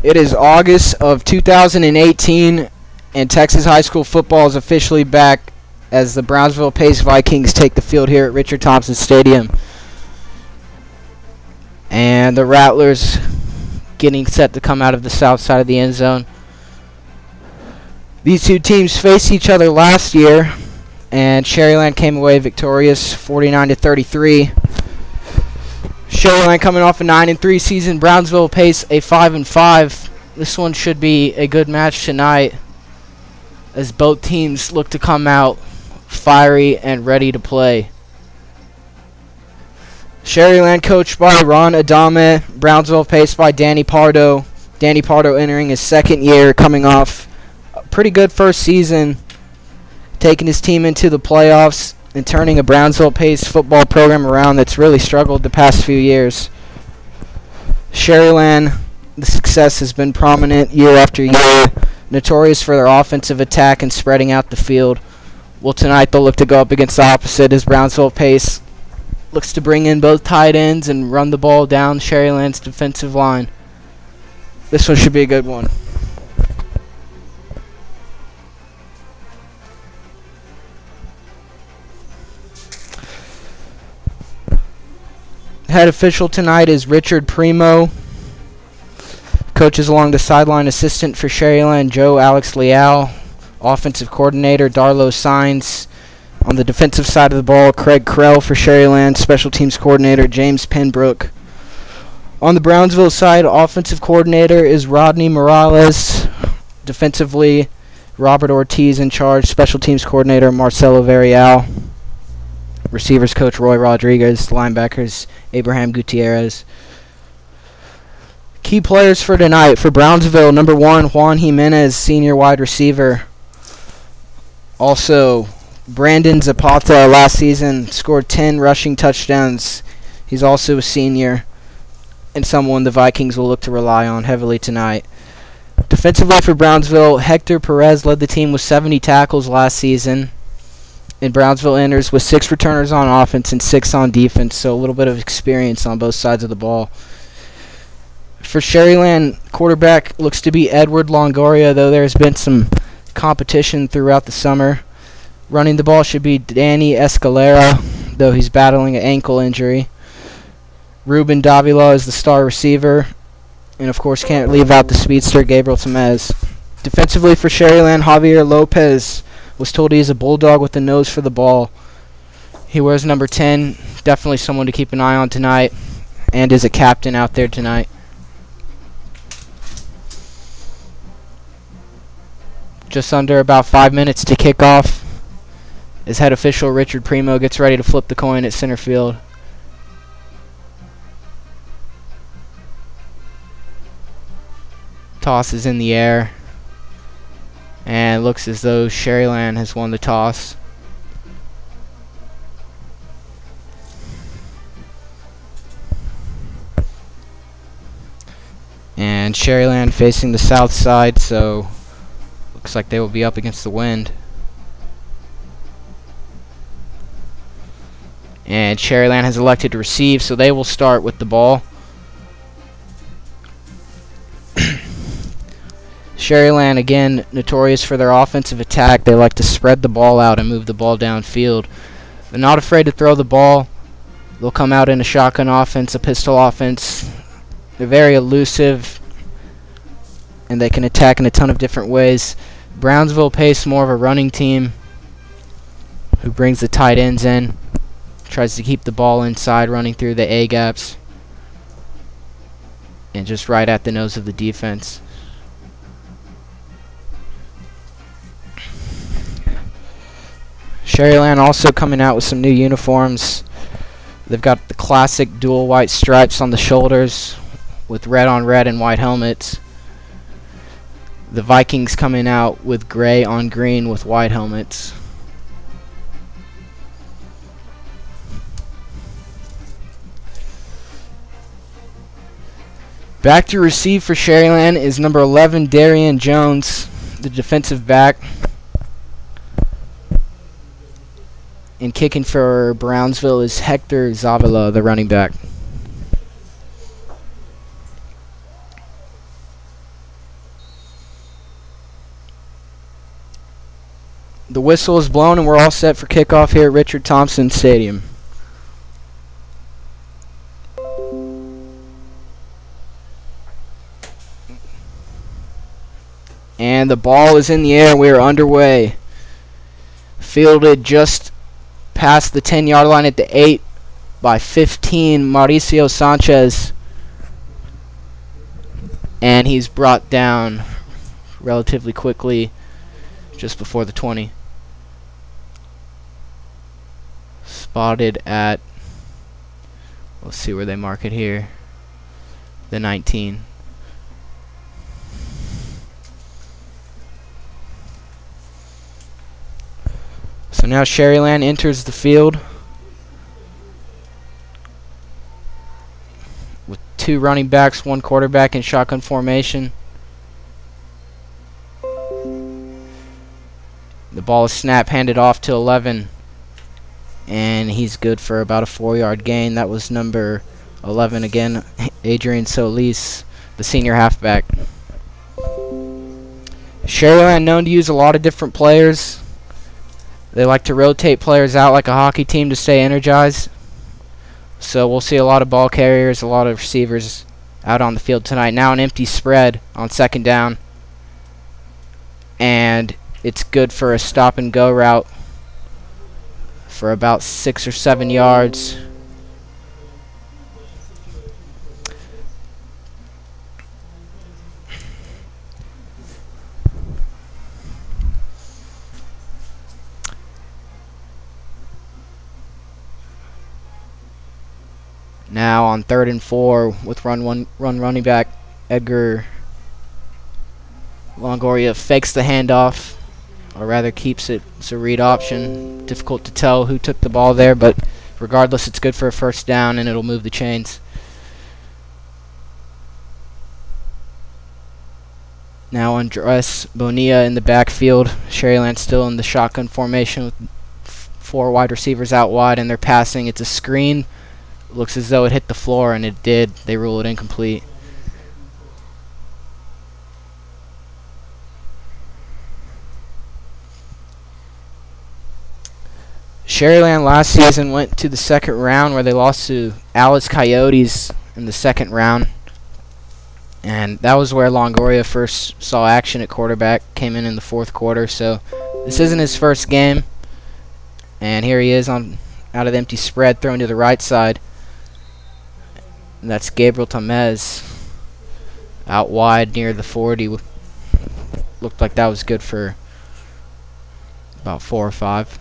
It is August of 2018, and Texas high school football is officially back as the Brownsville Pace Vikings take the field here at Richard Thompson Stadium. And the Rattlers getting set to come out of the south side of the end zone. These two teams faced each other last year, and Sharyland came away victorious 49-33. Sharyland coming off a 9-3 season. Brownsville Pace a 5-5. This one should be a good match tonight, as both teams look to come out fiery and ready to play. Sharyland coached by Ron Adame. Brownsville Pace by Danny Pardo. Danny Pardo entering his second year, coming off a pretty good first season, taking his team into the playoffs and turning a Brownsville Pace football program around that's really struggled the past few years. Sharyland, the success has been prominent year after year, notorious for their offensive attack and spreading out the field. Well, tonight they'll look to go up against the opposite, as Brownsville Pace looks to bring in both tight ends and run the ball down Sharyland's defensive line. This one should be a good one. Head official tonight is Richard Primo. Coaches along the sideline, assistant for Sharyland, Joe Alex Leal. Offensive coordinator, Darlo Sines. On the defensive side of the ball, Craig Krell for Sharyland. Special teams coordinator, James Penbrook. On the Brownsville side, offensive coordinator is Rodney Morales. Defensively, Robert Ortiz in charge. Special teams coordinator, Marcelo Varial. Receivers coach, Roy Rodriguez. Linebackers, Abraham Gutierrez. Key players for tonight for Brownsville: number 1, Juan Jimenez, senior wide receiver. Also, Brandon Zapata last season scored 10 rushing touchdowns. He's also a senior and someone the Vikings will look to rely on heavily tonight. Defensively for Brownsville, Hector Perez led the team with 70 tackles last season. And Brownsville enters with 6 returners on offense and 6 on defense, so a little bit of experience on both sides of the ball. For Sharyland, quarterback looks to be Edward Longoria, though there's been some competition throughout the summer. Running the ball should be Danny Escalera, though he's battling an ankle injury. Ruben Davila is the star receiver. And, of course, can't leave out the speedster, Gabriel Tamez. Defensively for Sharyland, Javier Lopez was told he is a bulldog with a nose for the ball. He wears number 10, definitely someone to keep an eye on tonight, and is a captain out there tonight. Just under about 5 minutes to kick off, as head official Richard Primo gets ready to flip the coin at center field. Toss is in the air, and it looks as though Sharyland has won the toss. And Sharyland facing the south side, so looks like they will be up against the wind. And Sharyland has elected to receive, so they will start with the ball. Sharyland, again, notorious for their offensive attack. They like to spread the ball out and move the ball downfield. They're not afraid to throw the ball. They'll come out in a shotgun offense, a pistol offense. They're very elusive, and they can attack in a ton of different ways. Brownsville Pace, more of a running team, who brings the tight ends in. Tries to keep the ball inside, running through the A-gaps. And just right at the nose of the defense. Sharyland also coming out with some new uniforms. They've got the classic dual white stripes on the shoulders with red on red and white helmets. The Vikings coming out with gray on green with white helmets. Back to receive for Sharyland is number 11, Darian Jones, the defensive back. And kicking for Brownsville is Hector Zavala, the running back. The whistle is blown and we're all set for kickoff here at Richard Thompson Stadium. And the ball is in the air. We are underway. Fielded just past the 10-yard line at the 8 by 15, Mauricio Sanchez. And he's brought down relatively quickly just before the 20. Spotted at, let's see where they mark it here, the 19. So now Sharyland enters the field with 2 running backs, 1 quarterback in shotgun formation. The ball is snap handed off to 11, and he's good for about a 4-yard gain. That was number 11 again, Adrian Solis, the senior halfback. Sharyland known to use a lot of different players. They like to rotate players out like a hockey team to stay energized. So we'll see a lot of ball carriers, a lot of receivers out on the field tonight. Now an empty spread on 2nd down. And it's good for a stop and go route for about 6 or 7 yards. Now on 3rd and 4 with running back Edgar Longoria fakes the handoff, or rather keeps it. It's a read option. Difficult to tell who took the ball there, but regardless, it's good for a 1st down and it'll move the chains. Now Andres Bonilla in the backfield. Sharyland still in the shotgun formation with 4 wide receivers out wide, and they're passing. It's a screen. Looks as though it hit the floor, and it did. They rule it incomplete. Sharyland last season went to the 2nd round, where they lost to Alice Coyotes in the 2nd round. And that was where Longoria first saw action at quarterback. Came in the 4th quarter. So this isn't his first game. And here he is out of the empty spread, thrown to the right side. And that's Gabriel Tamez out wide near the 40. Looked like that was good for about 4 or 5.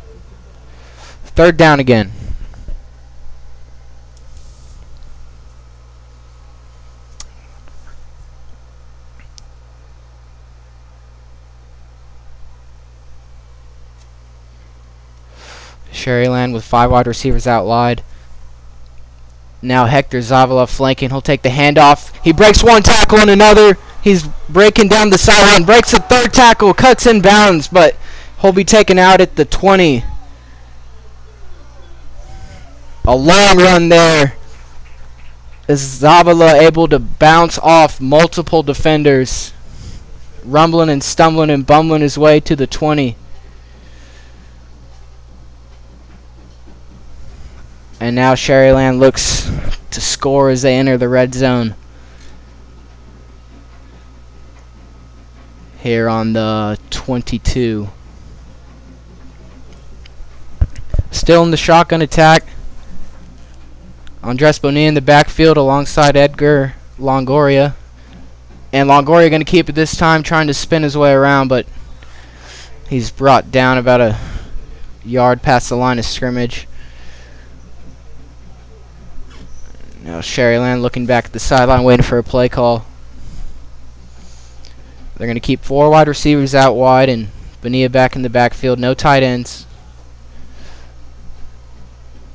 3rd down again. Sharyland with 5 wide receivers out wide. Now Hector Zavala flanking. He'll take the handoff. He breaks 1 tackle and another. He's breaking down the sideline. Breaks a 3rd tackle. Cuts in bounds, but he'll be taken out at the 20. A long run there. Is Zavala able to bounce off multiple defenders? Rumbling and stumbling and bumbling his way to the 20. And now Sharyland looks to score as they enter the red zone. Here on the 22. Still in the shotgun attack. Andres Bonilla in the backfield alongside Edgar Longoria. And Longoria going to keep it this time, trying to spin his way around, but he's brought down about a yard past the line of scrimmage. Now Sharyland looking back at the sideline, waiting for a play call. They're going to keep 4 wide receivers out wide and Bonilla back in the backfield. No tight ends.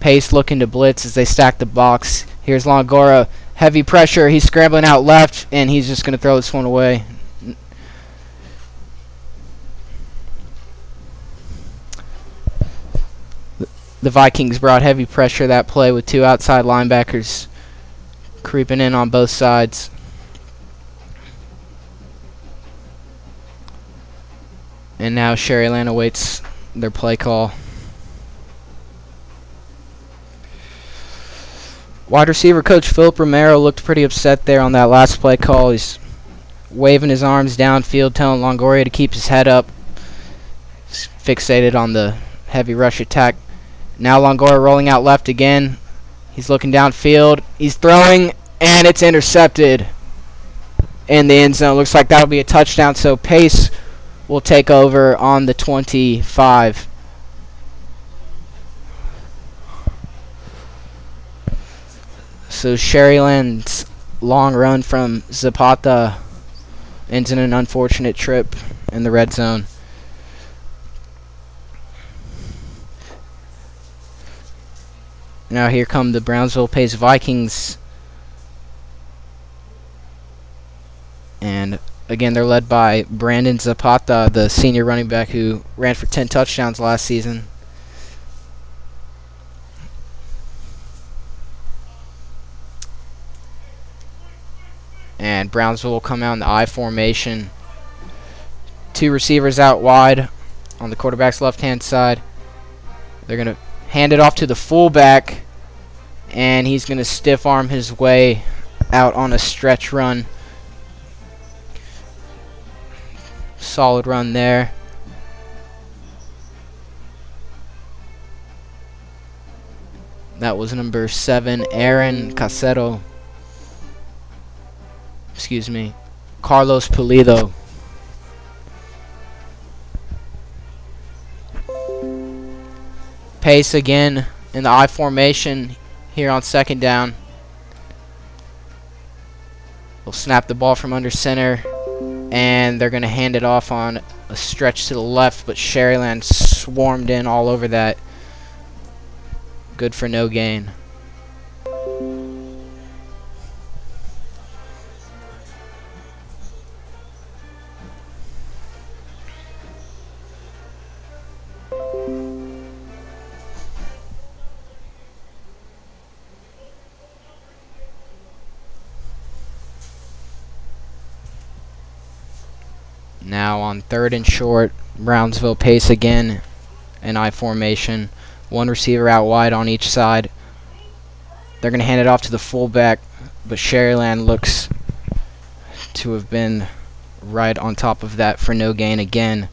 Pace looking to blitz as they stack the box. Here's Longoria. Heavy pressure. He's scrambling out left, and he's just going to throw this one away. The Vikings brought heavy pressure that play with 2 outside linebackers creeping in on both sides. And now Sharyland awaits their play call. Wide receiver coach Philip Romero looked pretty upset there on that last play call. He's waving his arms downfield, telling Longoria to keep his head up. He's fixated on the heavy rush attack. Now Longoria rolling out left again. He's looking downfield. He's throwing, and it's intercepted in the end zone. Looks like that'll be a touchdown, so Pace will take over on the 25. So Sharyland's long run from Zapata ends in an unfortunate trip in the red zone. Now here come the Brownsville Pace Vikings. And again, they're led by Brandon Zapata, the senior running back who ran for 10 touchdowns last season. And Brownsville will come out in the I formation. 2 receivers out wide on the quarterback's left-hand side. They're going to hand it off to the fullback, and he's going to stiff arm his way out on a stretch run. Solid run there. That was number 7, Aaron Casero. Excuse me, Carlos Pulido. Pace again in the I formation here on second down. They'll snap the ball from under center, and they're going to hand it off on a stretch to the left, but Sharyland swarmed in all over that. Good for no gain. Now on 3rd and short, Brownsville Pace again in I formation. 1 receiver out wide on each side. They're going to hand it off to the fullback, but Sharyland looks to have been right on top of that for no gain again.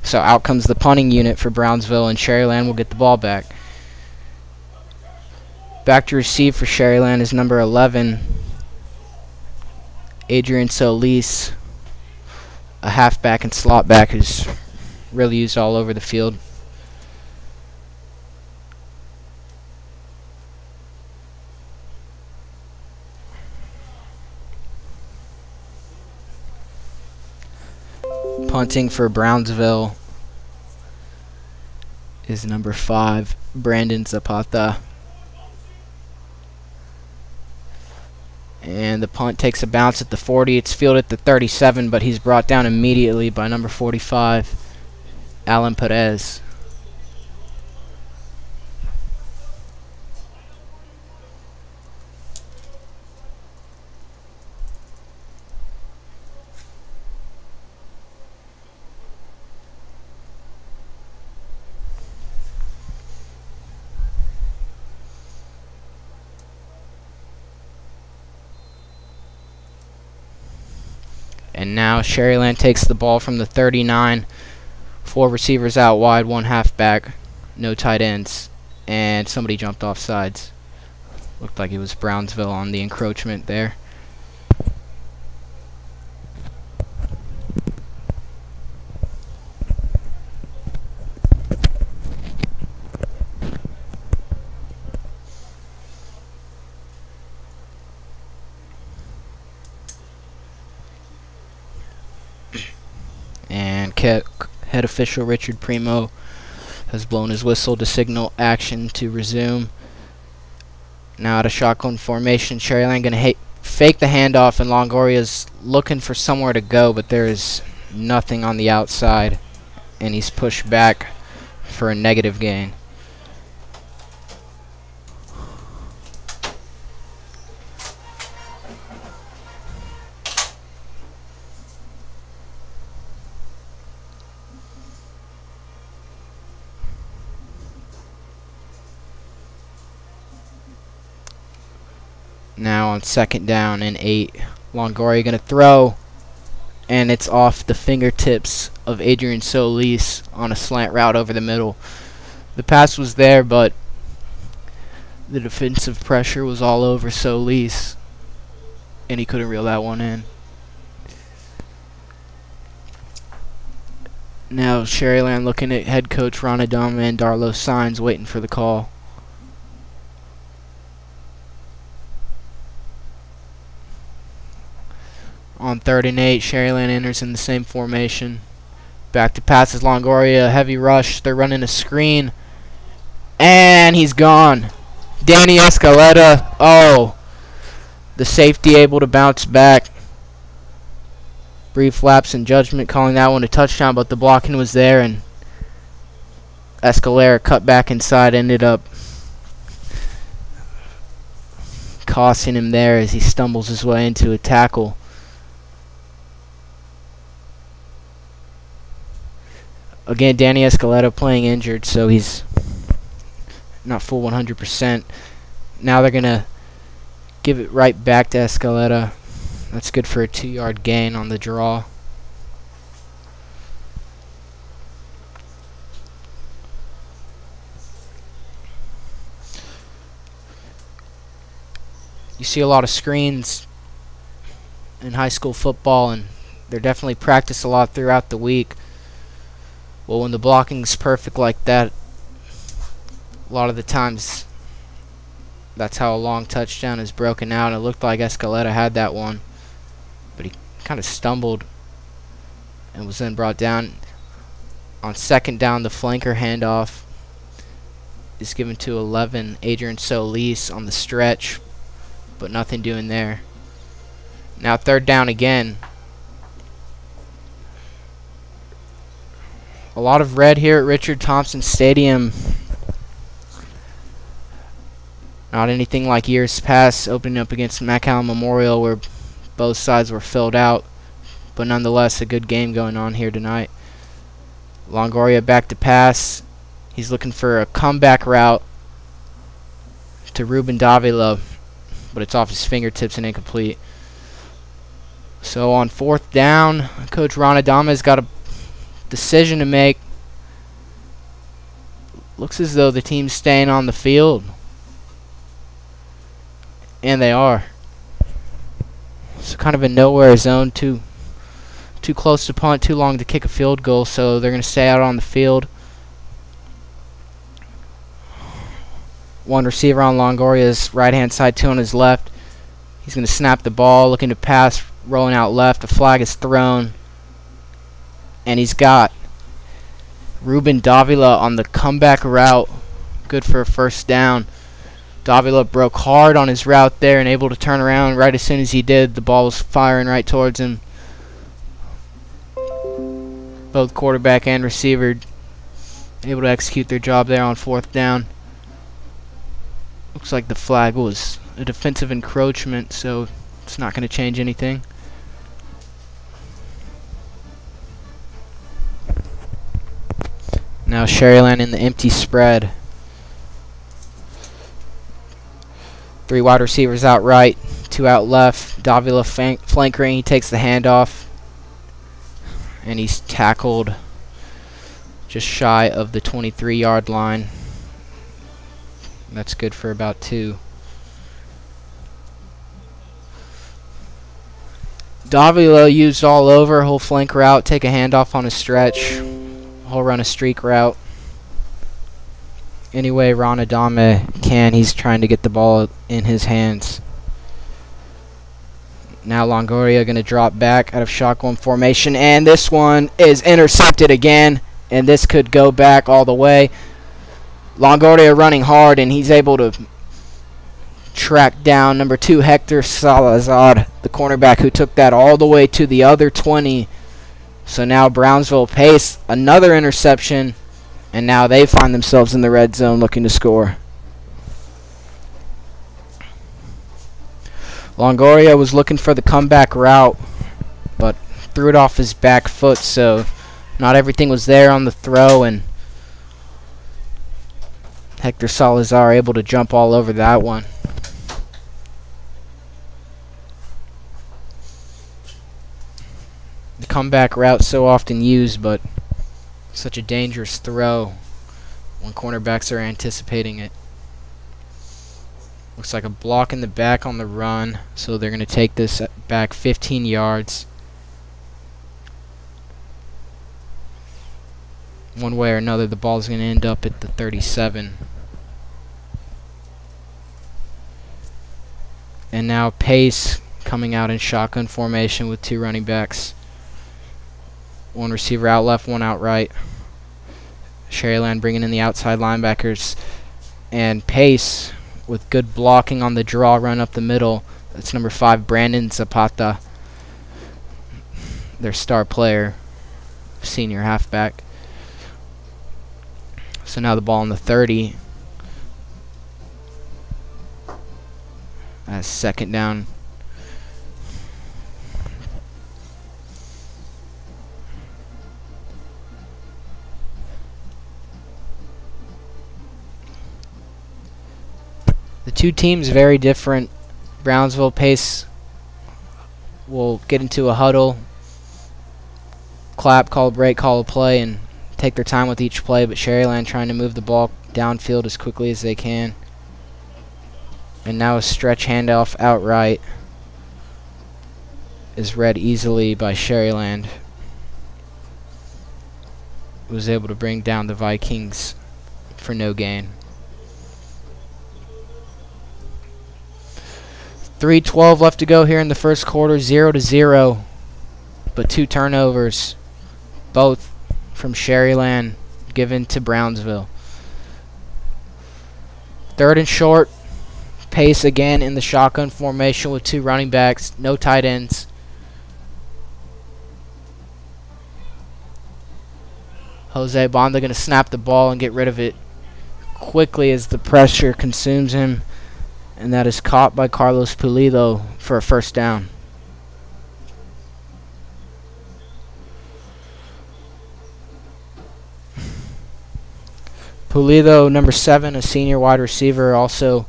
So out comes the punting unit for Brownsville, and Sharyland will get the ball back. Back to receive for Sharyland is number 11, Adrian Solis, a halfback and slot back who's really used all over the field. Punting for Brownsville is number 5, Brandon Zapata. And the punt takes a bounce at the 40. It's fielded at the 37, but he's brought down immediately by number 45, Alan Perez. And now Sharyland takes the ball from the 39. 4 receivers out wide, 1 halfback, no tight ends, and somebody jumped off sides. Looked like it was Brownsville on the encroachment there. And head official Richard Primo has blown his whistle to signal action to resume. Now out of shotgun formation, Sharyland going to fake the handoff, and Longoria's looking for somewhere to go, but there is nothing on the outside, and he's pushed back for a negative gain. Now on 2nd down and 8. Longoria going to throw, and it's off the fingertips of Adrian Solis on a slant route over the middle. The pass was there, but the defensive pressure was all over Solis, and he couldn't reel that one in. Now Sharyland looking at head coach Ron Adama and Darlo Sainz waiting for the call. On 3rd and 8, Sharyland enters in the same formation. Back to passes Longoria, heavy rush. They're running a screen, and he's gone. Danny Escaleta, oh, the safety able to bounce back. Brief lapse in judgment, calling that one a touchdown, but the blocking was there, and Escalera cut back inside, ended up costing him there as he stumbles his way into a tackle. Again, Danny Escaleta playing injured, so he's not full 100%. Now they're going to give it right back to Escaleta. That's good for a 2-yard gain on the draw. You see a lot of screens in high school football, and they're definitely practiced a lot throughout the week. Well, when the blocking's perfect like that, a lot of the times that's how a long touchdown is broken out. And it looked like Escaleta had that one, but he kind of stumbled and was then brought down. On 2nd down, the flanker handoff is given to 11, Adrian Solis on the stretch, but nothing doing there. Now 3rd down again. A lot of red here at Richard Thompson Stadium. Not anything like years past, opening up against McAllen Memorial where both sides were filled out. But nonetheless, a good game going on here tonight. Longoria back to pass. He's looking for a comeback route to Ruben Davila, but it's off his fingertips and incomplete. So on 4th down, Coach Ron Adama's got a decision to make. Looks as though the team's staying on the field, and they are. So kind of a nowhere zone, too close to punt, too long to kick a field goal, so they're going to stay out on the field. One receiver on Longoria's right hand side, 2 on his left. He's going to snap the ball, looking to pass, rolling out left. The flag is thrown, and he's got Ruben Davila on the comeback route. Good for a 1st down. Davila broke hard on his route there and able to turn around right as soon as he did. The ball was firing right towards him. Both quarterback and receiver able to execute their job there on 4th down. Looks like the flag was a defensive encroachment, so it's not going to change anything. Now Sharyland in the empty spread. 3 wide receivers out right, 2 out left. Davila flankering. He takes the handoff, and he's tackled just shy of the 23-yard line. That's good for about 2. Davila used all over. He'll flank route, take a handoff on a stretch. He'll run a streak route. Anyway, Ron Adama can. He's trying to get the ball in his hands. Now Longoria going to drop back out of shotgun formation, and this one is intercepted again, and this could go back all the way. Longoria running hard, and he's able to track down number 2, Hector Salazar, the cornerback who took that all the way to the other 20. So now Brownsville pace another interception, and now they find themselves in the red zone looking to score. Longoria was looking for the comeback route, but threw it off his back foot, so not everything was there on the throw, and Hector Salazar able to jump all over that one. The comeback route so often used, but such a dangerous throw when cornerbacks are anticipating it. Looks like a block in the back on the run, so they're going to take this back 15 yards. One way or another, the ball is going to end up at the 37. And now Pace coming out in shotgun formation with two running backs. One receiver out left, one out right. Sharyland bringing in the outside linebackers. And Pace with good blocking on the draw run up the middle. That's number 5, Brandon Zapata, their star player, senior halfback. So now the ball on the 30. As second down. The two teams very different. Brownsville Pace will get into a huddle, clap, call a break, call a play, and take their time with each play, but Sharyland trying to move the ball downfield as quickly as they can. And now a stretch handoff outright is read easily by Sharyland, who was able to bring down the Vikings for no gain. 3:12 left to go here in the first quarter, 0-0, but 2 turnovers, both from Sharyland, given to Brownsville. Third and short. Pace again in the shotgun formation with 2 running backs, no tight ends. Jose Bonda going to snap the ball and get rid of it quickly as the pressure consumes him. And that is caught by Carlos Pulido for a first down. Pulido, number 7, a senior wide receiver, also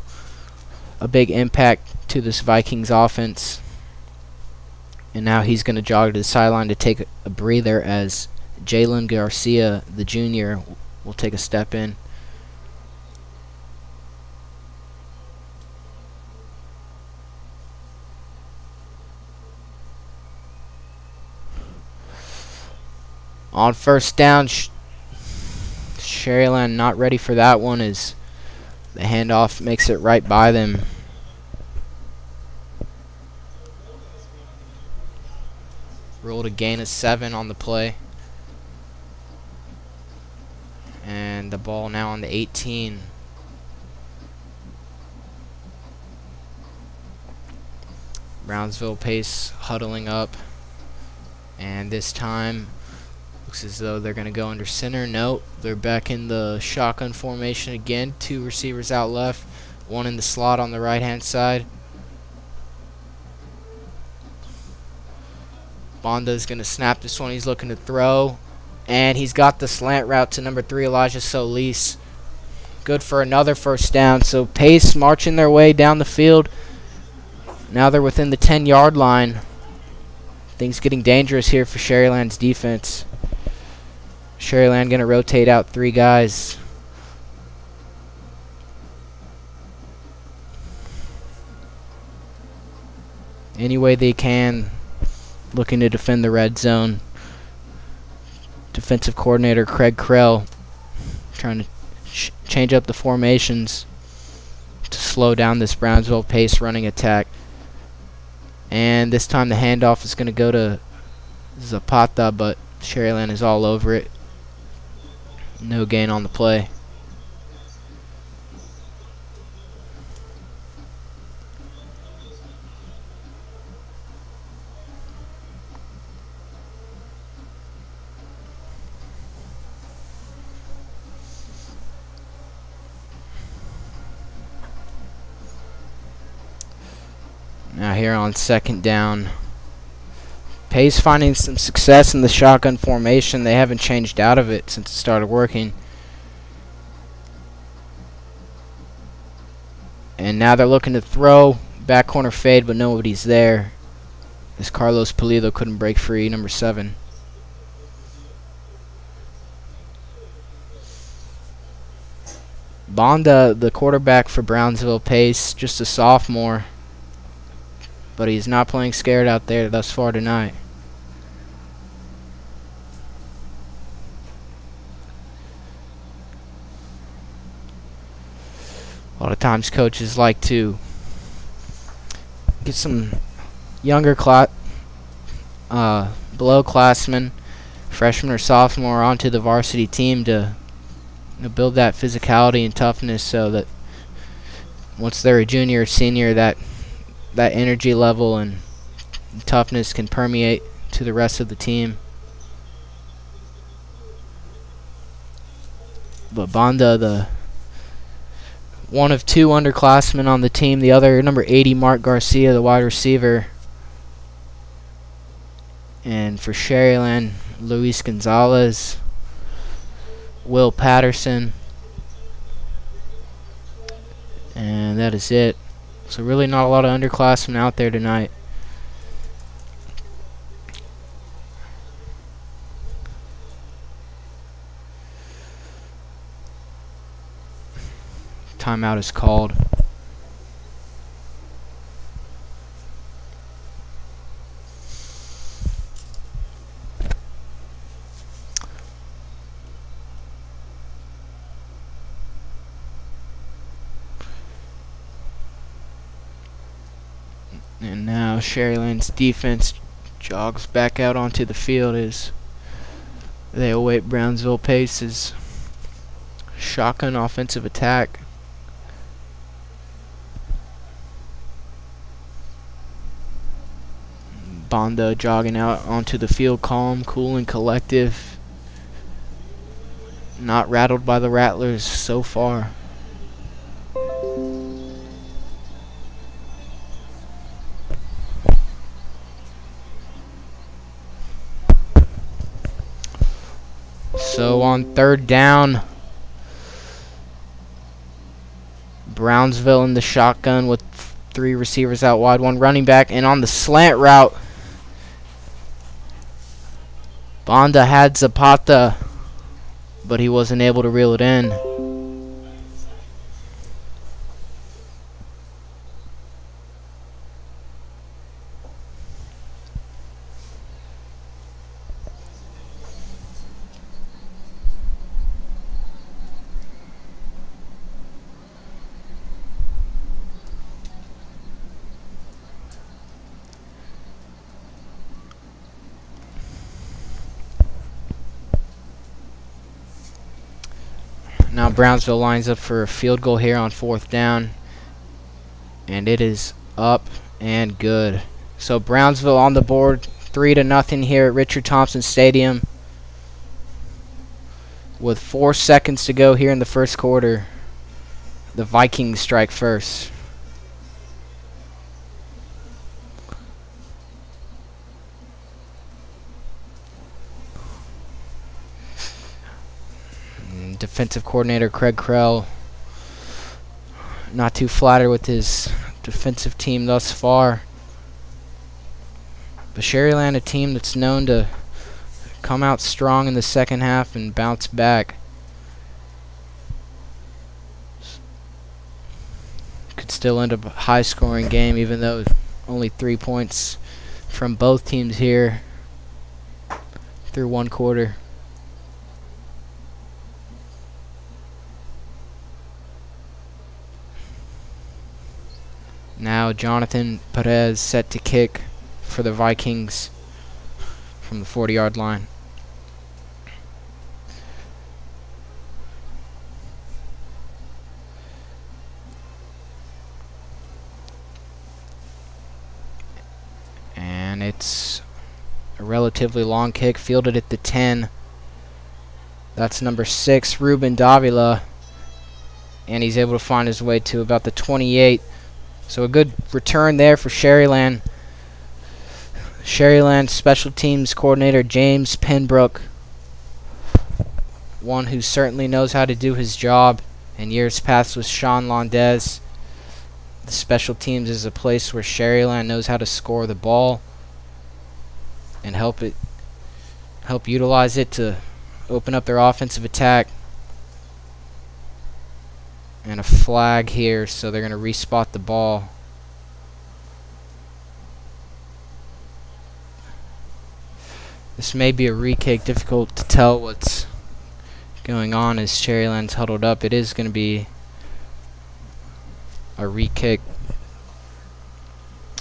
a big impact to this Vikings offense. And now he's going to jog to the sideline to take a breather as Jalen Garcia, the junior, will take a step in. On first down, Sharyland not ready for that one as the handoff makes it right by them. Rolled a gain of 7 on the play. And the ball now on the 18. Brownsville Pace huddling up. And this time looks as though they're going to go under center. Nope, they're back in the shotgun formation again. 2 receivers out left, 1 in the slot on the right-hand side. Bonda's going to snap this one. He's looking to throw. And he's got the slant route to number 3, Elijah Solis. Good for another first down. So Pace marching their way down the field. Now they're within the 10-yard line. Things getting dangerous here for Sharyland's defense. Sharyland going to rotate out 3 guys. Any way they can, looking to defend the red zone. Defensive coordinator Craig Krell trying to change up the formations to slow down this Brownsville Pace running attack. And this time the handoff is going to go to Zapata, but Sharyland is all over it. No gain on the play. Now here on second down, Pace finding some success in the shotgun formation. They haven't changed out of it since it started working. And now they're looking to throw. Back corner fade, but nobody's there. as Carlos Pulido couldn't break free, number 7. Bonda, the quarterback for Brownsville, Pace, just a sophomore, but he's not playing scared out there thus far tonight. A lot of times coaches like to get some younger below-classmen, freshman or sophomore, onto the varsity team to build that physicality and toughness, so that once they're a junior or senior, that energy level and toughness can permeate to the rest of the team. But Bonda, the one of 2 underclassmen on the team, the other, number 80, Mark Garcia, the wide receiver. And for Sharyland, Luis Gonzalez, Will Patterson, and that is it. So really not a lot of underclassmen out there tonight. Timeout is called. And now Sharyland's defense jogs back out onto the field as they await Brownsville Pace's shotgun offensive attack. Bonda jogging out onto the field, calm, cool, and collective. Not rattled by the Rattlers so far. So on 3rd down, Brownsville in the shotgun with 3 receivers out wide, 1 running back, and on the slant route, Bonda had Zapata, but he wasn't able to reel it in. Now Brownsville lines up for a field goal here on 4th down, and it is up and good. So Brownsville on the board, 3-0 here at Richard Thompson Stadium, with 4 seconds to go here in the first quarter. The Vikings strike first. Defensive coordinator Craig Krell not too flattered with his defensive team thus far. But Sharyland, a team that's known to come out strong in the second half and bounce back. Could still end up a high-scoring game, even though only 3 points from both teams here through 1 quarter. Now Jonathan Perez set to kick for the Vikings from the 40-yard line. And it's a relatively long kick, fielded at the 10. That's number 6, Ruben Davila. And he's able to find his way to about the 28. So a good return there for Sharyland. Sharyland special teams coordinator James Penbrook, one who certainly knows how to do his job. In years past with Sean Londez, the special teams is a place where Sharyland knows how to score the ball. and help utilize it to open up their offensive attack. And a flag here, so they're going to respot the ball. This may be a re-kick. Difficult to tell what's going on as Sharyland's huddled up. It is going to be a re-kick.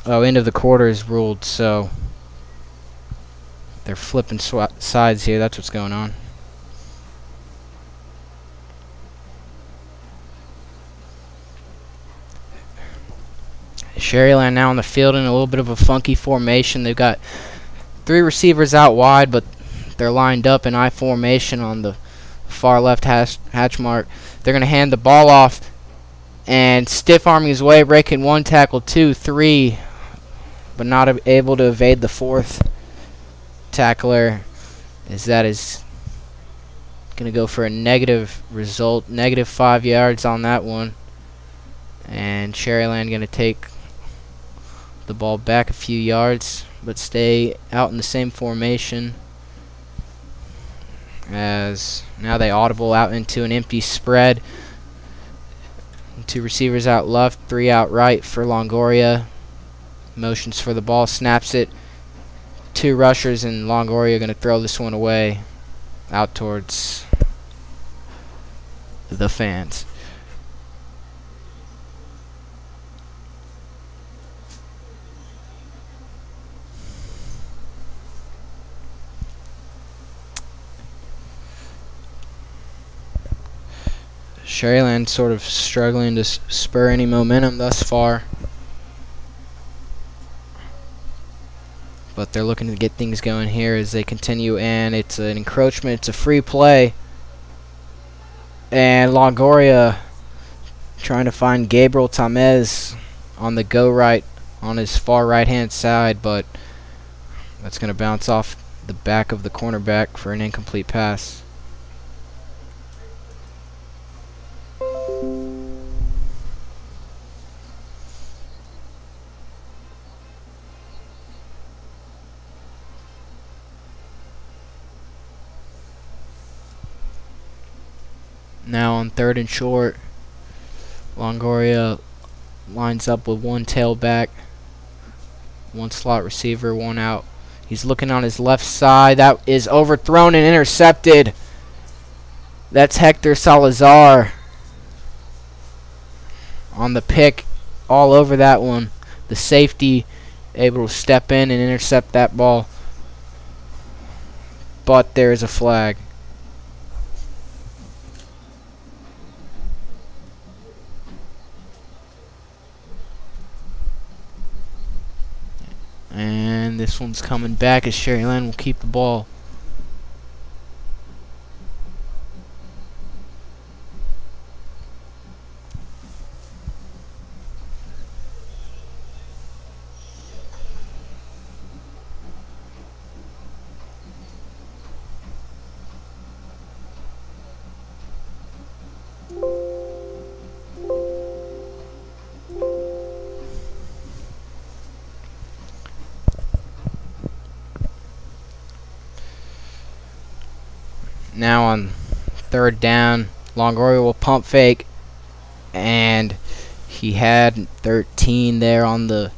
Oh, end of the quarter is ruled, so they're flipping sides here. That's what's going on. Sharyland now on the field in a little bit of a funky formation. They've got 3 receivers out wide, but they're lined up in I formation on the far left hatch mark. They're going to hand the ball off and stiff arming his way, breaking 1 tackle, 2, 3, but not able to evade the 4th tackler, as that is going to go for a negative result, -5 yards on that one. And Sharyland going to take the ball back a few yards, but stay out in the same formation, as now they audible out into an empty spread. 2 receivers out left, 3 out right for Longoria. Motions for the ball, snaps it. 2 rushers, and Longoria going to throw this one away out towards the fans. Sharyland sort of struggling to spur any momentum thus far, but they're looking to get things going here as they continue, and it's an encroachment. It's a free play, and Longoria trying to find Gabriel Tamez on the go right on his far right hand side, but that's going to bounce off the back of the cornerback for an incomplete pass. Now on 3rd and short, Longoria lines up with 1 tailback, 1 slot receiver, 1 out. He's looking on his left side. That is overthrown and intercepted. That's Hector Salazar on the pick, all over that one. The safety able to step in and intercept that ball, but there is a flag. And this one's coming back as Sharyland will keep the ball. Now on 3rd down, Longoria will pump fake, and he had 13 there on the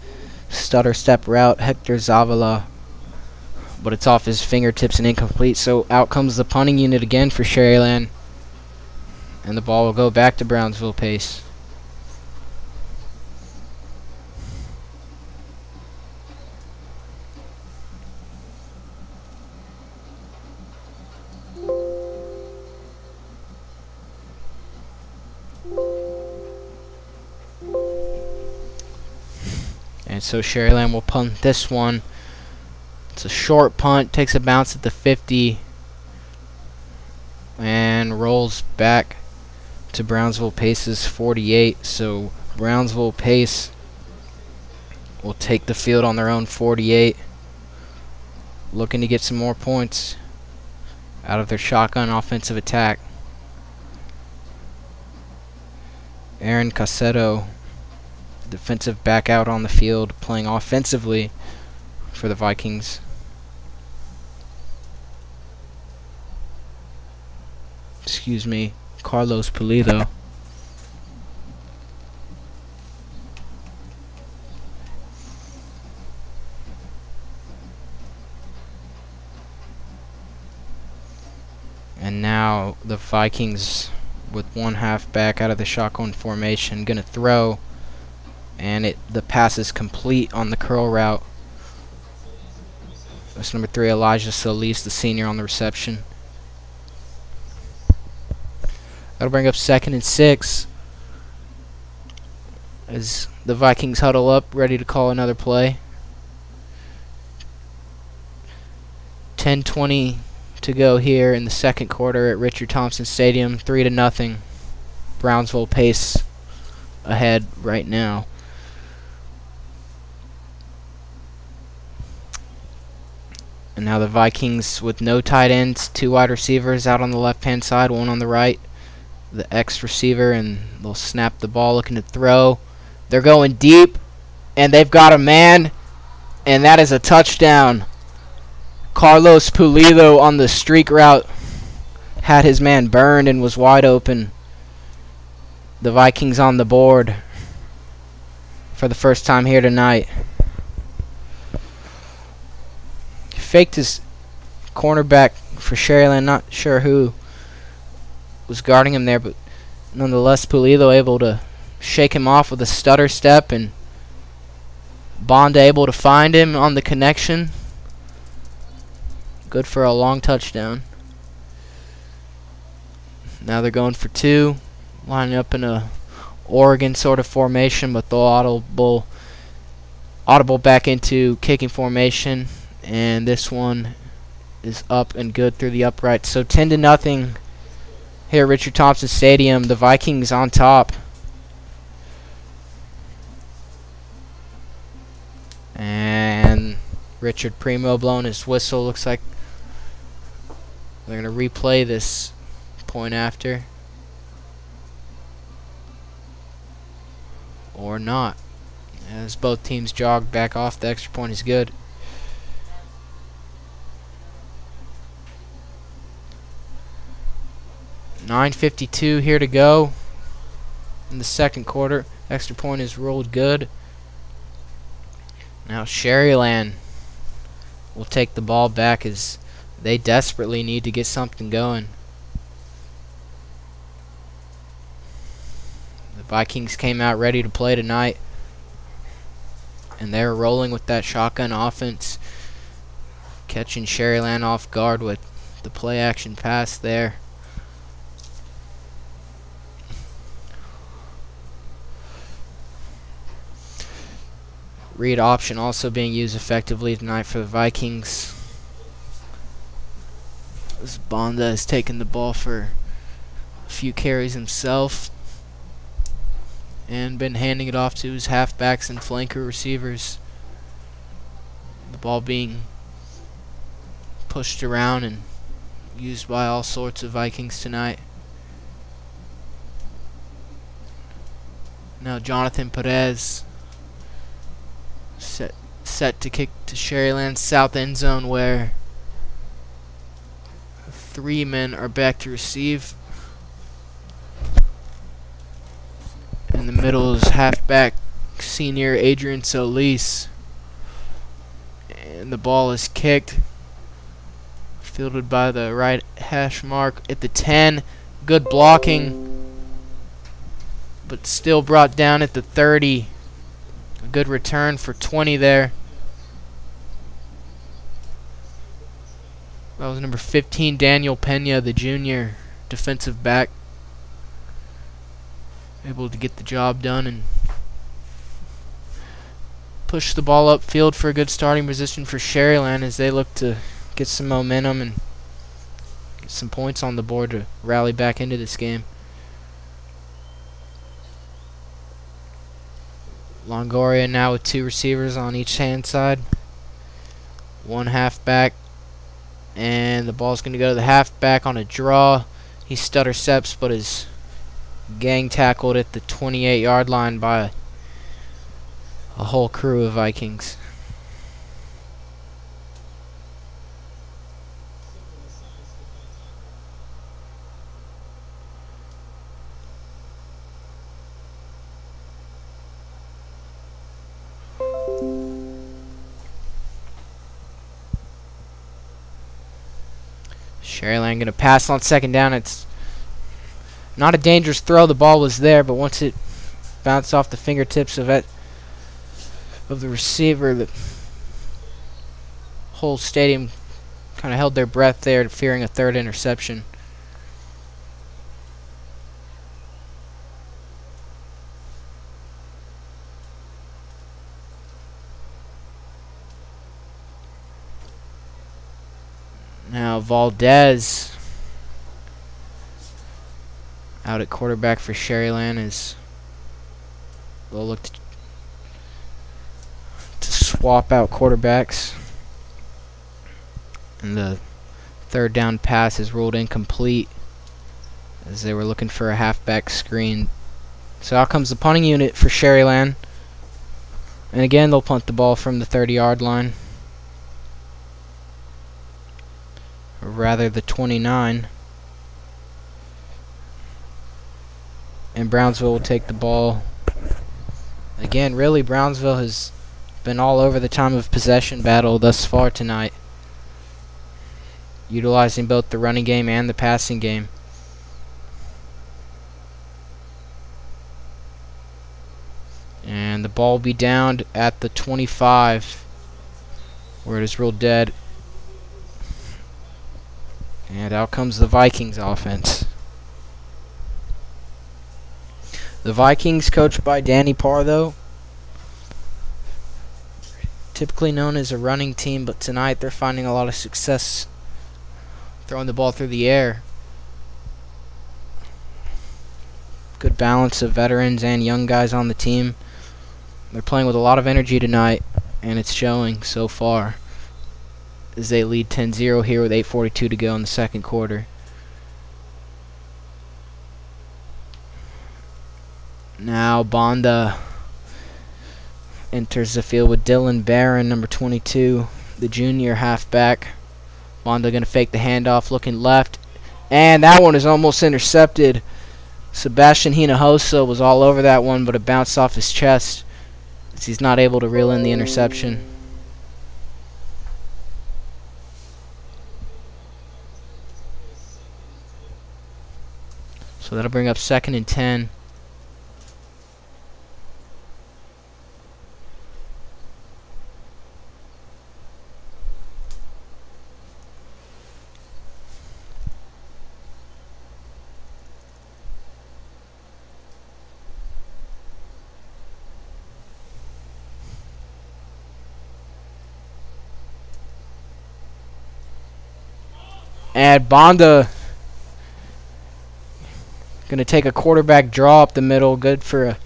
stutter step route, Hector Zavala, but it's off his fingertips and incomplete, so out comes the punting unit again for Sharyland, and the ball will go back to Brownsville pace. And so Sharyland will punt this one. It's a short punt, takes a bounce at the 50, and rolls back to Brownsville Pace's 48. So Brownsville Pace will take the field on their own 48, looking to get some more points out of their shotgun offensive attack. Aaron Casedo, defensive back, out on the field playing offensively for the Vikings. Excuse me, Carlos Pulido. And now the Vikings with one halfback out of the shotgun formation gonna throw, and the pass is complete on the curl route. That's number 3, Elijah Solis, the senior, on the reception. That'll bring up 2nd and 6 as the Vikings huddle up, ready to call another play. 10:20 to go here in the second quarter at Richard Thompson Stadium. 3-0. Brownsville pace ahead right now. And now the Vikings with no tight ends, 2 wide receivers out on the left-hand side, 1 on the right. The X receiver, and they'll snap the ball, looking to throw. They're going deep, and they've got a man, and that is a touchdown. Carlos Pulido on the streak route had his man burned and was wide open. The Vikings on the board for the first time here tonight. Faked his cornerback for Sharyland, not sure who was guarding him there, but nonetheless Pulido able to shake him off with a stutter step, and Bonda able to find him on the connection. Good for a long touchdown. Now they're going for 2, lining up in a Oregon sort of formation, but they'll audible back into kicking formation, and this one is up and good through the upright. So 10-0 here at Richard Thompson Stadium. The Vikings on top. And Richard Primo blowing his whistle. Looks like they're going to replay this point after. Or not. As both teams jog back off, the extra point is good. .9:52 here to go in the second quarter. Extra point is ruled good. Now Sharyland will take the ball back as they desperately need to get something going. The Vikings came out ready to play tonight, and they're rolling with that shotgun offense, catching Sharyland off guard with the play action pass there. Read option also being used effectively tonight for the Vikings. As Bonda has taken the ball for a few carries himself and been handing it off to his halfbacks and flanker receivers. The ball being pushed around and used by all sorts of Vikings tonight. Now Jonathan Perez set to kick to Sharyland's south end zone, where 3 men are back to receive. In the middle is halfback senior Adrian Solis, and the ball is kicked, fielded by the right hash mark at the 10. Good blocking, but still brought down at the 30. A good return for 20 there. That was number 15, Daniel Pena, the junior defensive back, able to get the job done and push the ball upfield for a good starting position for Sharyland as they look to get some momentum and get some points on the board to rally back into this game. Longoria now with 2 receivers on each hand side, 1 halfback, and the ball's going to go to the halfback on a draw. He stutter steps but is gang tackled at the 28-yard line by a whole crew of Vikings. Sharyland going to pass on second down. It's not a dangerous throw. The ball was there, but once it bounced off the fingertips of the receiver, the whole stadium kind of held their breath there, fearing a third interception. Now Valdez out at quarterback for Sharyland is they'll look to swap out quarterbacks. And the third down pass is ruled incomplete as they were looking for a halfback screen. So out comes the punting unit for Sharyland. And again, they'll punt the ball from the 30-yard line. Or rather, the 29. And Brownsville will take the ball. Again, really, Brownsville has been all over the time of possession battle thus far tonight, utilizing both the running game and the passing game. And the ball will be downed at the 25, where it is ruled dead. And out comes the Vikings offense. The Vikings, coached by Danny Pardo, typically known as a running team, but tonight they're finding a lot of success throwing the ball through the air. Good balance of veterans and young guys on the team. They're playing with a lot of energy tonight, and it's showing so far as they lead 10-0 here with 8:42 to go in the second quarter. Now Bonda enters the field with Dylan Barron, number 22, the junior halfback. Bonda going to fake the handoff, looking left, and that one is almost intercepted. Sebastian Hinojosa was all over that one, but it bounced off his chest as he's not able to reel in the interception. So that'll bring up 2nd and 10. And Bonda going to take a quarterback draw up the middle, good for a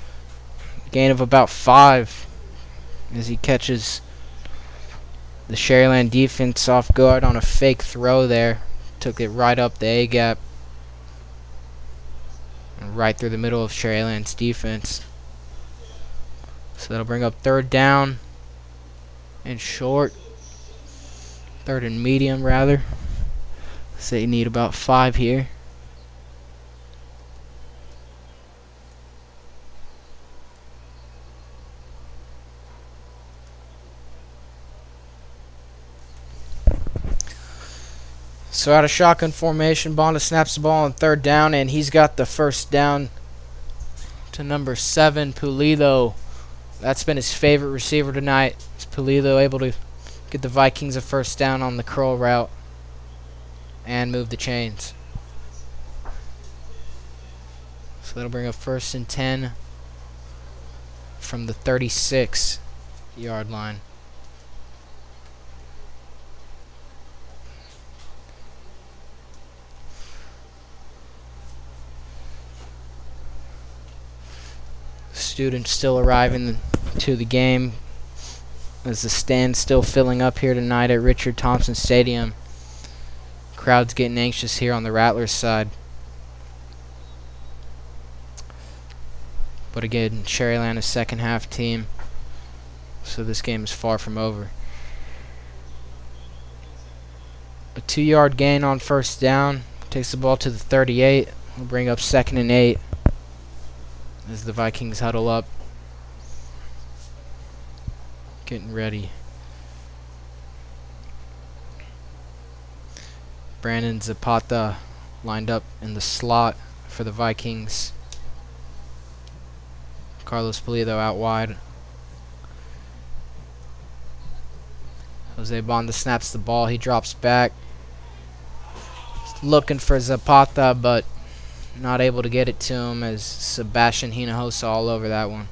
gain of about 5 as he catches the Sharyland defense off guard on a fake throw there. Took it right up the A-gap and right through the middle of Sharyland's defense. So that'll bring up 3rd down and short. 3rd and medium, rather. So you need about 5 here. So out of shotgun formation, Bonda snaps the ball on 3rd down, and he's got the 1st down to number 7, Pulido. That's been his favorite receiver tonight. Is Pulido able to get the Vikings a 1st down on the curl route and move the chains. So that'll bring up 1st and 10 from the 36-yard line. Students still arriving to the game as the stand's still filling up here tonight at Richard Thompson Stadium. Crowd's getting anxious here on the Rattlers side. But again, Sharyland is second half team, so this game is far from over. A 2-yard gain on 1st down. Takes the ball to the 38. We'll bring up 2nd and 8 as the Vikings huddle up, getting ready. Brandon Zapata lined up in the slot for the Vikings. Carlos Pulido out wide. Jose Bonda snaps the ball. He drops back. Looking for Zapata, but not able to get it to him as Sebastian Hinojosa all over that one.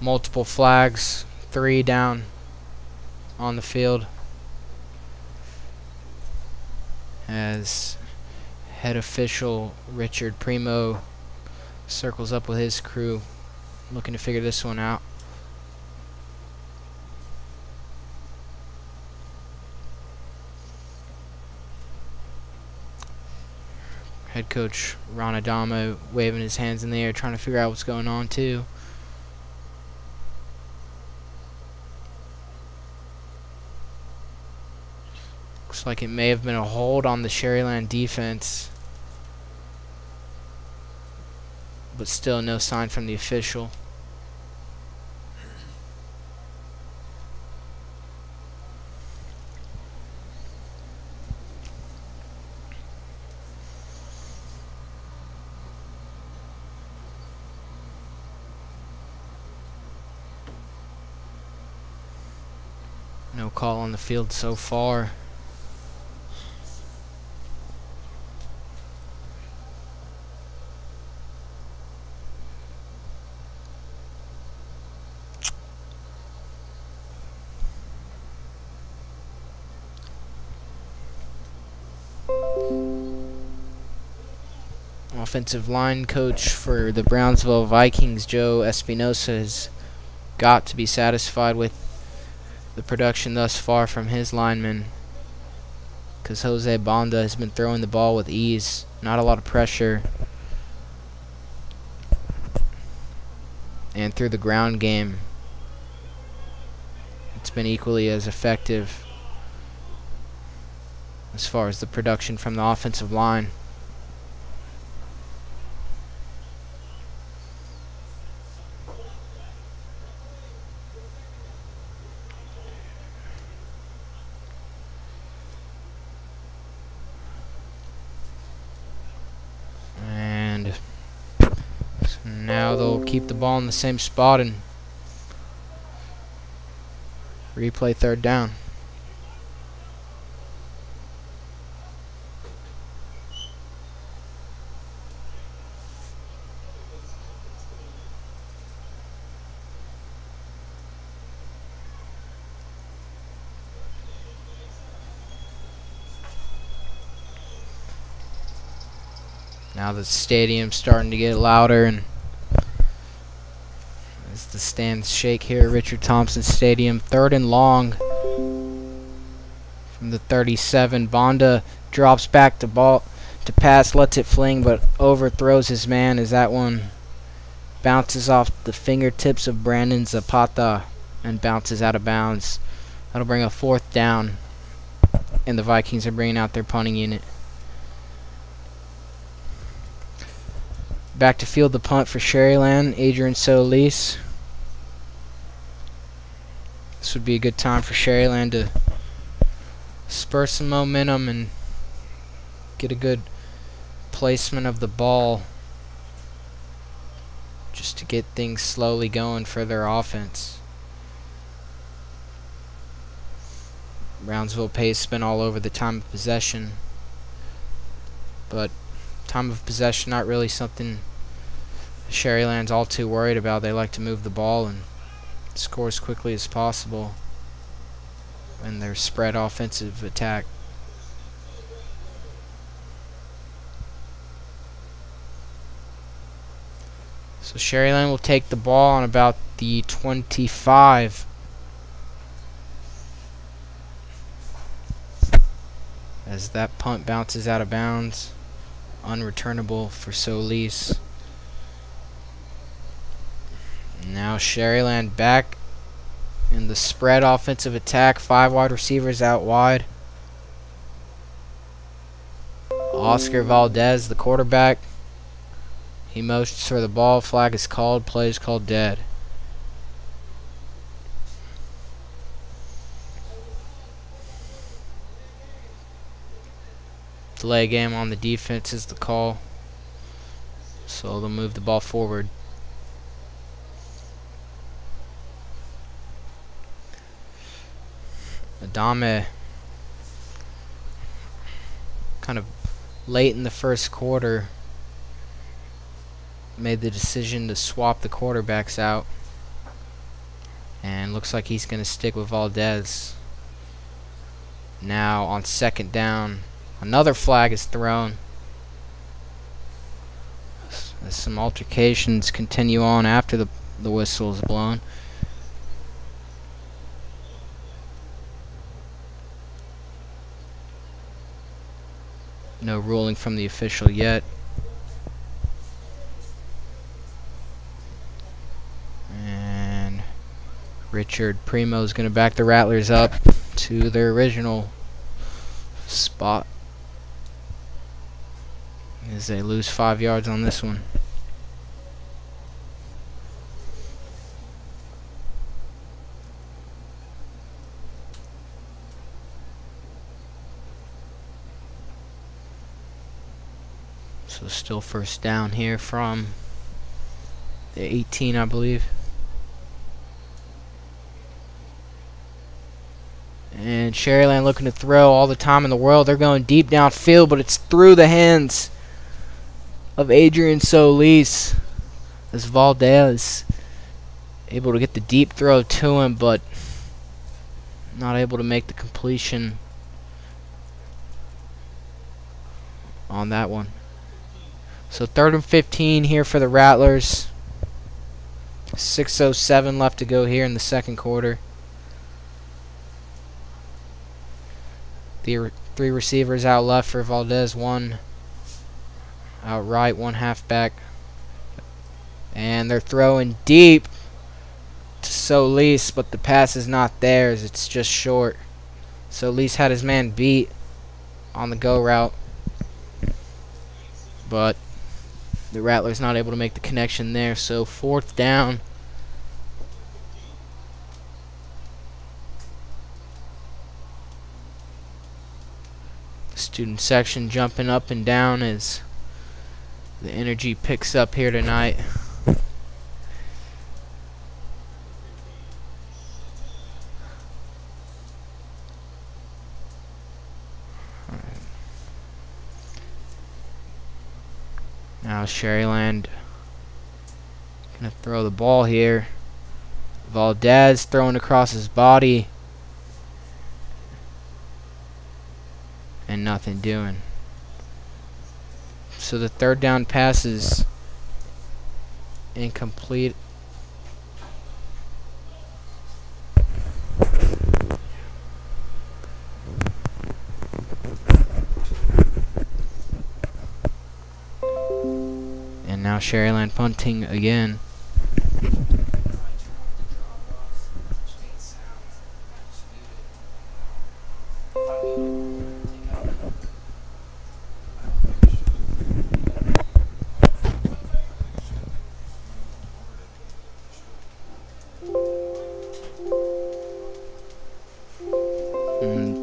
Multiple flags, 3 down on the field as head official Richard Primo circles up with his crew looking to figure this one out. Head coach Ron Adamo waving his hands in the air trying to figure out what's going on too. Looks like it may have been a hold on the Sharyland defense, but still no sign from the official. No call on the field so far. Offensive line coach for the Brownsville Vikings, Joe Espinosa, has got to be satisfied with the production thus far from his linemen, because Jose Bonda has been throwing the ball with ease, not a lot of pressure, and through the ground game it's been equally as effective as far as the production from the offensive line. Now they'll keep the ball in the same spot and replay 3rd down. Now the stadium's starting to get louder, and as the stands shake here at Richard Thompson Stadium, 3rd and long from the 37. Bonda drops back to pass, lets it fling, but overthrows his man as that one bounces off the fingertips of Brandon Zapata and bounces out of bounds. That'll bring a 4th down, and the Vikings are bringing out their punting unit. Back to field the punt for Sharyland, Adrian Solis. This would be a good time for Sharyland to spur some momentum and get a good placement of the ball, just to get things slowly going for their offense. Brownsville pace been all over the time of possession, but time of possession not really something Sharyland's all too worried about. They like to move the ball and score as quickly as possible in their spread offensive attack. So Sharyland will take the ball on about the 25. As that punt bounces out of bounds, unreturnable for Solis. Now Sharyland back in the spread offensive attack. 5 wide receivers out wide. Oscar Valdez, the quarterback. He motions for the ball. Flag is called. Play is called dead. Delay game on the defense is the call. So they'll move the ball forward. Adame kind of late in the first quarter made the decision to swap the quarterbacks out, and looks like he's going to stick with Valdez. Now on second down, another flag is thrown as some altercations continue on after the whistle is blown. No ruling from the official yet. And Richard Primo is going to back the Rattlers up to their original spot as they lose 5 yards on this one. So still first down here from the 18, I believe. And Sharyland looking to throw all the time in the world. They're going deep downfield, but it's through the hands of Adrian Solis as Valdez able to get the deep throw to him, but not able to make the completion on that one. So 3rd and 15 here for the Rattlers. 6:07 left to go here in the second quarter. The 3 receivers out left for Valdez, 1 out right, 1 halfback. And they're throwing deep to Solis, but the pass is not theirs. It's just short. Solis had his man beat on the go route, but the Rattlers not able to make the connection there. So 4th down. Student section jumping up and down as the energy picks up here tonight. Now Sharyland gonna throw the ball here. Valdez throwing across his body and nothing doing. So the 3rd down pass is incomplete. And now Sharyland punting again.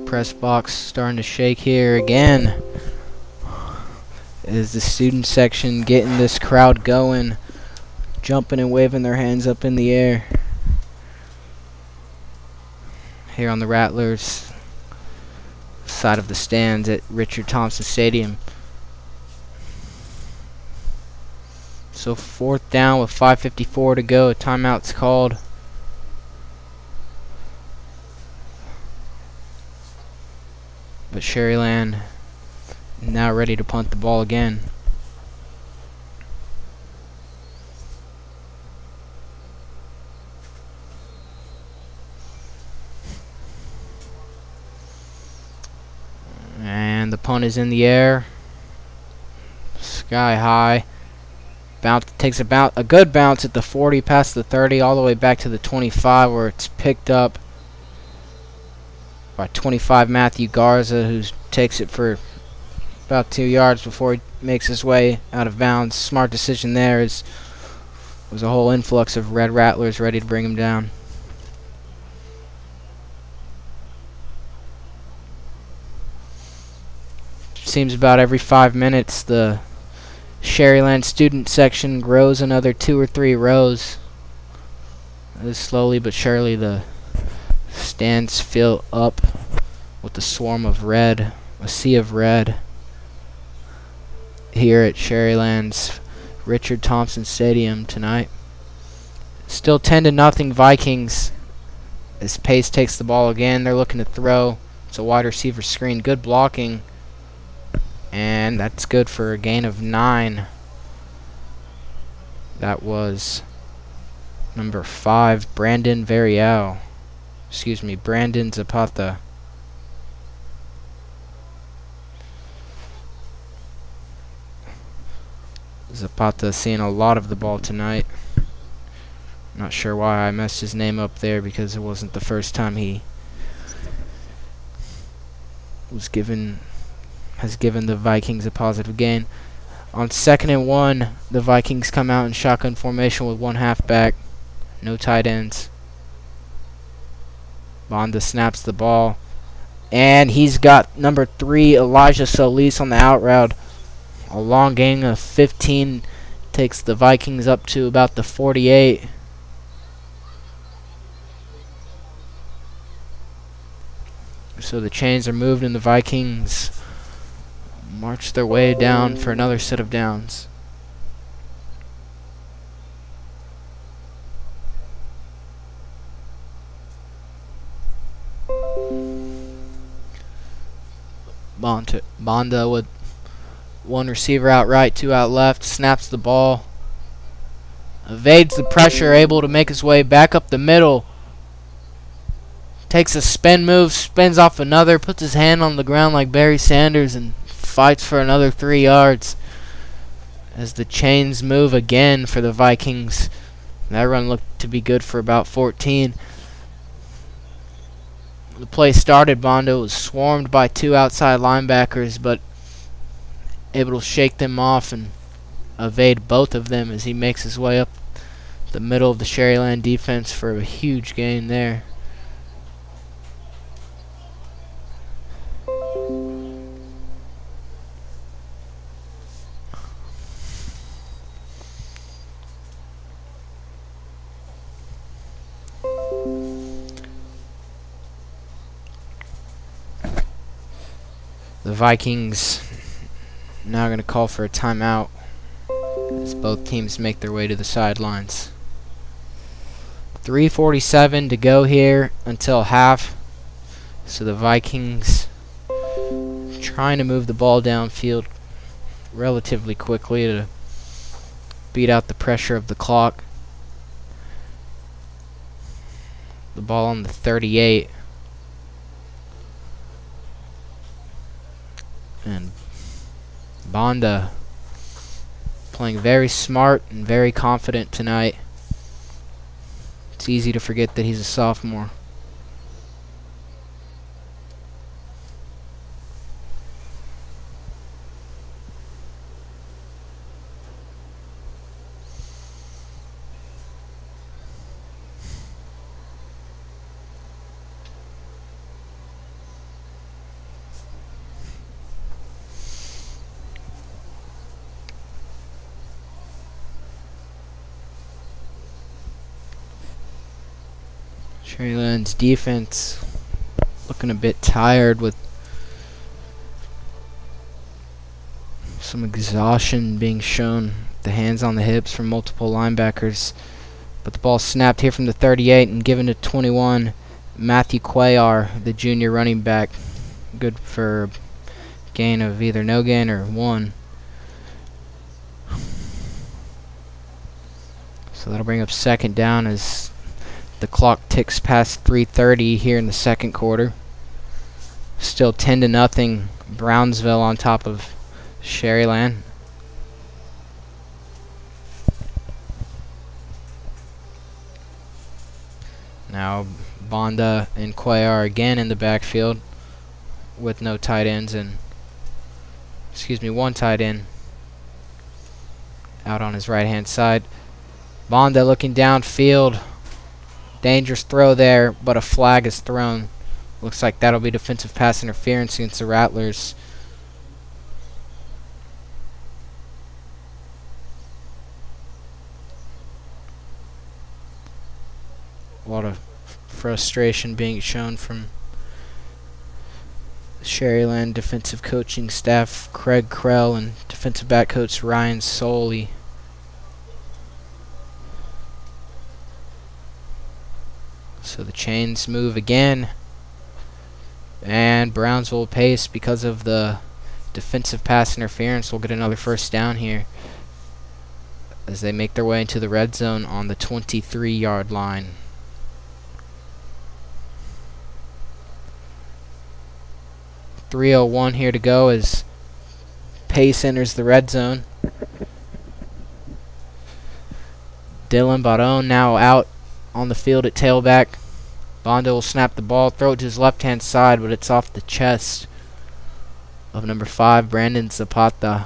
Press box starting to shake here again. Is the student section getting this crowd going, jumping and waving their hands up in the air here on the Rattlers side of the stands at Richard Thompson Stadium. So 4th down with 5:54 to go. A timeout's called. But Sharyland now ready to punt the ball again. And the punt is in the air, sky high. Bounce, takes a good bounce at the 40, past the 30, all the way back to the 25, where it's picked up by 25 Matthew Garza, who takes it for about 2 yards before he makes his way out of bounds. Smart decision there, as was a whole influx of Red Rattlers ready to bring him down. seems about every 5 minutes the Sharyland student section grows another 2 or 3 rows. Slowly but surely the stands fill up with a swarm of red, a sea of red, here at Sharyland's Richard Thompson Stadium tonight. Still 10-0 Vikings as Pace takes the ball again. They're looking to throw. It's a wide receiver screen. Good blocking. And that's good for a gain of 9. That was number 5, Brandon Varial. Excuse me, Brandon Zapata. Zapata seeing a lot of the ball tonight. Not sure why I messed his name up there, because it wasn't the first time he has given the Vikings a positive gain. On 2nd and 1, the Vikings come out in shotgun formation with 1 halfback, no tight ends. Bonda snaps the ball, and he's got number 3 Elijah Solis on the out route. A long gain of 15 takes the Vikings up to about the 48. So the chains are moved and the Vikings march their way down for another set of downs. Bonda with 1 receiver out right, 2 out left, snaps the ball, evades the pressure, able to make his way back up the middle. Takes a spin move, spins off another, puts his hand on the ground like Barry Sanders, and fights for another 3 yards. As the chains move again for the Vikings. That run looked to be good for about 14. The play started, Bondo was swarmed by 2 outside linebackers, but able to shake them off and evade both of them as he makes his way up the middle of the Sharyland defense for a huge gain there. The Vikings now going to call for a timeout as both teams make their way to the sidelines. 3:47 to go here until half. So the Vikings trying to move the ball downfield relatively quickly to beat out the pressure of the clock. The ball on the 38. And Bonda playing very smart and very confident tonight. It's easy to forget that he's a sophomore. Sharyland's defense looking a bit tired with some exhaustion being shown. The hands on the hips from multiple linebackers. But the ball snapped here from the 38 and given to 21, Matthew Cuellar, the junior running back. Good for a gain of either no gain or 1. So that'll bring up 2nd down as the clock ticks past 3:30 here in the 2nd quarter. Still 10-0 Brownsville on top of Sharyland. Now Bonda and Cuellar again in the backfield with no tight ends and one tight end out on his right hand side. Bonda looking downfield. Dangerous throw there, but a flag is thrown. Looks like that'll be defensive pass interference against the Rattlers. lot of frustration being shown from Sharyland defensive coaching staff, Craig Krell, and defensive back coach Ryan Soley. So the chains move again, and Brownsville pace because of the defensive pass interference will get another first down here as they make their way into the red zone on the 23-yard line. .301 here to go as pace enters the red zone. Dylan Baron now out on the field at tailback. Bonda will snap the ball, throw it to his left-hand side, but it's off the chest of number 5, Brandon Zapata.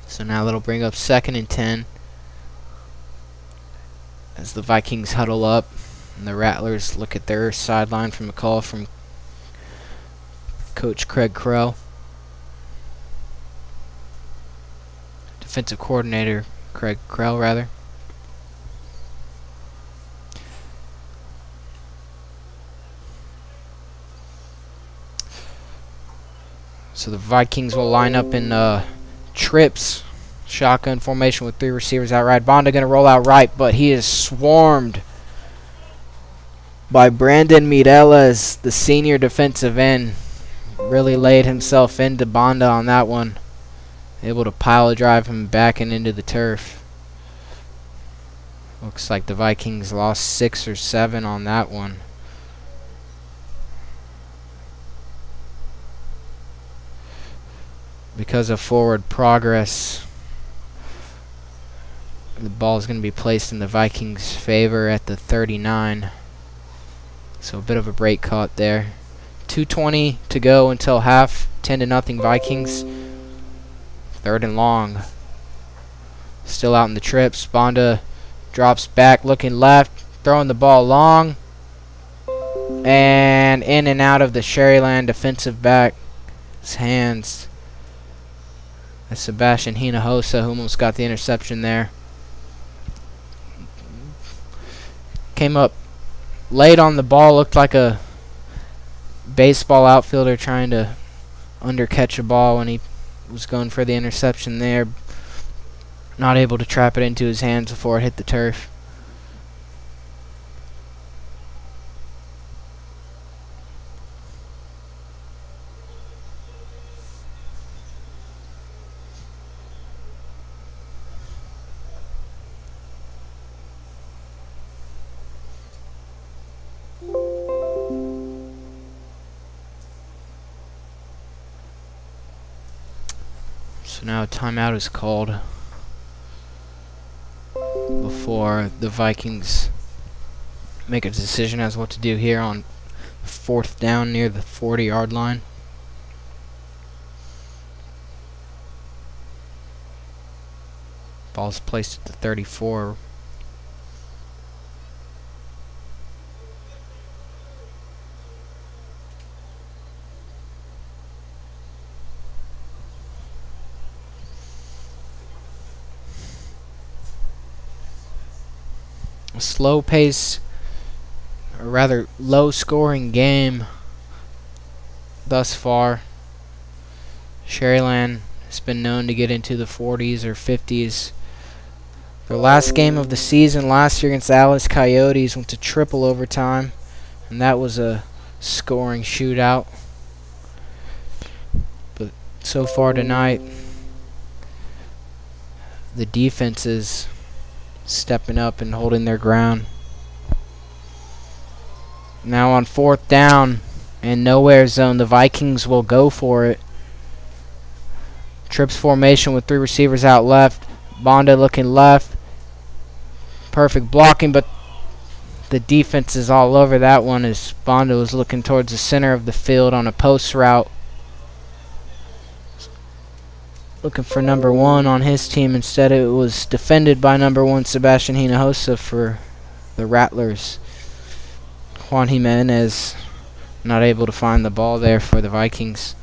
So now that'll bring up 2nd and 10 as the Vikings huddle up and the Rattlers look at their sideline from a call from Coach Craig Krell. Defensive coordinator Craig Krell, rather. So the Vikings will line up in trips, shotgun formation with 3 receivers out right. Bonda going to roll out right, but he is swarmed by Brandon Mireles, the senior defensive end. Really laid himself into Bonda on that one. Able to pile drive him back and into the turf. Looks like the Vikings lost 6 or 7 on that one. Because of forward progress, the ball is going to be placed in the Vikings' favor at the 39. So a bit of a break caught there. 2:20 to go until half. 10-0 Vikings. 3rd and long. Still out in the trips. Bonda drops back, looking left, throwing the ball long, and in and out of the Sharyland defensive back's hands. That's Sebastian Hinojosa, who almost got the interception there. Came up late on the ball, looked like a baseball outfielder trying to undercatch a ball when he was going for the interception there. Not able to trap it into his hands before it hit the turf. So now a timeout is called before the Vikings make a decision as what to do here on 4th down near the 40-yard line. Ball's placed at the 34. Slow pace, or rather low scoring game thus far. Sharyland has been known to get into the 40s or 50s. Their last game of the season last year against the Alice Coyotes went to triple overtime, and that was a scoring shootout. But so far tonight, the defense is stepping up and holding their ground. Now on 4th down and nowhere zone, the Vikings will go for it. Trips formation with 3 receivers out left. Bonda looking left. Perfect blocking, but the defense is all over that one as Bonda was looking towards the center of the field on a post route. Looking for number 1 on his team. Instead, it was defended by number 1 Sebastian Hinojosa for the Rattlers. Juan Jimenez not able to find the ball there for the Vikings.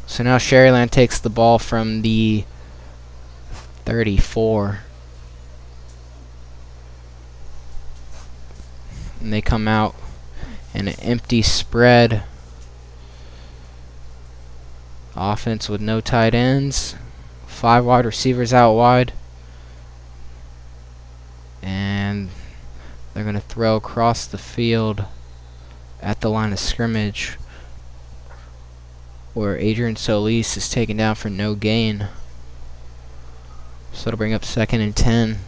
So now Sharyland takes the ball from the 34. And they come out in an empty spread offense with no tight ends, 5 wide receivers out wide, and they're going to throw across the field at the line of scrimmage, where Adrian Solis is taken down for no gain. So it'll bring up 2nd and 10.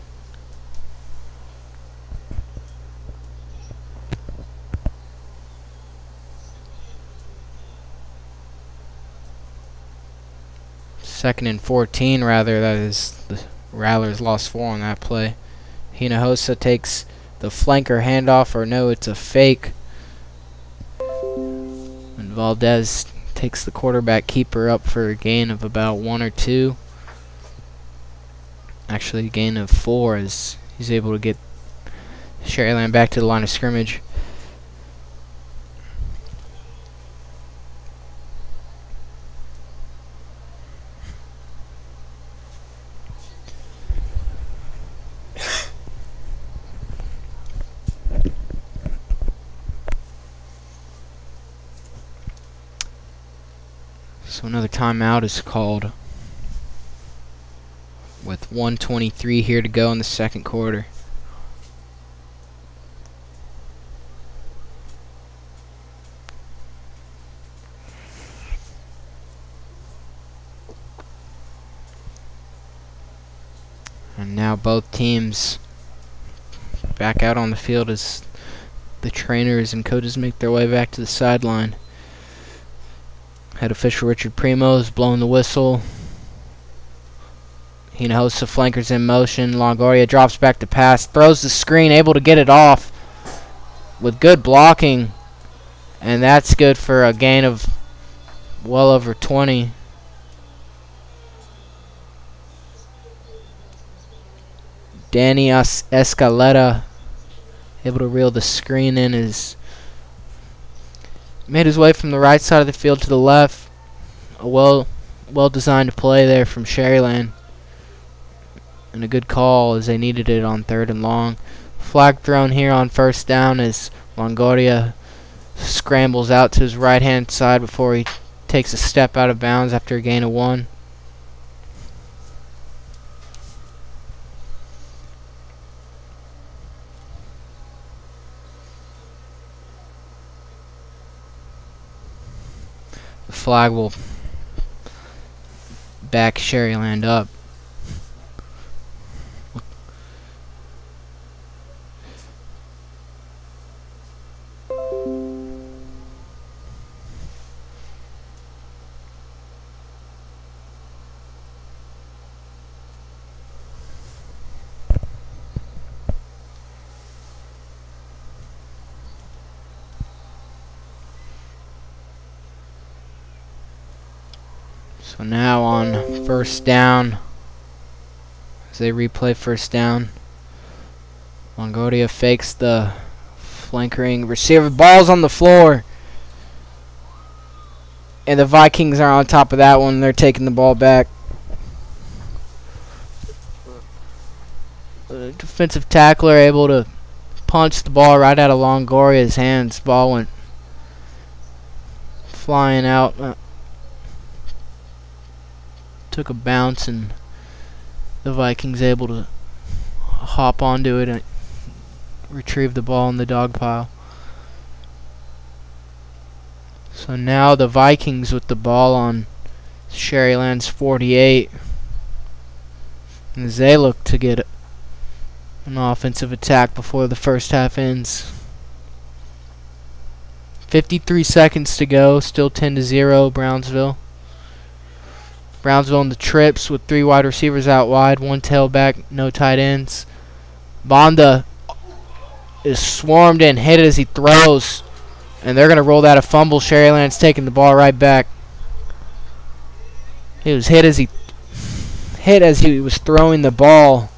Second and 14, rather. That is, the Rattlers lost 4 on that play. Hinojosa takes the flanker handoff, or no, it's a fake. And Valdez takes the quarterback keeper up for a gain of about 1 or 2. Actually, a gain of 4, as he's able to get Sharyland back to the line of scrimmage. So another timeout is called with 1:23 here to go in the second quarter. And now both teams back out on the field as the trainers and coaches make their way back to the sideline. Head official Richard Primo is blowing the whistle. Hinojosa flankers in motion. Longoria drops back to pass, throws the screen, able to get it off with good blocking, and that's good for a gain of well over 20. Danny Escaleta able to reel the screen in, as made his way from the right side of the field to the left. A well-designed play there from Sharyland, and a good call as they needed it on 3rd and long. Flag thrown here on 1st down as Longoria scrambles out to his right-hand side before he takes a step out of bounds after a gain of 1. The flag will back Sharyland up. So now on 1st down, as they replay 1st down, Longoria fakes the flankering receiver. Ball's on the floor, and the Vikings are on top of that one. They're taking the ball back. The defensive tackler able to punch the ball right out of Longoria's hands. Ball went flying out. Took a bounce, and the Vikings able to hop onto it and retrieve the ball in the dog pile. So now the Vikings with the ball on Sharyland's 48, as they look to get an offensive attack before the first half ends. 53 seconds to go, still 10-0 Brownsville. Brownsville in the trips with 3 wide receivers out wide, 1 tailback, no tight ends. Bonda is swarmed and hit as he throws, and they're going to roll that a fumble. Sharyland's taking the ball right back. He was hit as he was throwing the ball,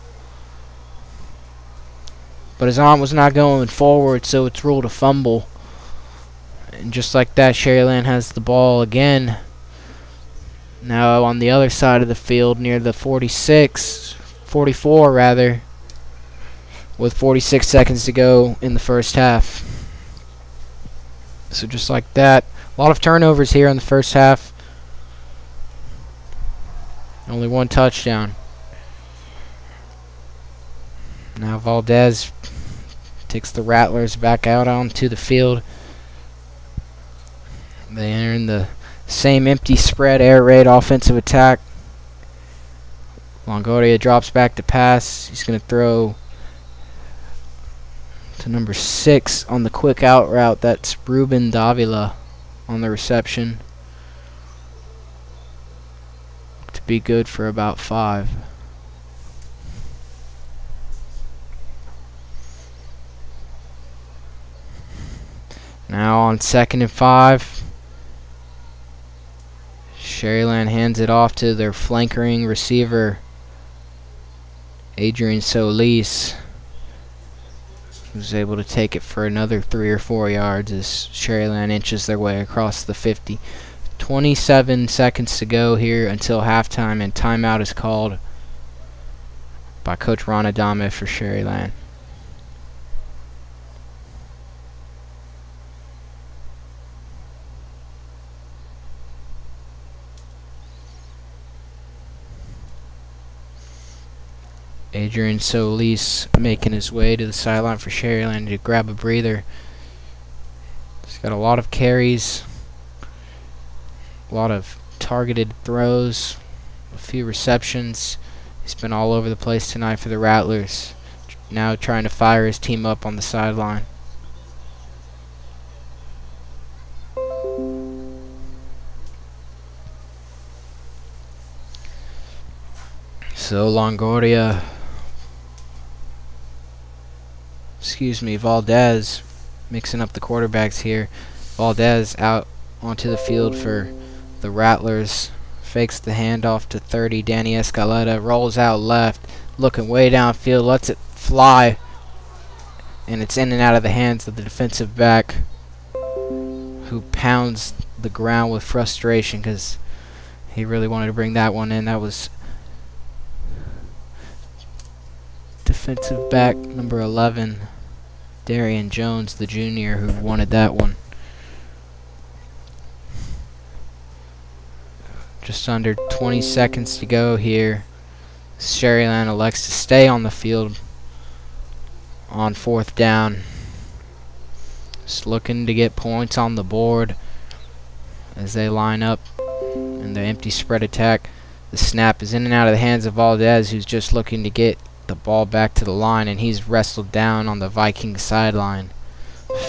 but his arm was not going forward, so it's ruled a fumble. And just like that, Sharyland has the ball again. Now on the other side of the field near the 44 rather, with 46 seconds to go in the first half. So just like that, a lot of turnovers here in the first half. Only one touchdown. Now Valdez takes the Rattlers back out onto the field. They enter in the same empty spread air raid offensive attack. Longoria drops back to pass. He's going to throw to number 6 on the quick out route. That's Ruben Davila on the reception. To be good for about 5. Now on 2nd and 5, Sharyland hands it off to their flankering receiver, Adrian Solis, who's able to take it for another 3 or 4 yards as Sharyland inches their way across the 50. 27 seconds to go here until halftime, and timeout is called by Coach Ron Adame for Sharyland. Adrian Solis making his way to the sideline for Sharyland to grab a breather. He's got a lot of carries, a lot of targeted throws, a few receptions. He's been all over the place tonight for the Rattlers. Now trying to fire his team up on the sideline. So Valdez mixing up the quarterbacks here. Valdez out onto the field for the Rattlers. Fakes the handoff to 30. Danny Escaleta rolls out left, looking way downfield, lets it fly, and it's in and out of the hands of the defensive back, who pounds the ground with frustration because he really wanted to bring that one in. That was defensive back number 11, Darian Jones, the junior, who wanted that one. Just under 20 seconds to go here. Sharyland elects to stay on the field on 4th down. Just looking to get points on the board as they line up in the empty spread attack. The snap is in and out of the hands of Valdez, who's just looking to get the ball back to the line, and he's wrestled down on the Vikings sideline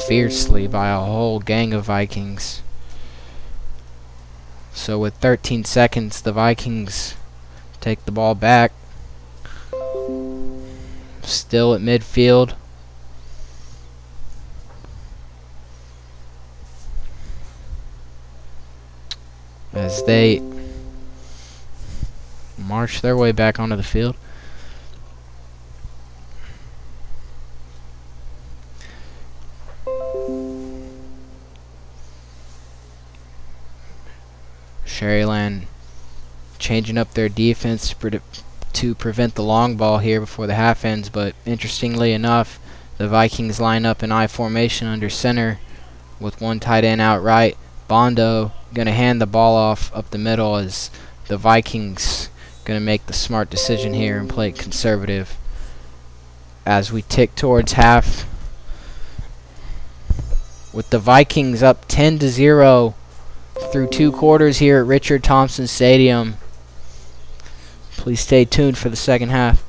fiercely by a whole gang of Vikings. So with 13 seconds, the Vikings take the ball back. Still at midfield. As they march their way back onto the field. Sharyland changing up their defense to prevent the long ball here before the half ends, but interestingly enough, the Vikings line up in I formation under center with one tight end out right. Bondo going to hand the ball off up the middle as the Vikings going to make the smart decision here and play conservative as we tick towards half, with the Vikings up 10-0 through 2 quarters here at Richard Thompson Stadium. Please stay tuned for the second half.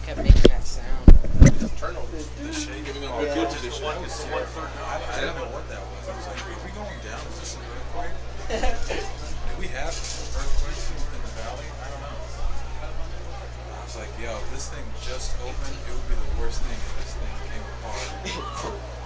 Kept making that sound. Turnovers. Giving them a good position. I didn't know what that was. I was like, are we going down? Is this an earthquake? Do we have earthquakes in the valley? I don't know. was like, yo, if this thing just opened, it would be the worst thing if this thing came apart.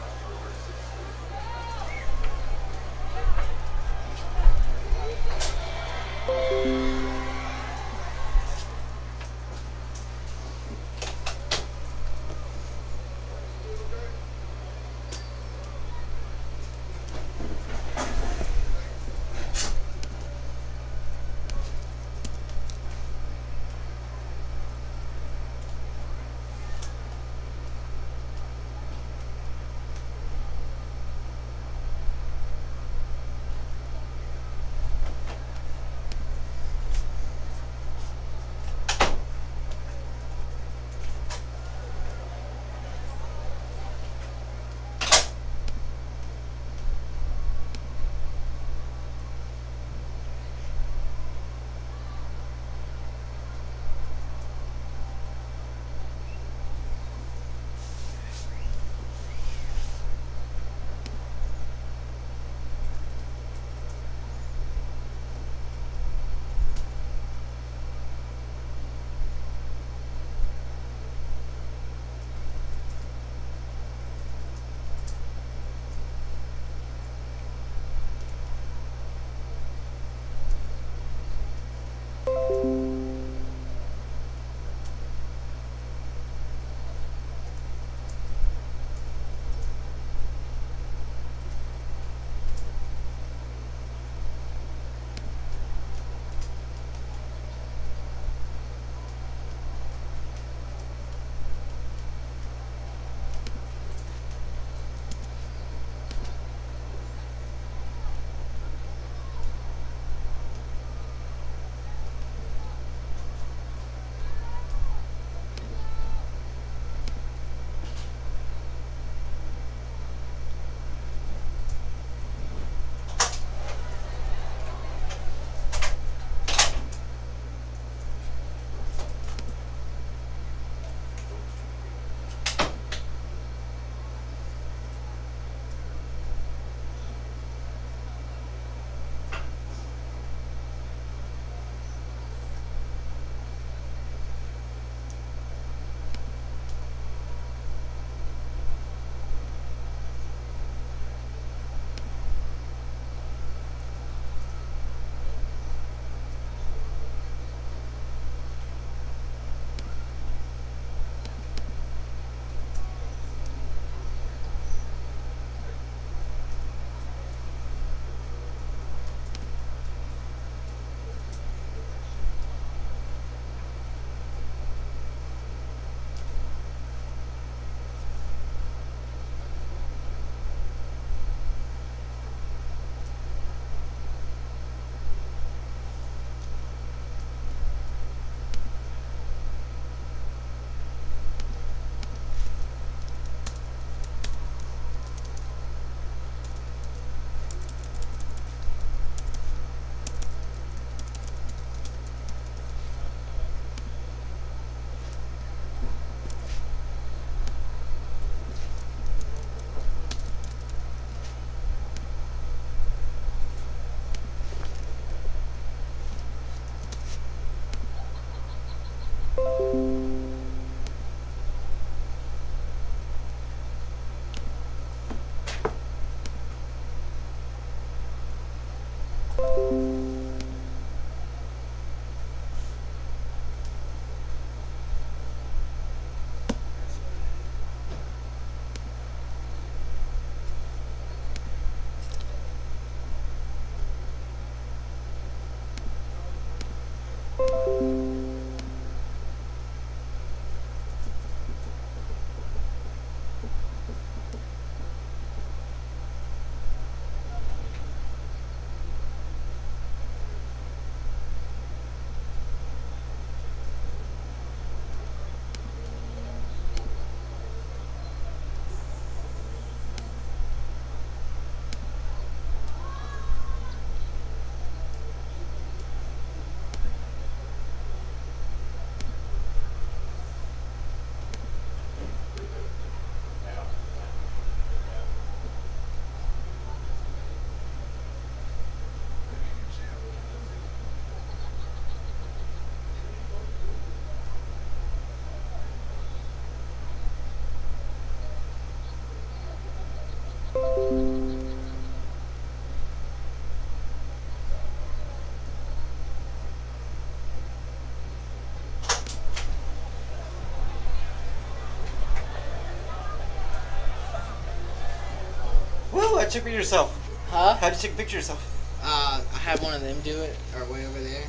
you take a picture of yourself? Huh? How'd you take a picture of yourself? I had one of them do it, or way over there.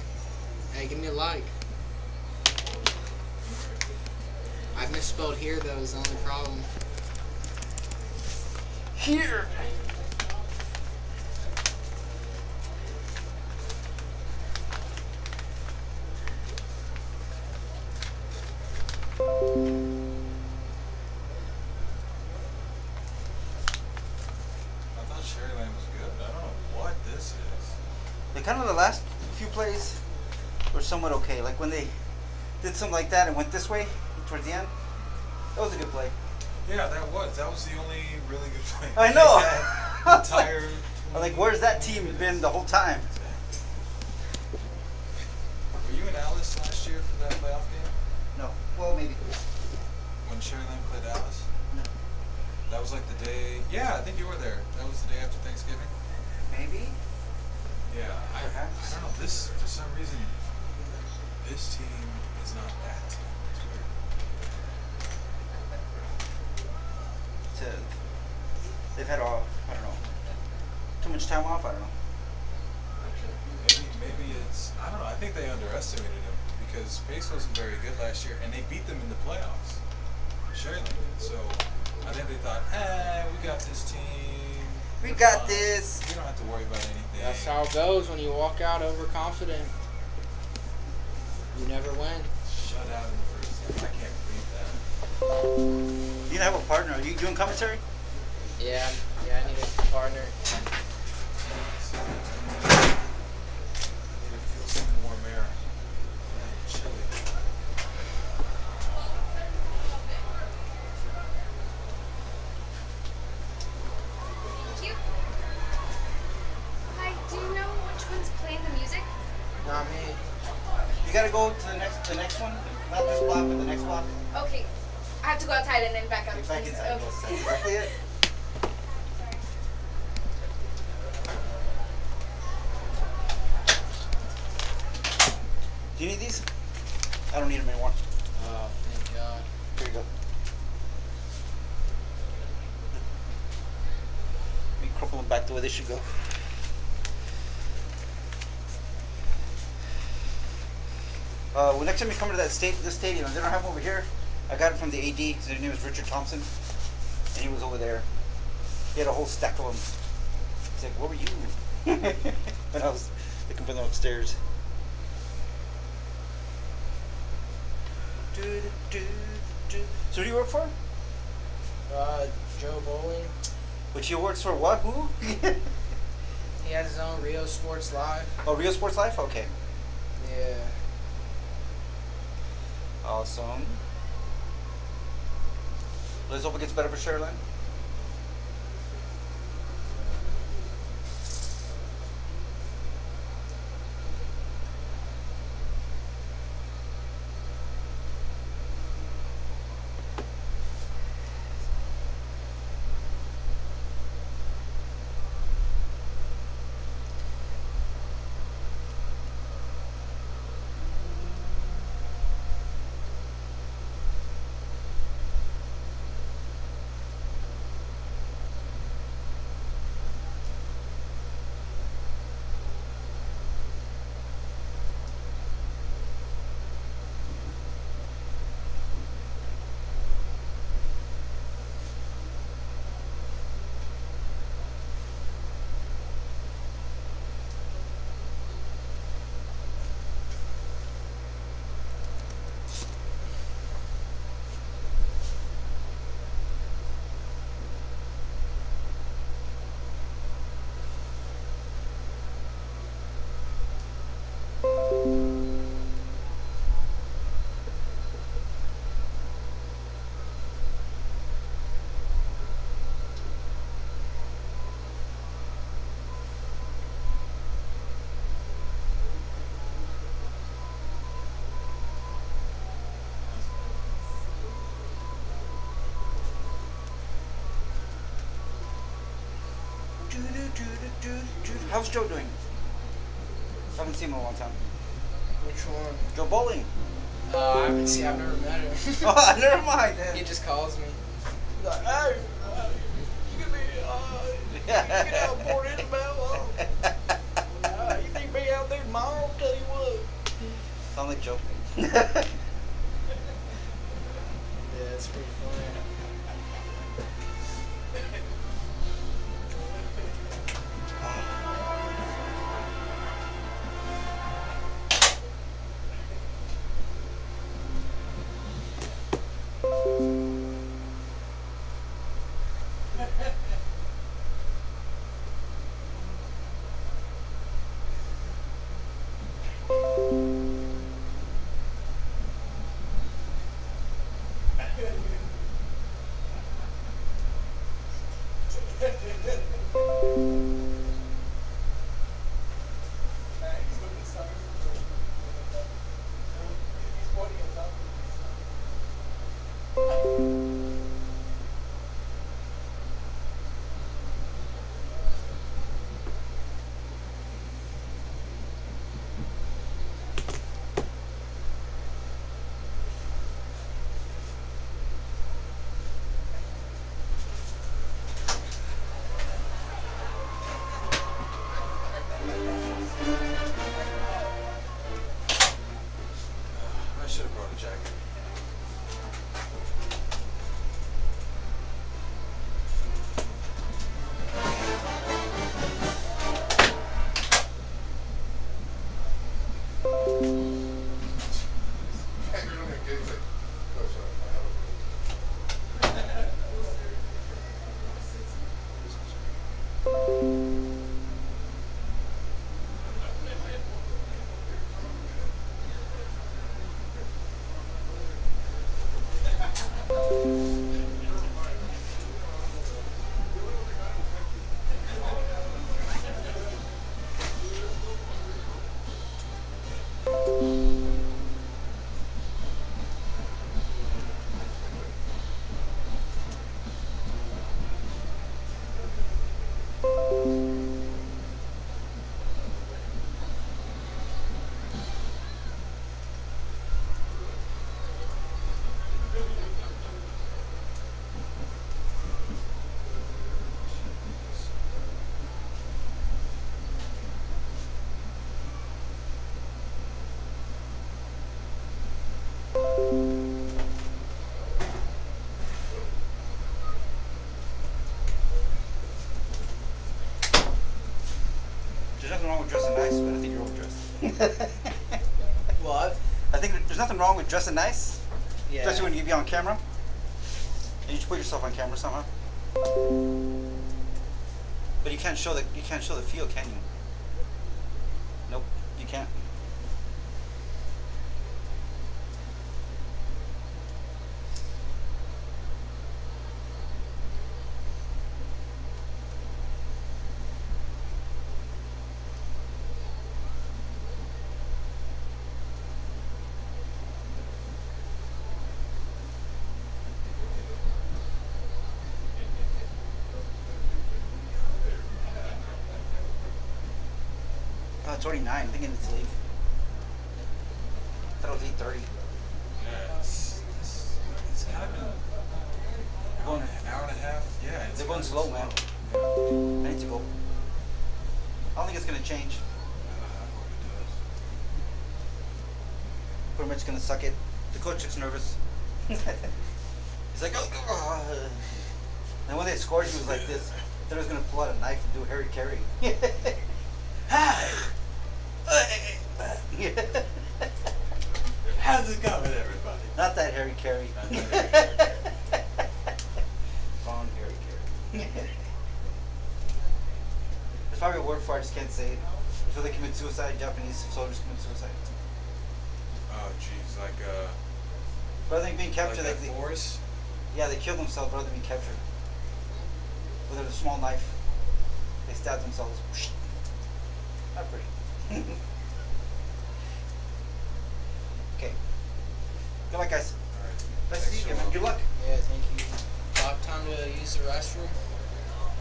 Hey, give me a like. I misspelled here, though, is the only problem. Here. I thought Sharyland was good, but I don't know what this is. They kind of the last few plays were somewhat okay. Like when they did something like that and went this way towards the end, that was a good play. Yeah, that was the only really good play. I know. The entire. I'm like, where's that team been the whole time? Were you in Alice last year for that playoff game? No. Well, maybe. When Sharyland played Alice? No. That was like the day. Yeah, I think you were there. That was the day after Thanksgiving. Maybe. Yeah, I don't know. This, for some reason, this team is not that team. It's weird. They've had all, I don't know, too much time off. I don't know. Maybe it's, I don't know. I think they underestimated him because Pace wasn't very good last year, and they beat them in the playoffs. Sharyland did. So I think they thought, we got this team. We We're got fine. this. We don't have to worry about anything. That's how it goes when you walk out overconfident. You never win. Shut out in the first half. I can't believe that. You don't have a partner. Are you doing commentary? Yeah, I need a partner. Feel some warm air. Man, chilly. Thank you. Hi, do you know which one's playing the music? Not me. You gotta go to the next one. Not this block, but the next block. Okay. I have to go outside and then back up. Get back inside. Okay. That's exactly it. Do you need these? I don't need them anymore. Oh, thank God. Here you go. Let me crumple them back the way they should go. Well, next time you come to this stadium, they don't have them over here. I got it from the AD. His name is Richard Thompson, and he was over there. He had a whole stack of them. He's like, "What were you?" When I was looking for them upstairs. So who do you work for? Joe Bowling. Which he works for what? Who? He has his own Rio Sports Live. Oh, Real Sports Life? Okay. Yeah. Awesome. Let's hope it gets better for Sharyland. How's Joe doing? I haven't seen him in a long time. Which one? Joe Bowling. I've never met him. Oh, never mind. He just calls me. He's like, hey, give me, Get out, poor Isabel. You think be out there tomorrow? I'll tell you what. Sound like Joe. Yeah, it's pretty funny. I should have brought a jacket. There's nothing wrong with dressing nice, but I think you're overdressed. What? I think there's nothing wrong with dressing nice, Yeah. especially when you be on camera. And you should put yourself on camera somehow. But you can't show the feel, can you? Nope, you can't. Oh, it's already 9. I think I need to leave. I thought it was 8:30. Yeah, it's kind of been Going, an hour and a half. Yeah, they're going slow, man. I need to go. I don't think it's gonna change. Pretty much gonna suck it. The coach looks nervous. He's like, oh. And when they scored, he was like this. I thought he was gonna pull out a knife and do Harry Carey. Hi. How's it going, everybody? Not that Harry Carey. Not that Harry Carey. Wrong Harry Carey. There's probably a word for it, I just can't say it. So they commit suicide. Japanese soldiers commit suicide. Oh, jeez, like Rather than being captured, that they force. yeah, they kill themselves rather than being captured. With a small knife, they stab themselves. Not pretty. Okay. Good luck, guys. All right. Nice to see you, man. Good luck. Yeah, thank you. Do I have time to use the restroom?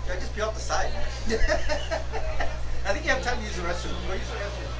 Can I just pee off the side? I think you have time to use the restroom. Go use the restroom.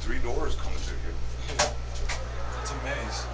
3 doors coming through here. It's a maze.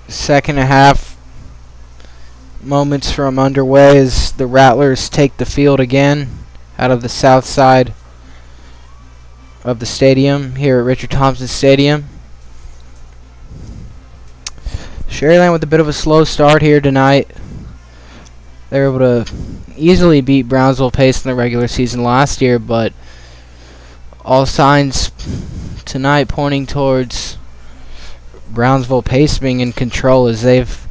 Second and a half moments from underway as the Rattlers take the field again out of the south side of the stadium here at Richard Thompson Stadium. Sharyland with a bit of a slow start here tonight. They were able to easily beat Brownsville Pace in the regular season last year, but all signs tonight pointing towards Brownsville Pace being in control as they've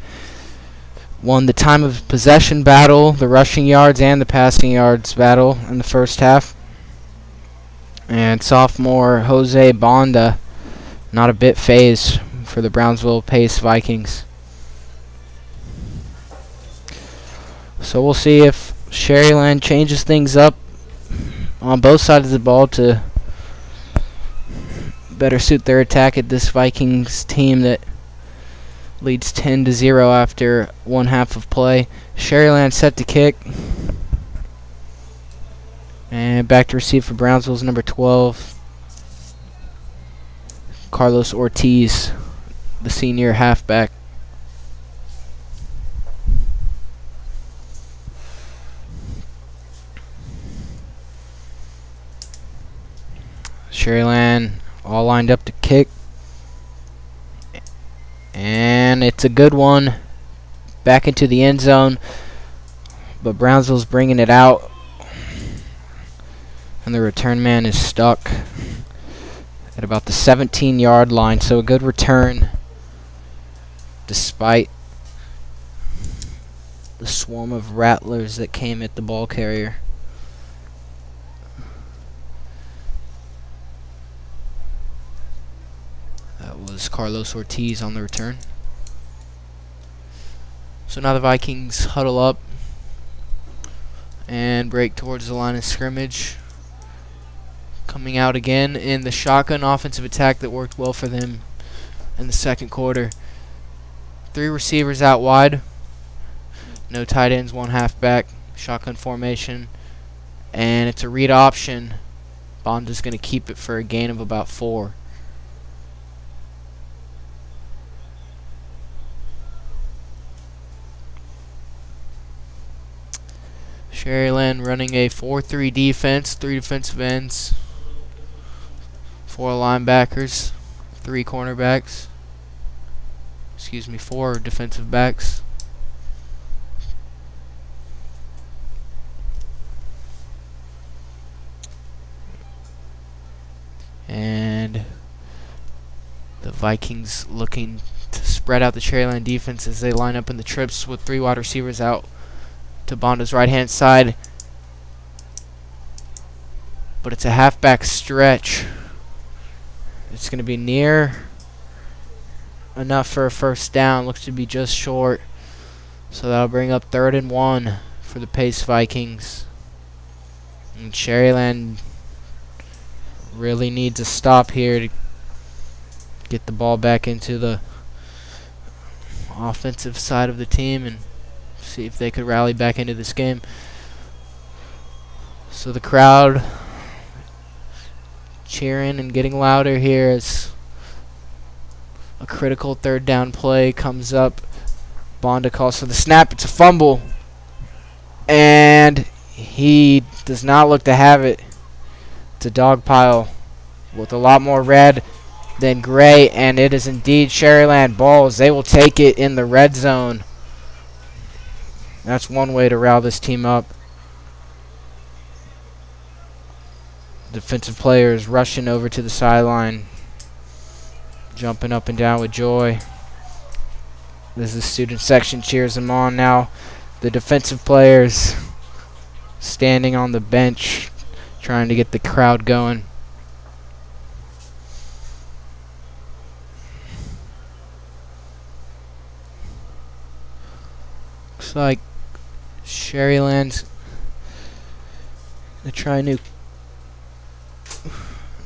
won the time of possession battle, the rushing yards, and the passing yards battle in the first half. And sophomore Jose Bonda not a bit phased for the Brownsville Pace Vikings. So we'll see if Sharyland changes things up on both sides of the ball to better suit their attack at this Vikings team that leads 10-0 after one half of play. Sharyland set to kick. And back to receive for Brownsville's number 12, Carlos Ortiz, the senior halfback. Sharyland all lined up to kick. And it's a good one. Back into the end zone. But Brownsville's bringing it out. And the return man is stuck at about the 17-yard line. So a good return despite the swarm of Rattlers that came at the ball carrier. That was Carlos Ortiz on the return. So now the Vikings huddle up and break towards the line of scrimmage. Coming out again in the shotgun offensive attack that worked well for them in the second quarter. 3 receivers out wide. No tight ends, 1 halfback. Shotgun formation. And it's a read option. Bonda's going to keep it for a gain of about 4. Sharyland running a 4-3 defense, 3 defensive ends, 4 linebackers, 3 cornerbacks, 4 defensive backs. And the Vikings looking to spread out the Sharyland defense as they line up in the trips with 3 wide receivers out to Bonda's right-hand side. But it's a halfback stretch. It's going to be near enough for a first down. Looks to be just short. So that'll bring up 3rd and 1 for the Pace Vikings. And Sharyland really needs a stop here to get the ball back into the offensive side of the team and see if they could rally back into this game. So the crowd cheering and getting louder here as a critical 3rd down play comes up. Bonda calls for the snap. It's a fumble. And He does not look to have it. It's a dog pile with a lot more red than gray, and it is indeed Sharyland balls. They will take it in the red zone. That's one way to rile this team up. Defensive players rushing over to the sideline, jumping up and down with joy. As the student section cheers them on now. The defensive players standing on the bench, trying to get the crowd going. Looks like Sharyland's gonna try a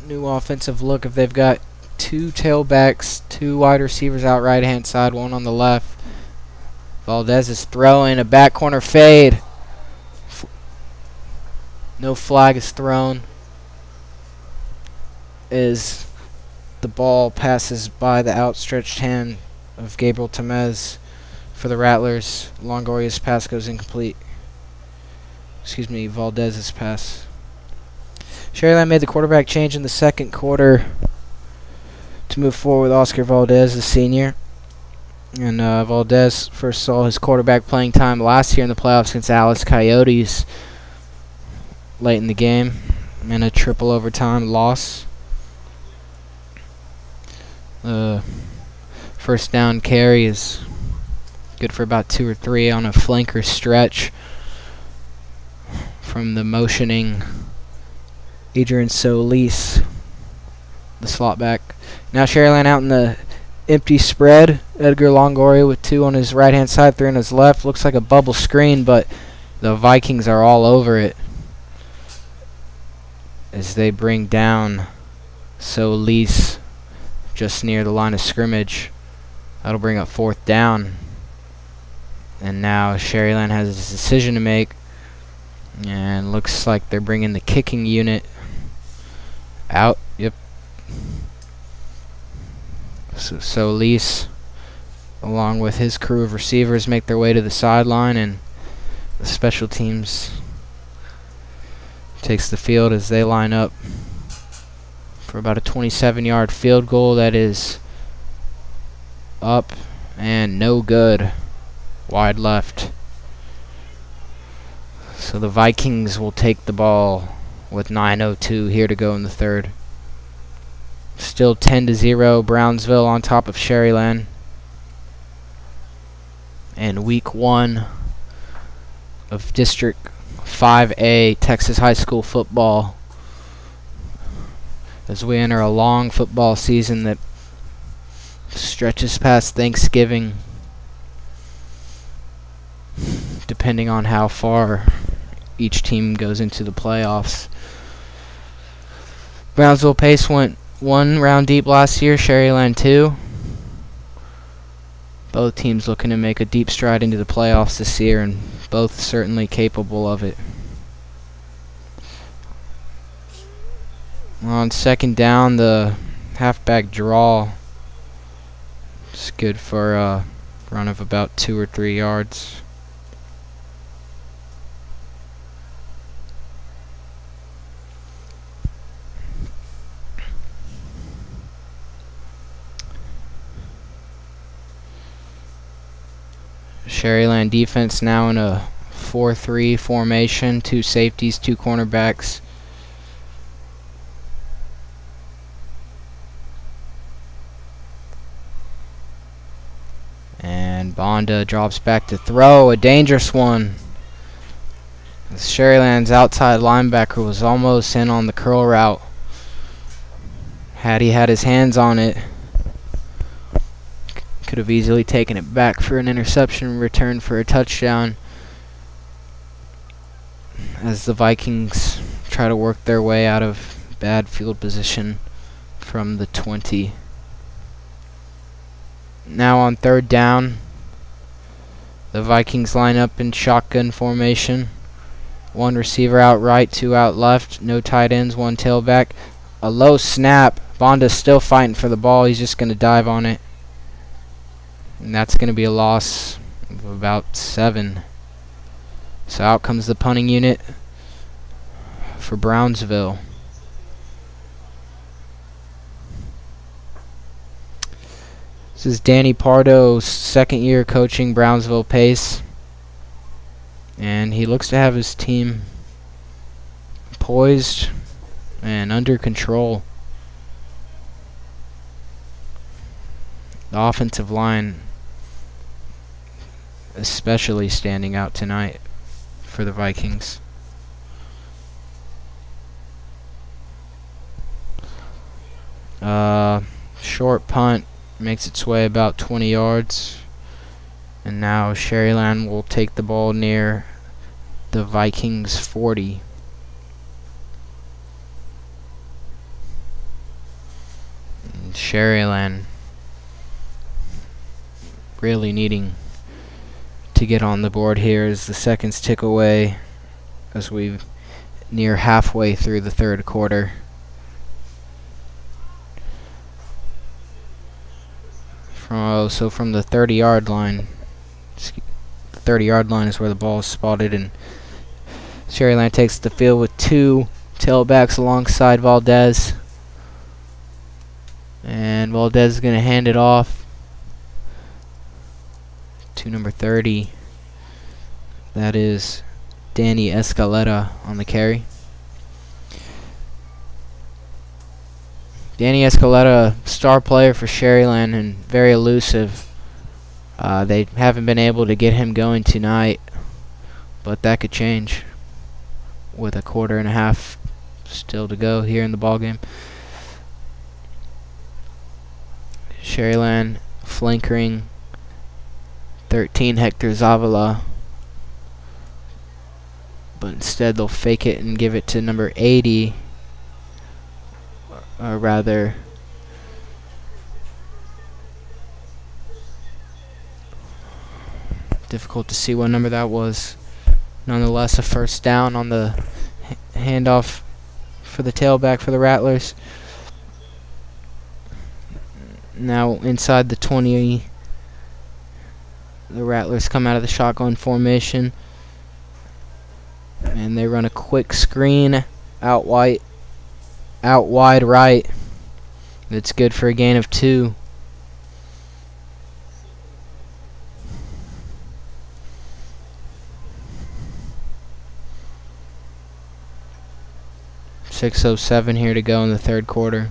new offensive look. If they've got two tailbacks, two wide receivers out right hand side, one on the left. Valdez is throwing a back corner fade. No flag is thrown as the ball passes by the outstretched hand of Gabriel Tamez for the Rattlers. Longoria's pass goes incomplete. Excuse me, Valdez's pass. Sharyland made the quarterback change in the second quarter to move forward with Oscar Valdez, the senior. And Valdez first saw his quarterback playing time last year in the playoffs against Alice Coyotes late in the game in a triple overtime loss. First down carry is good for about 2 or 3 on a flanker stretch from the motioning Adrian Solis, the slot back. Now Sharyland out in the empty spread. Edgar Longoria with 2 on his right-hand side, 3 on his left. Looks like a bubble screen, but the Vikings are all over it as they bring down Solis just near the line of scrimmage. That'll bring up 4th down. And now Sharyland has a decision to make. And looks like they're bringing the kicking unit out. Yep. So Solis, along with his crew of receivers, make their way to the sideline, and the special teams takes the field as they line up for about a 27-yard field goal that is up and no good. Wide left. So the Vikings will take the ball with 9:02 here to go in the third. Still 10-0 Brownsville on top of Sharyland. And week 1 of District 5A Texas high school football as we enter a long football season that stretches past Thanksgiving, depending on how far each team goes into the playoffs. Brownsville Pace went 1 round deep last year, Sharyland 2. Both teams looking to make a deep stride into the playoffs this year, and both certainly capable of it. On second down, the halfback draw is good for a run of about 2 or 3 yards. Sharyland defense now in a 4-3 formation, 2 safeties, 2 cornerbacks. And Bonda drops back to throw, a dangerous one. Sharyland's outside linebacker was almost in on the curl route. Had he had his hands on it, could have easily taken it back for an interception return for a touchdown as the Vikings try to work their way out of bad field position from the 20. Now on third down, the Vikings line up in shotgun formation. 1 receiver out right, 2 out left, no tight ends, 1 tailback. A low snap. Bonda's still fighting for the ball. He's just going to dive on it. And that's going to be a loss of about 7. So out comes the punting unit. for Brownsville. This is Danny Pardo's second year coaching Brownsville Pace, and he looks to have his team poised and under control. The offensive line especially standing out tonight for the Vikings. Short punt makes its way about 20 yards, and now Sharyland will take the ball near the Vikings 40. And Sharyland really needing to get on the board here as the seconds tick away as we near halfway through the third quarter. From the 30-yard line, the 30-yard line is where the ball is spotted, and Sharyland takes the field with two tailbacks alongside Valdez, and Valdez is going to hand it off to number 30. That is Danny Escaleta on the carry. Danny Escaleta, star player for Sharyland and very elusive. They haven't been able to get him going tonight, but that could change with a quarter and a half still to go here in the ballgame. Sharyland flankering 13 Hector Zavala, but instead they'll fake it and give it to number 80. Or rather, difficult to see what number that was. Nonetheless, a first down on the handoff for the tailback for the Rattlers. Now inside the 20, the Rattlers come out of the shotgun formation, and they run a quick screen out wide right. That's good for a gain of 2. .607 here to go in the third quarter.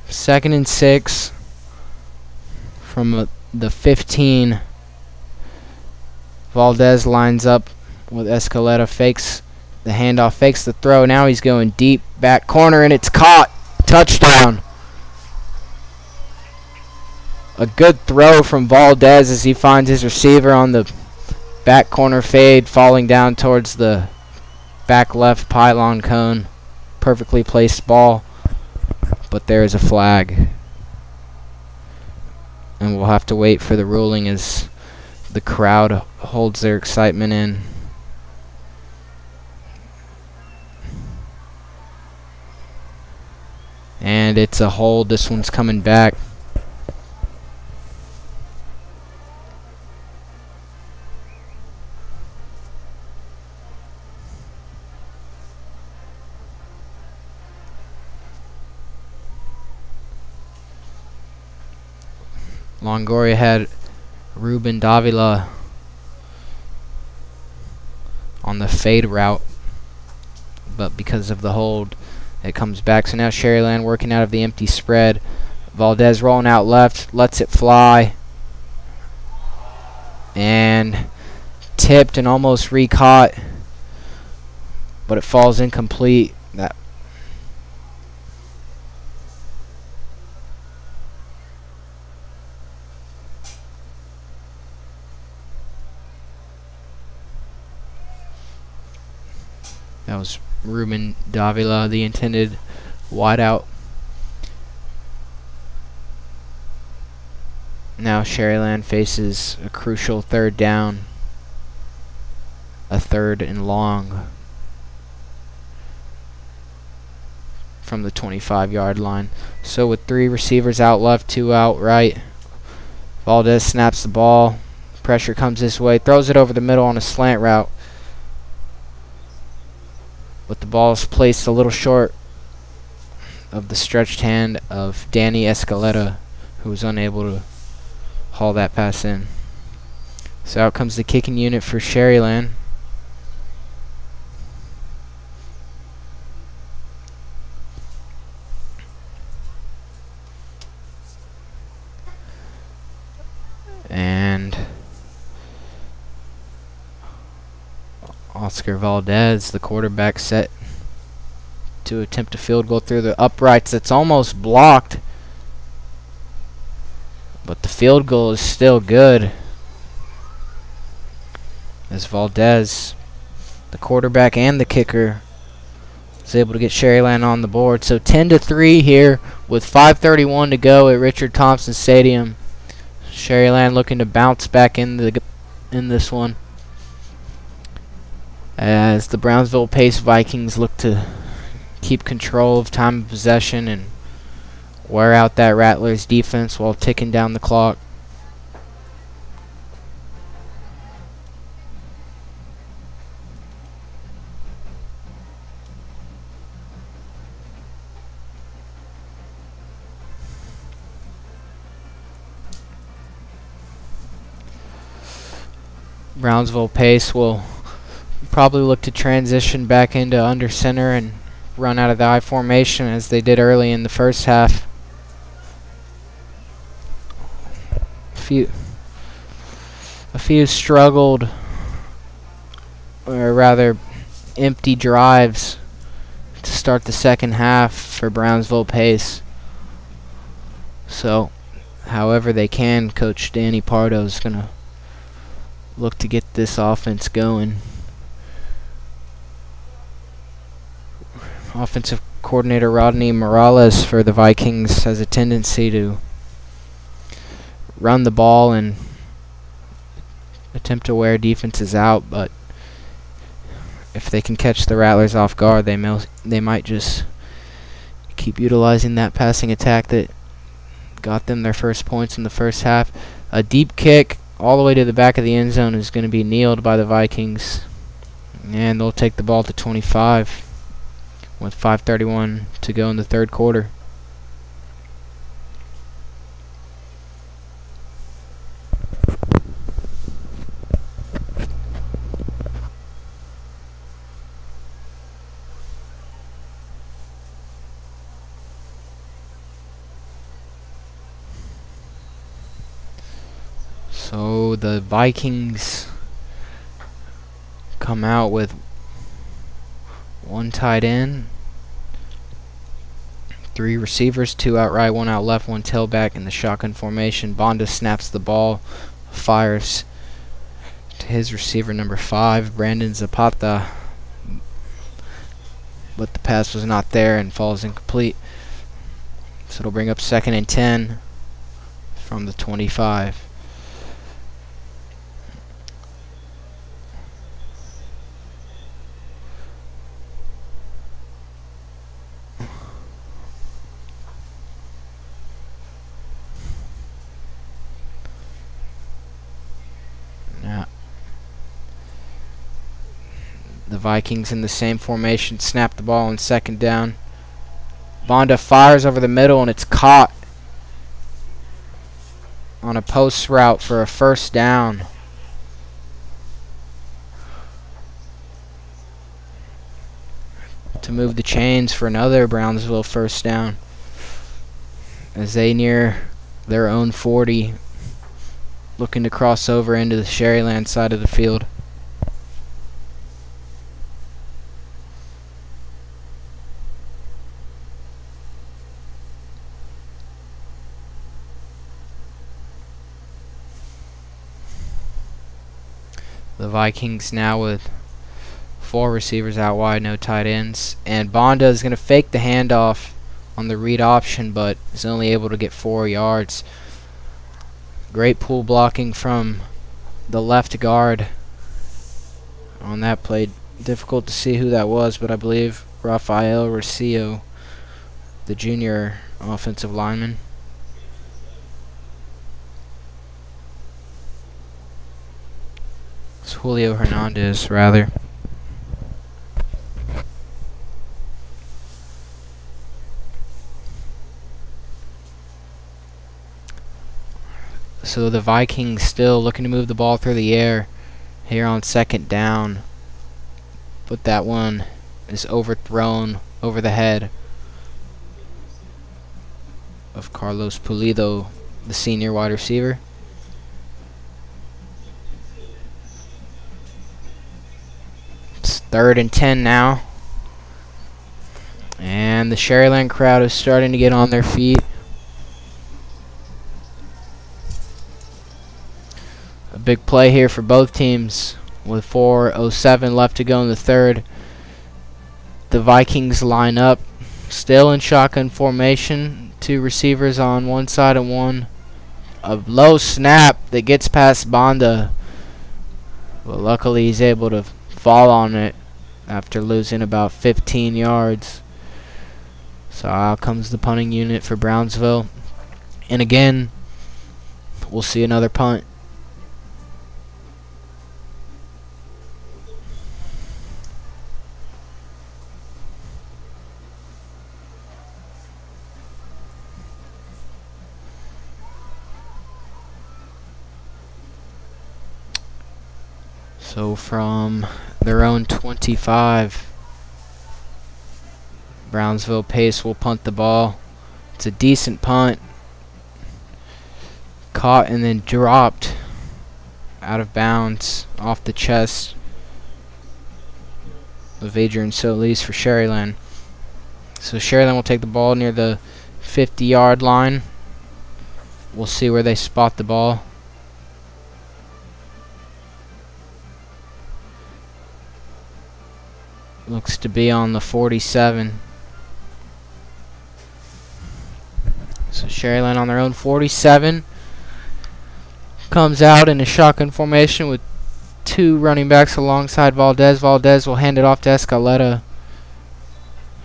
2nd and 6 from the 15. Valdez lines up with Escaleta, fakes the handoff, fakes the throw. Now he's going deep back corner, and it's caught. Touchdown. A good throw from Valdez as he finds his receiver on the back corner fade, falling down towards the back left pylon cone. Perfectly placed ball, but there is a flag. And we'll have to wait for the ruling as the crowd holds their excitement in. And it's a hold. This one's coming back. Longoria had Ruben Davila on the fade route, but because of the hold, it comes back. So now Sharyland working out of the empty spread. Valdez rolling out left, lets it fly, and tipped and almost re-caught, but it falls incomplete. That was Ruben Davila, the intended wideout. Now Sharyland faces a crucial third down. A 3rd and long from the 25-yard line. So with 3 receivers out left, 2 out right, Valdez snaps the ball. Pressure comes this way, throws it over the middle on a slant route. but the ball is placed a little short of the stretched hand of Danny Escaleta, who was unable to haul that pass in. So out comes the kicking unit for Sharyland. And Oscar Valdez, the quarterback, set to attempt a field goal through the uprights. It's almost blocked, but the field goal is still good, as Valdez, the quarterback and the kicker, is able to get Sharyland on the board. So 10-3 here with 5:31 to go at Richard Thompson Stadium. Sharyland looking to bounce back in this one, as the Brownsville Pace Vikings look to keep control of time of possession and wear out that Rattlers defense while ticking down the clock. Brownsville Pace will probably look to transition back into under center and run out of the I formation as they did early in the first half. A few struggled, or rather empty drives to start the second half for Brownsville Pace. So however they can, Coach Danny Pardo is going to look to get this offense going. Offensive coordinator Rodney Morales for the Vikings has a tendency to run the ball and attempt to wear defenses out, but if they can catch the Rattlers off guard, they might just keep utilizing that passing attack that got them their first points in the first half. A deep kick all the way to the back of the end zone is going to be kneeled by the Vikings, and they'll take the ball to 25 with 5:31 to go in the third quarter. So the Vikings come out with one tight end, 3 receivers, 2 out right, 1 out left, 1 tailback in the shotgun formation. Bonda snaps the ball, fires to his receiver number 5, Brandon Zapata, but the pass was not there and falls incomplete. So it'll bring up 2nd and 10 from the 25. The Vikings in the same formation snap the ball on 2nd down. Bonda fires over the middle, and it's caught on a post route for a 1st down. To move the chains for another Brownsville 1st down as they near their own 40, looking to cross over into the Sharyland side of the field. The Vikings now with 4 receivers out wide, no tight ends. And Bonda is going to fake the handoff on the read option, but is only able to get 4 yards. Great pull blocking from the left guard on that play. Difficult to see who that was, but I believe Rafael Rocio, the junior offensive lineman. It's Julio Hernandez, rather. So the Vikings still looking to move the ball through the air here on second down. But that one is overthrown over the head of Carlos Pulido, the senior wide receiver. It's 3rd and 10 now. And the Sharyland crowd is starting to get on their feet. A big play here for both teams with 4:07 left to go in the third. The Vikings line up, still in shotgun formation. 2 receivers on one side and one. A low snap that gets past Banda. But luckily he's able to fall on it after losing about 15 yards. So out comes the punting unit for Brownsville. And again, we'll see another punt. So from their own 25, Brownsville Pace will punt the ball. It's a decent punt. Caught and then dropped out of bounds off the chest of Adrian Solis for Sharyland. So Sharyland will take the ball near the 50-yard line. We'll see where they spot the ball. Looks to be on the 47. So Sharyland on their own 47. Comes out in a shotgun formation with 2 running backs alongside Valdez. Valdez will hand it off to Escaleta,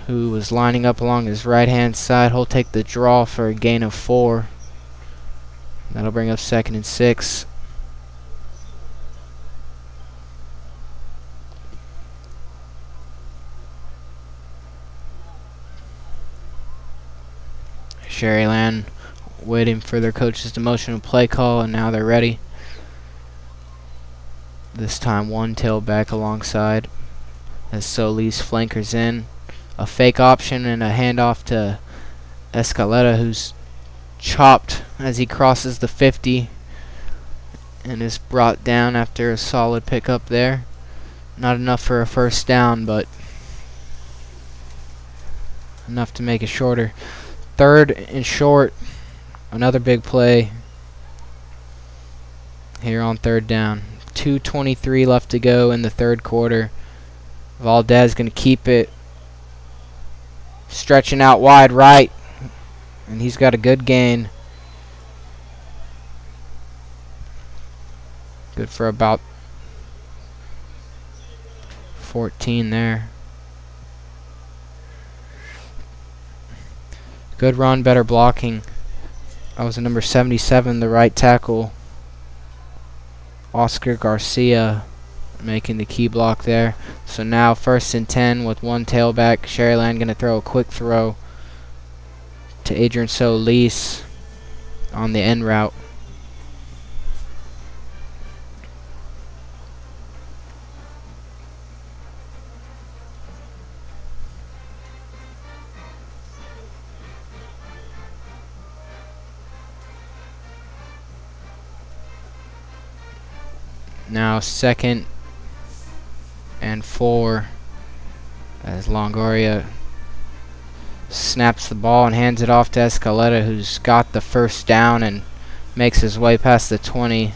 who was lining up along his right-hand side. He'll take the draw for a gain of 4. That'll bring up 2nd and 6. Sharyland waiting for their coach's demotion play call, and now they're ready. This time 1 tailback alongside as Solis flankers in. A fake option and a handoff to Escaleta, who's chopped as he crosses the 50 and is brought down after a solid pickup there. Not enough for a first down, but enough to make it shorter. 3rd and short. Another big play here on 3rd down. 2:23 left to go in the 3rd quarter. Valdez going to keep it. Stretching out wide right. And he's got a good gain. Good for about 14 there. Good run, better blocking. That was a number 77, the right tackle, Oscar Garcia, making the key block there. So now 1st and 10 with 1 tailback. Sharyland going to throw a quick throw to Adrian Solis on the end route. Now 2nd and 4 as Longoria snaps the ball and hands it off to Escaleta, who's got the first down and makes his way past the 20.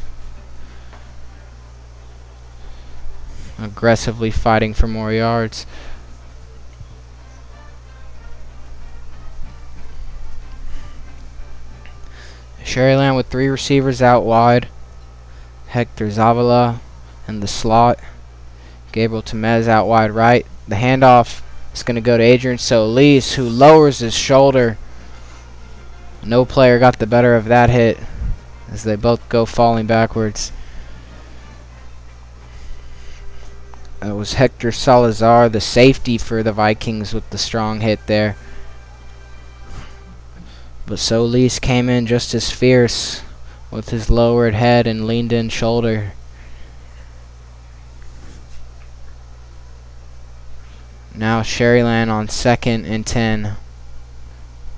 Aggressively fighting for more yards. Sharyland with 3 receivers out wide. Hector Zavala in the slot. Gabriel Temez out wide right. The handoff is going to go to Adrian Solis, who lowers his shoulder. No player got the better of that hit as they both go falling backwards. It was Hector Salazar, the safety for the Vikings, with the strong hit there. But Solis came in just as fierce with his lowered head and leaned in shoulder. Now Sharyland on 2nd and 10.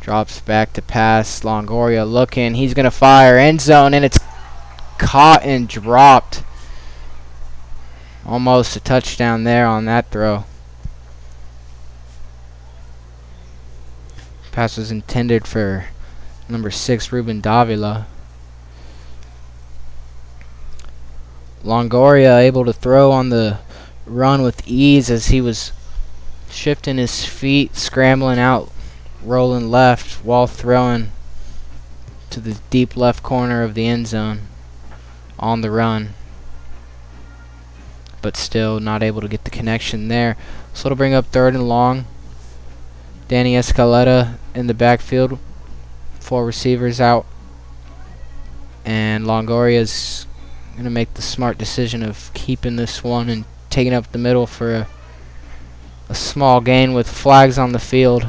Drops back to pass. Longoria looking. He's going to fire. End zone, and it's caught and dropped. Almost a touchdown there on that throw. Pass was intended for number 6, Ruben Davila. Longoria able to throw on the run with ease as he was shifting his feet, scrambling out, rolling left while throwing to the deep left corner of the end zone on the run, but still not able to get the connection there. So it'll bring up 3rd and long. Danny Escaleta in the backfield, 4 receivers out, and Longoria's going to make the smart decision of keeping this one and taking up the middle for a small gain with flags on the field.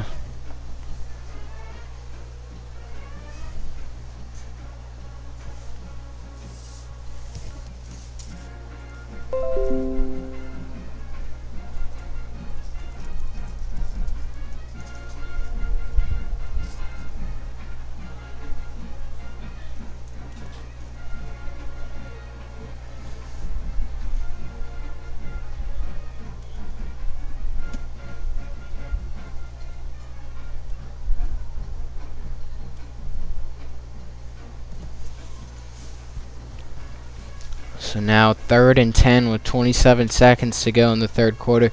So now 3rd and 10 with 27 seconds to go in the 3rd quarter.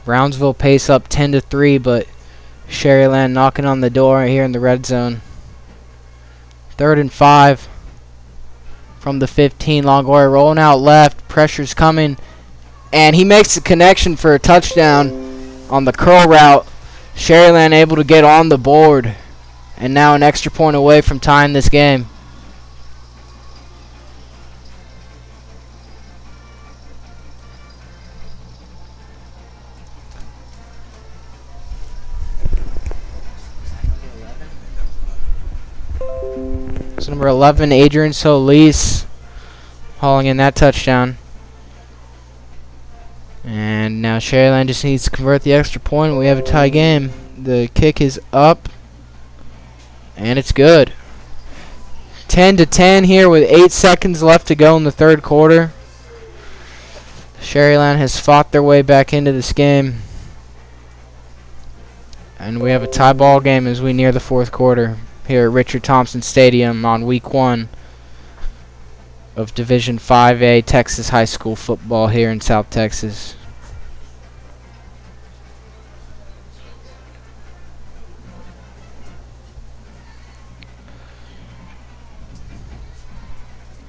Brownsville pace up 10-3, but Sharyland knocking on the door here in the red zone. 3rd and 5 from the 15. Longoria rolling out left. Pressure's coming, and he makes the connection for a touchdown on the curl route. Sharyland able to get on the board, and now an extra point away from tying this game. So number 11, Adrian Solis, hauling in that touchdown. And now Sharyland just needs to convert the extra point. We have a tie game. The kick is up, and it's good. 10-10 here with 8 seconds left to go in the 3rd quarter. Sharyland has fought their way back into this game, and we have a tie ball game as we near the 4th quarter here at Richard Thompson Stadium on week 1 of Division 5A Texas high school football here in South Texas.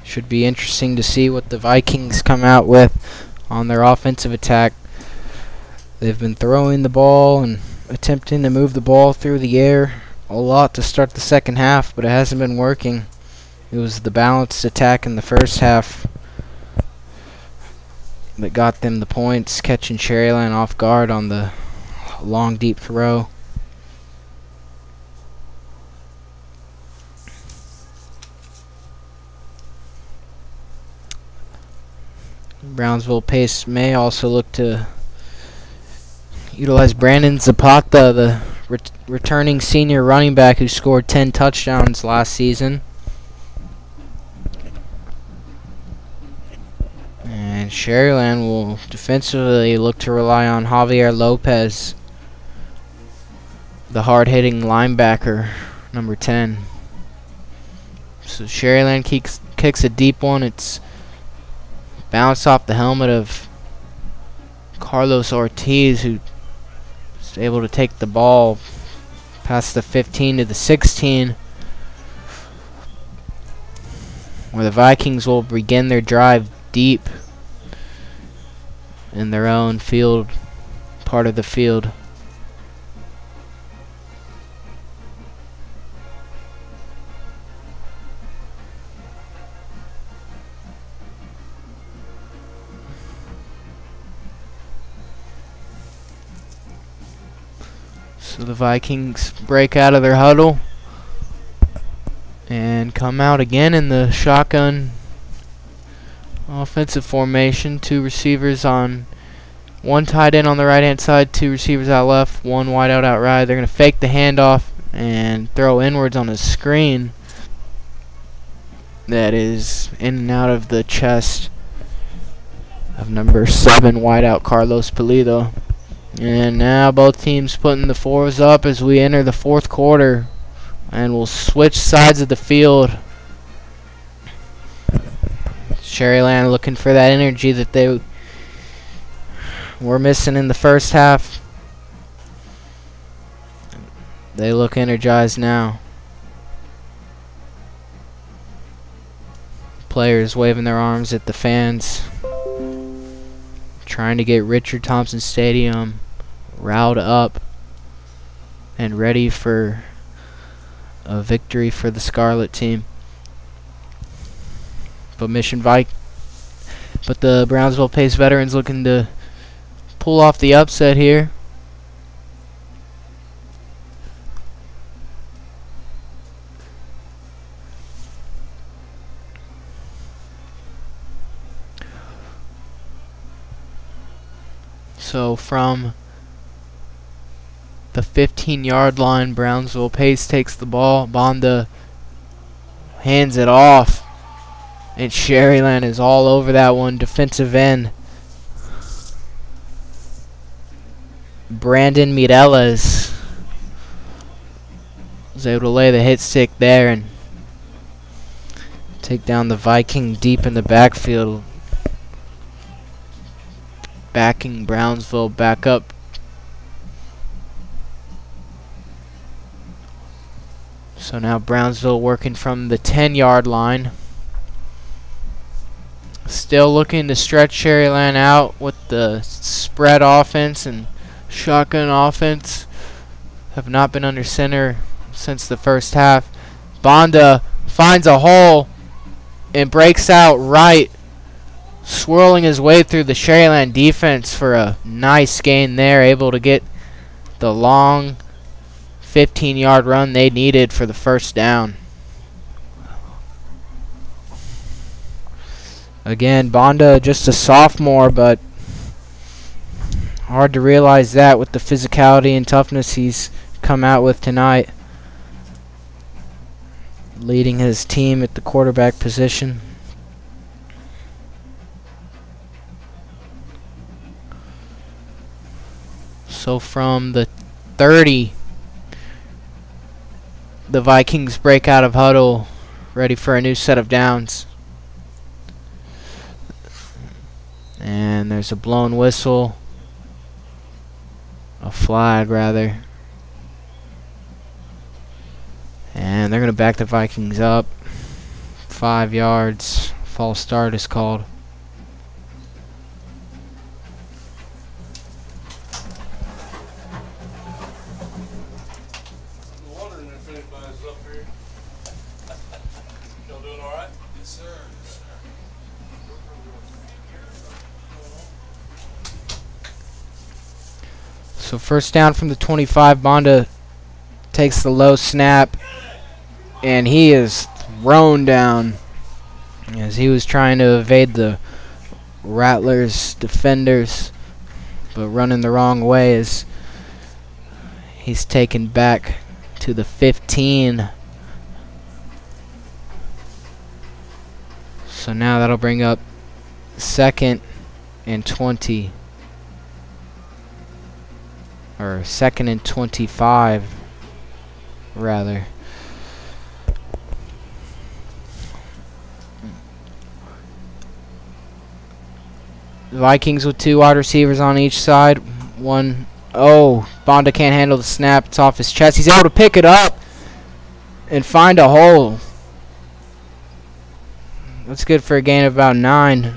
Should be interesting to see what the Vikings come out with on their offensive attack. They've been throwing the ball and attempting to move the ball through the air a lot to start the 2nd half, but it hasn't been working. It was the balanced attack in the 1st half that got them the points, catching Sharyland off guard on the long deep throw. Brownsville pace may also look to utilize Brandon Zapata, the returning senior running back who scored 10 touchdowns last season. And Sharyland will defensively look to rely on Javier Lopez, the hard-hitting linebacker, number 10. So Sharyland kicks a deep one. It's bounced off the helmet of Carlos Ortiz, who is able to take the ball past the 15 to the 16, where the Vikings will begin their drive deep in their own field, part of the field. So the Vikings break out of their huddle and come out again in the shotgun offensive formation. 2 receivers on, 1 tight end on the right-hand side, 2 receivers out left, 1 wide out right. They're going to fake the handoff and throw inwards on a screen that is in and out of the chest of number 7 wideout Carlos Pulido. And now both teams putting the fours up as we enter the 4th quarter, and we'll switch sides of the field. Sharyland looking for that energy that they were missing in the first half. They look energized now. Players waving their arms at the fans, trying to get Richard Thompson Stadium riled up and ready for a victory for the Scarlet team. But the Brownsville Pace veterans looking to pull off the upset here. So from the 15-yard line, Brownsville Pace takes the ball. Bonda hands it off, and Sharyland is all over that one. Defensive end Brandon Mireles was able to lay the hit stick there and take down the Viking deep in the backfield, backing Brownsville back up. So now Brownsville working from the 10-yard line. Still looking to stretch Sharyland out with the spread offense and shotgun offense. Have not been under center since the first half. Bonda finds a hole and breaks out right, swirling his way through the Sharyland defense for a nice gain there, able to get the long 15-yard run they needed for the first down. Again, Bonda just a sophomore, but hard to realize that with the physicality and toughness he's come out with tonight, leading his team at the quarterback position. So from the 30, the Vikings break out of huddle, ready for a new set of downs. And there's a blown whistle, a flag rather. And they're going to back the Vikings up. 5 yards. False start is called. So first down from the 25, Bonda takes the low snap, and he is thrown down as he was trying to evade the Rattlers defenders, but running the wrong way as he's taken back to the 15. So now that'll bring up 2nd and 20. Or 2nd and 25, rather. The Vikings with 2 wide receivers on each side. One, oh, Bonda can't handle the snap. It's off his chest. He's able to pick it up and find a hole. That's good for a gain of about 9.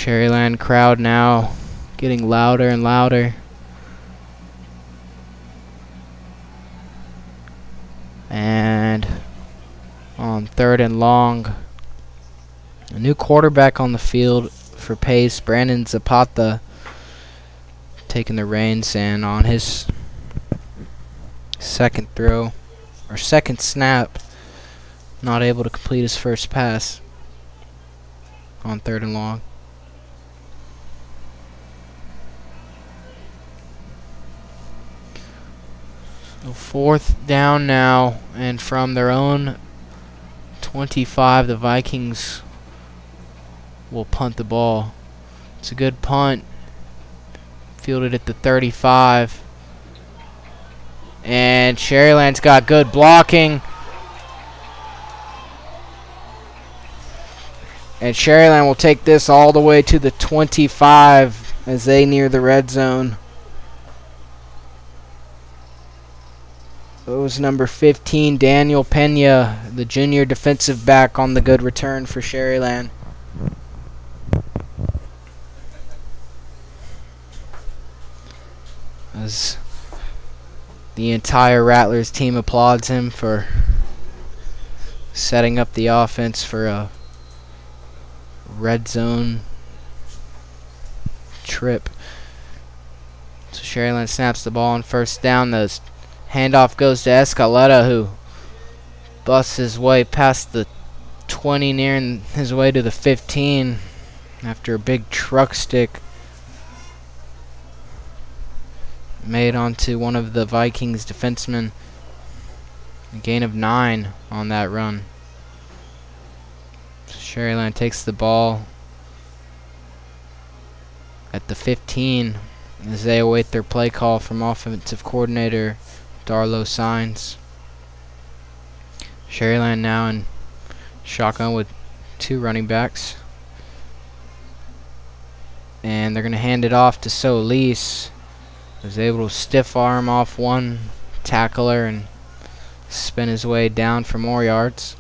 Sharyland crowd now getting louder and louder. And on 3rd and long, a new quarterback on the field for Pace, Brandon Zapata, taking the reins, and on his second throw, or second snap, not able to complete his first pass on 3rd and long. So 4th down now, and from their own 25, the Vikings will punt the ball. It's a good punt. Fielded at the 35. And Sharyland's got good blocking. And Sharyland will take this all the way to the 25 as they near the red zone. It was number 15, Daniel Pena, the junior defensive back, on the good return for Sharyland. As the entire Rattlers team applauds him for setting up the offense for a red zone trip. So Sharyland snaps the ball on 1st down. The handoff goes to Escaleta, who busts his way past the 20, nearing his way to the 15 after a big truck stick made onto one of the Vikings defensemen. A gain of 9 on that run. Sharyland takes the ball at the 15 as they await their play call from offensive coordinator Darlo Signs. Sharyland now in shotgun with 2 running backs. And they're going to hand it off to Solis. Was able to stiff arm off one tackler and spin his way down for more yards.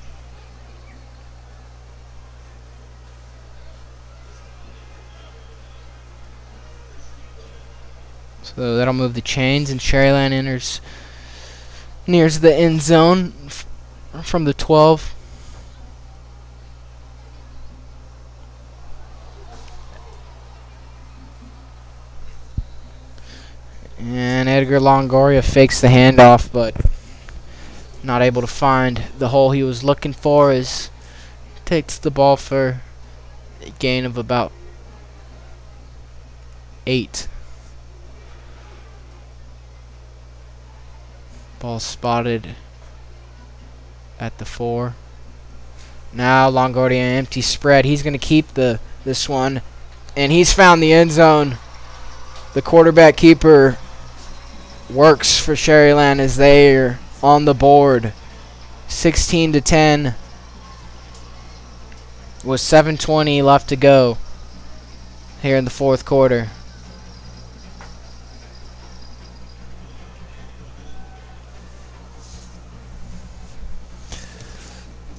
So that'll move the chains, and Sharyland nears the end zone from the 12. And Edgar Longoria fakes the handoff, but not able to find the hole he was looking for, as he takes the ball for a gain of about 8. Ball spotted at the 4. Now Longoria empty spread. He's going to keep this one, and he's found the end zone. The quarterback keeper works for Sharyland as they're on the board. 16-10 with 7:20 left to go here in the 4th quarter.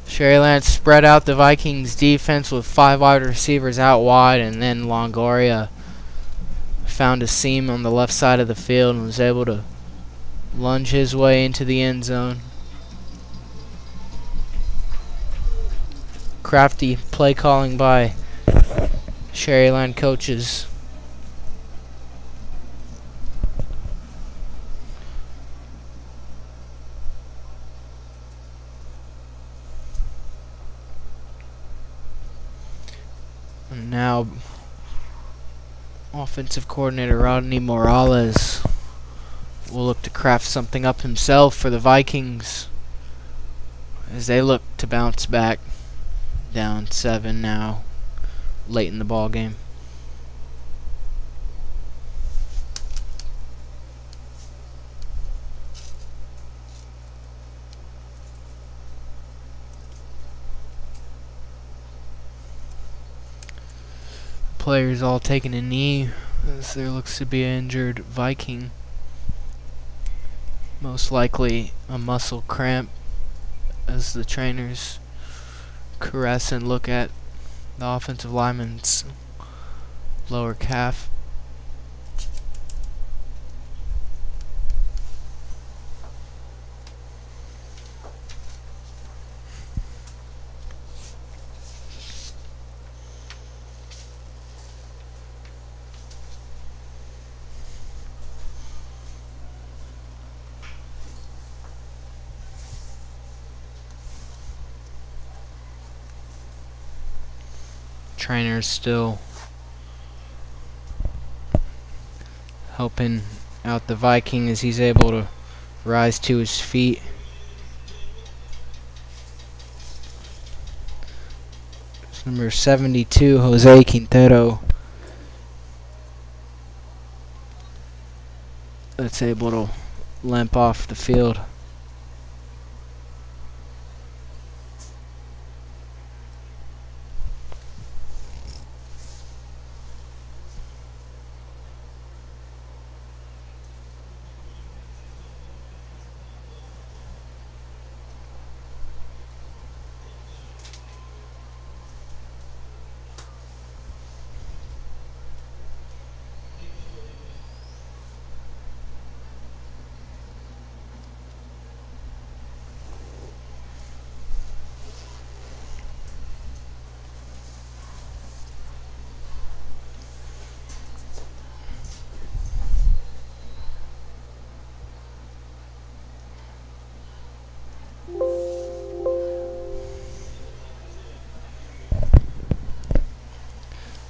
Sharyland spread out the Vikings defense with 5 wide receivers out wide, and then Longoria found a seam on the left side of the field and was able to lunge his way into the end zone. Crafty play calling by Sharyland coaches. And now offensive coordinator Rodney Morales will look to craft something up himself for the Vikings as they look to bounce back, down 7 now, late in the ball game. Players all taking a knee as there looks to be an injured Viking. Most likely a muscle cramp, as the trainers caress and look at the offensive lineman's lower calf. Trainer's still helping out the Viking as he's able to rise to his feet. It's number 72, Jose Quintero, that's able to limp off the field.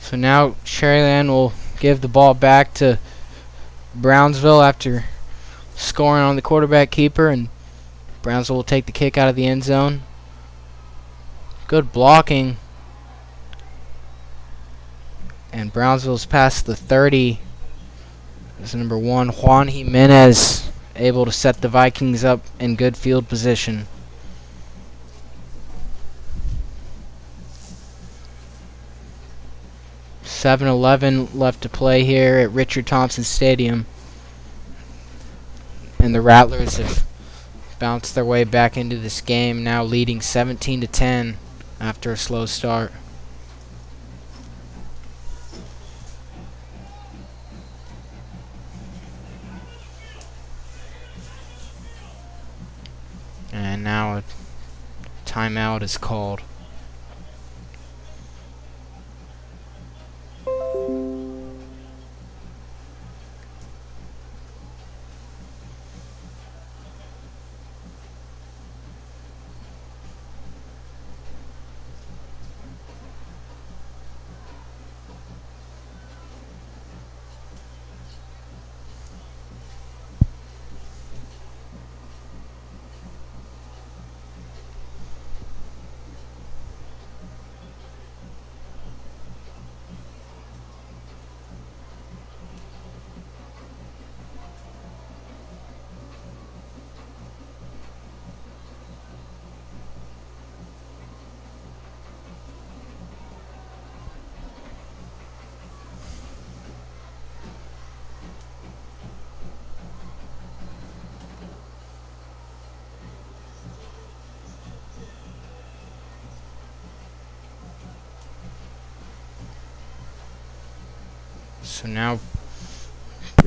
So now Sharyland will give the ball back to Brownsville after scoring on the quarterback keeper, and Brownsville will take the kick out of the end zone. Good blocking. And Brownsville's past the 30. There's number 1, Juan Jimenez, able to set the Vikings up in good field position. .7:11 left to play here at Richard Thompson Stadium. And the Rattlers have bounced their way back into this game, now leading 17-10 after a slow start. And now a timeout is called. So now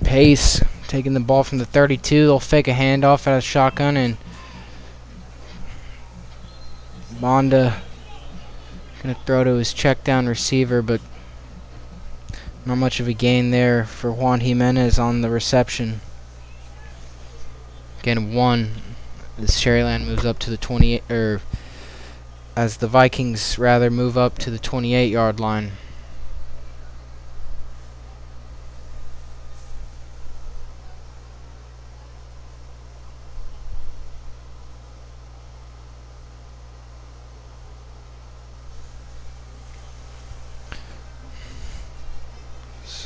Pace taking the ball from the 32. They'll fake a handoff out of shotgun, and Bonda gonna throw to his check down receiver, but not much of a gain there for Juan Jimenez on the reception. Again, 1 as Sharyland moves up to the 28, or as the Vikings rather move up to the 28-yard line.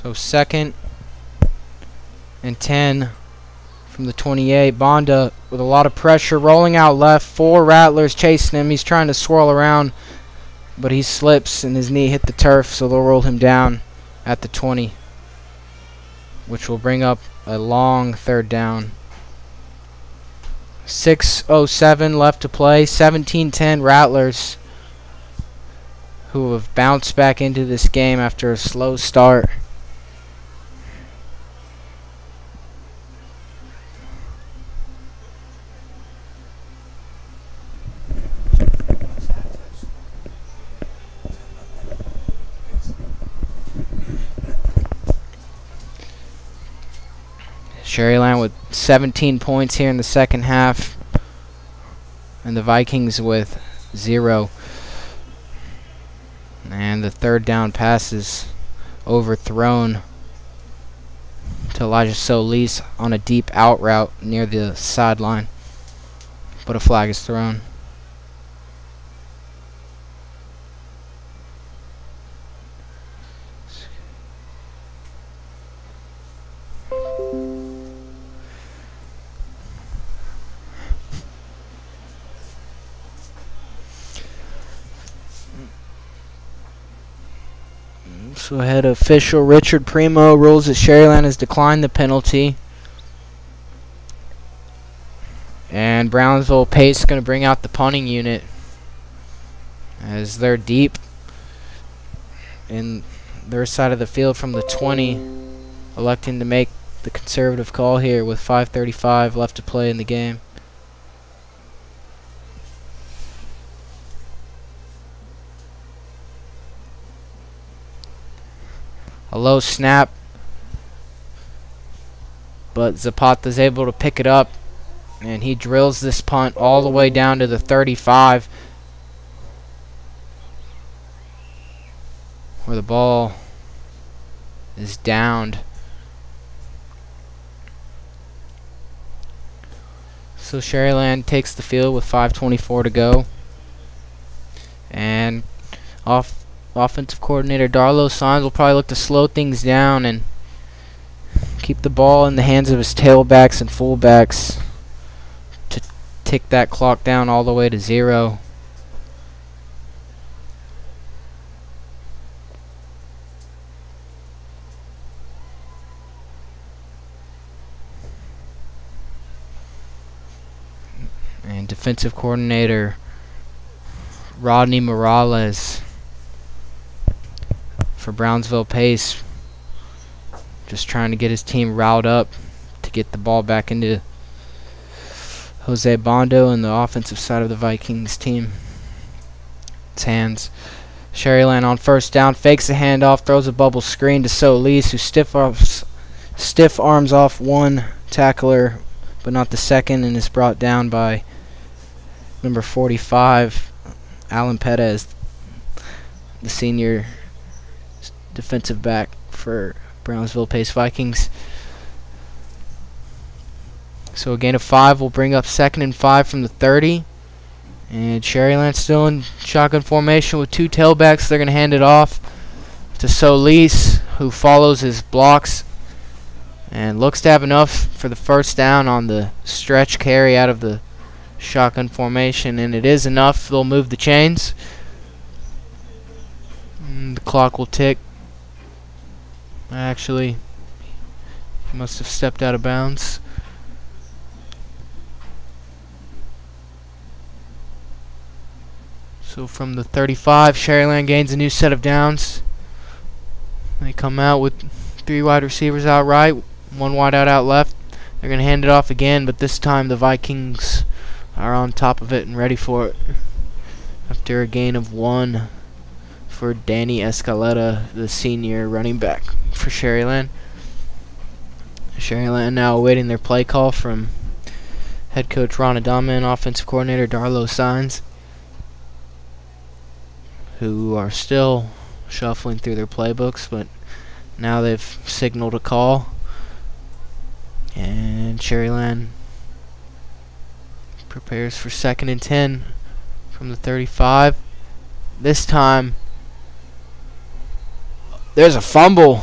So 2nd and 10 from the 28. Bonda with a lot of pressure, rolling out left. 4 Rattlers chasing him. He's trying to swirl around, but he slips and his knee hit the turf, so they'll roll him down at the 20, which will bring up a long 3rd down. 6:07 left to play. 17-10 Rattlers. who have bounced back into this game after a slow start. Sharyland with 17 points here in the second half, and the Vikings with 0. And the third down pass is overthrown to Elijah Solis on a deep out route near the sideline, but a flag is thrown. So head official Richard Primo rules that Sharyland has declined the penalty. And Brownsville Pace going to bring out the punting unit as they're deep in their side of the field from the 20, electing to make the conservative call here with 5:35 left to play in the game. A low snap, but Zapata's able to pick it up, and he drills this punt all the way down to the 35, where the ball is downed. So Sharyland takes the field with 5:24 to go, and offensive coordinator Darlo Saenz will probably look to slow things down and keep the ball in the hands of his tailbacks and fullbacks to tick that clock down all the way to 0. And defensive coordinator Rodney Morales for Brownsville Pace, just trying to get his team riled up to get the ball back into Jose Bondo and the offensive side of the Vikings team. Its hands. Sharyland on first down, fakes a handoff, throws a bubble screen to Solis, who stiff arms off one tackler, but not the second, and is brought down by number 45, Alan Perez, the senior defensive back for Brownsville Pace Vikings. So a gain of 5 will bring up 2nd and 5 from the 30. And Sharyland still in shotgun formation with 2 tailbacks. They're going to hand it off to Solis, who follows his blocks and looks to have enough for the first down on the stretch carry out of the shotgun formation. And it is enough. They'll move the chains. And the clock will tick. Actually, he must have stepped out of bounds. So from the 35, Sharyland gains a new set of downs. They come out with 3 wide receivers out right, 1 wide out left. They're going to hand it off again, but this time the Vikings are on top of it and ready for it. After a gain of 1 for Danny Escaleta, the senior running back for Sharyland. Sharyland now awaiting their play call from head coach Ron Adama and offensive coordinator Darlo Saenz, who are still shuffling through their playbooks, but now they've signaled a call. And Sharyland prepares for 2nd and 10 from the 35. This time there's a fumble.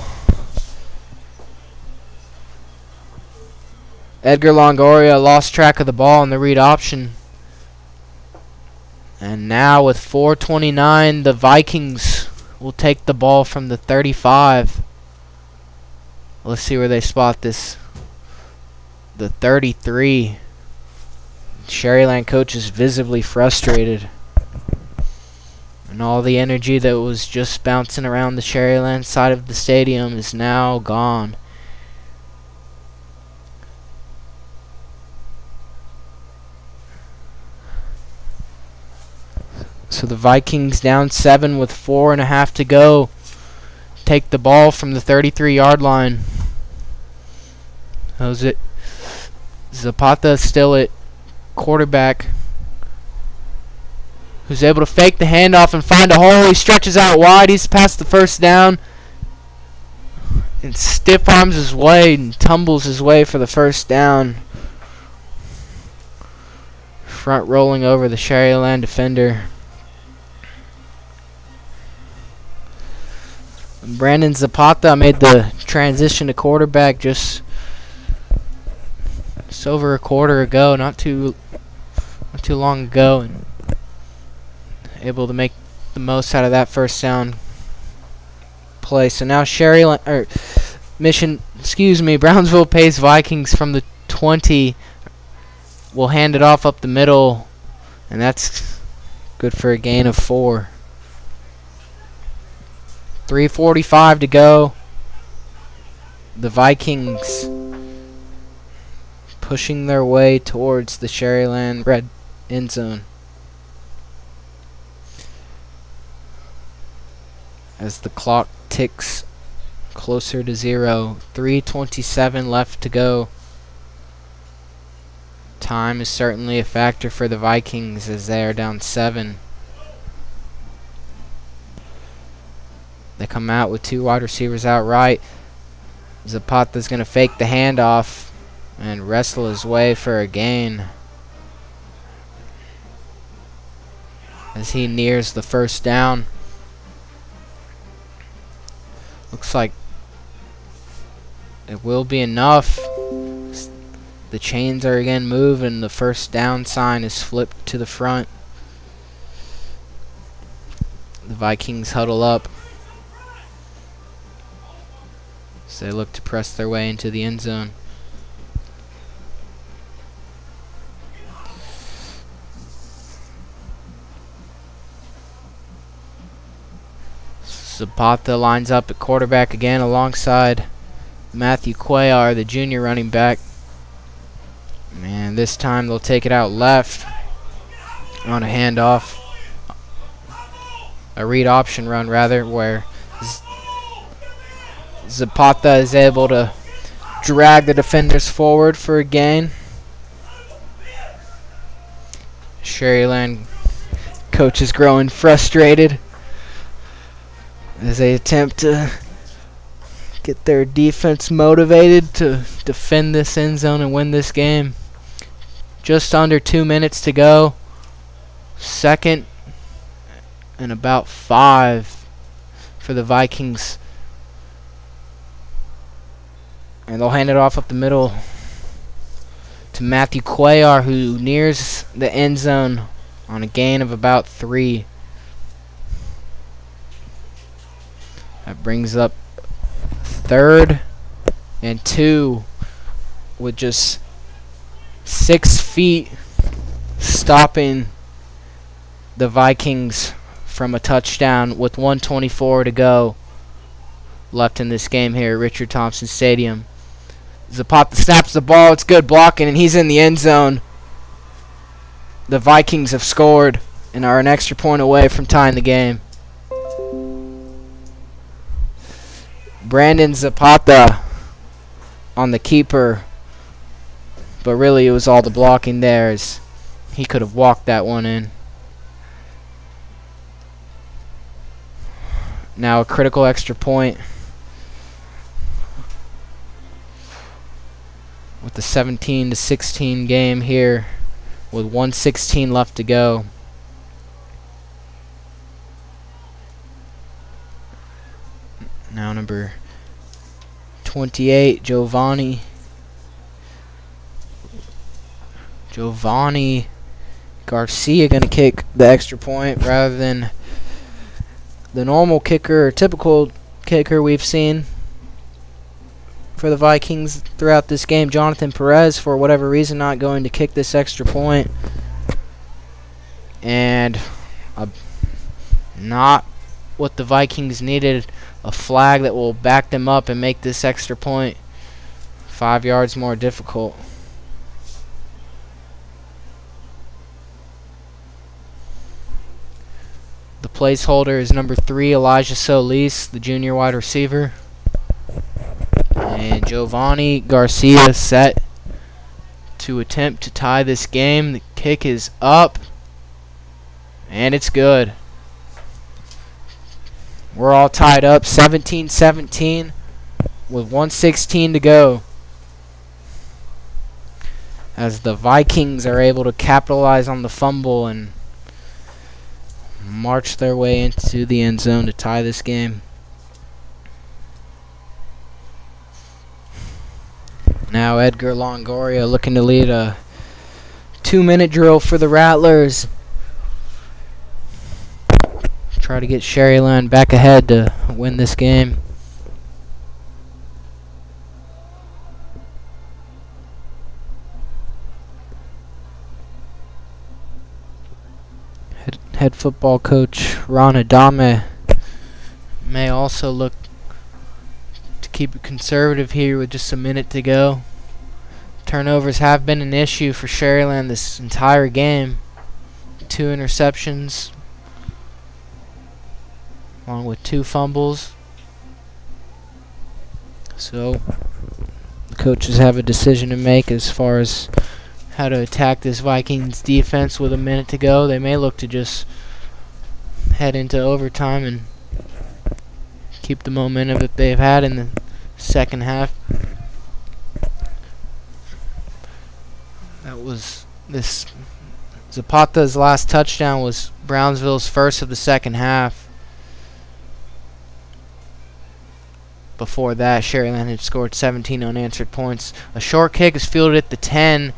Edgar Longoria lost track of the ball in the read option. And now with 4:29, the Vikings will take the ball from the 35. Let's see where they spot this. The 33. Sharyland coach is visibly frustrated. And all the energy that was just bouncing around the Sharyland side of the stadium is now gone. So the Vikings down 7 with 4.5 to go. Take the ball from the 33-yard line. How's it? Zapata still at quarterback, who's able to fake the handoff and find a hole. He stretches out wide. He's past the first down and stiff arms his way and tumbles his way for the first down. Front rolling over the Sharyland defender. Brandon Zapata made the transition to quarterback just over a quarter ago, not too long ago, and able to make the most out of that first down play. So now Brownsville pays Vikings from the 20. Will hand it off up the middle, and that's good for a gain of 4. 3:45 to go. The Vikings pushing their way towards the Sharyland red end zone. As the clock ticks closer to 0, 3:27 left to go. Time is certainly a factor for the Vikings as they are down 7. They come out with 2 wide receivers out right. Zapata's going to fake the handoff and wrestle his way for a gain as he nears the first down. Looks like it will be enough. The chains are again moved and the first down sign is flipped to the front. The Vikings huddle up as they look to press their way into the end zone. Zapata lines up at quarterback again alongside Matthew Cuellar, the junior running back. And this time they'll take it out left on a handoff. A read option run, rather, where Zapata is able to drag the defenders forward for a gain. Sharyland coach is growing frustrated as they attempt to get their defense motivated to defend this end zone and win this game. Just under 2 minutes to go. 2nd and about 5 for the Vikings. And they'll hand it off up the middle to Matthew Cuellar, who nears the end zone on a gain of about 3. That brings up 3rd and 2 with just 6 feet stopping the Vikings from a touchdown with 1:24 to go left in this game here at Richard Thompson Stadium. Zapata snaps the ball. It's good blocking, and he's in the end zone. The Vikings have scored and are an extra point away from tying the game. Brandon Zapata on the keeper, but really it was all the blocking there, as he could have walked that one in. Now a critical extra point with the 17-16 game here with 1:16 left to go. Now number 28, Giovanni Garcia going to kick the extra point rather than the normal kicker or typical kicker we've seen for the Vikings throughout this game. Jonathan Perez, for whatever reason, not going to kick this extra point. And Not what the Vikings needed. A flag that will back them up and make this extra point 5 yards more difficult. The placeholder is number 3, Elijah Solis, the junior wide receiver. And Giovanni Garcia set to attempt to tie this game. The kick is up, and it's good. We're all tied up, 17-17, with 1:16 to go, as the Vikings are able to capitalize on the fumble and march their way into the end zone to tie this game. Now Edgar Longoria looking to lead a 2-minute drill for the Rattlers. Try to get Sharyland back ahead to win this game. Head football coach Ron Adame may also look to keep it conservative here with just a minute to go. Turnovers have been an issue for Sharyland this entire game. 2 interceptions, along with 2 fumbles. So the coaches have a decision to make as far as how to attack this Vikings defense with a minute to go. They may look to just head into overtime and keep the momentum that they've had in the second half. That was this Zapata's last touchdown was Brownsville's first of the second half. Before that, Sharyland had scored 17 unanswered points. A short kick is fielded at the 10.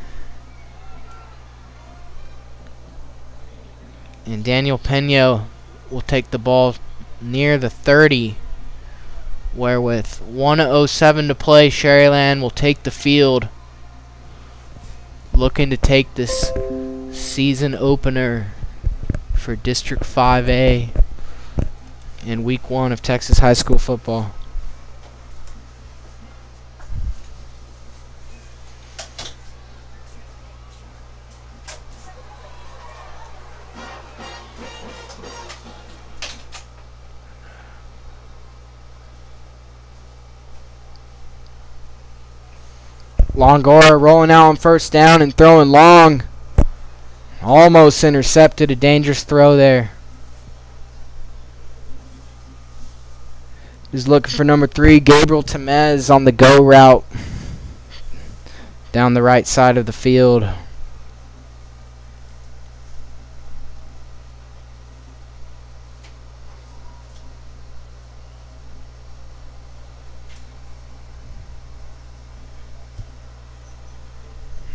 And Daniel Pena will take the ball near the 30, where with 1:07 to play, Sharyland will take the field, looking to take this season opener for District 5A in Week 1 of Texas high school football. Longoria rolling out on first down and throwing long. Almost intercepted, a dangerous throw there. He's looking for number 3, Gabriel Temez, on the go route down the right side of the field.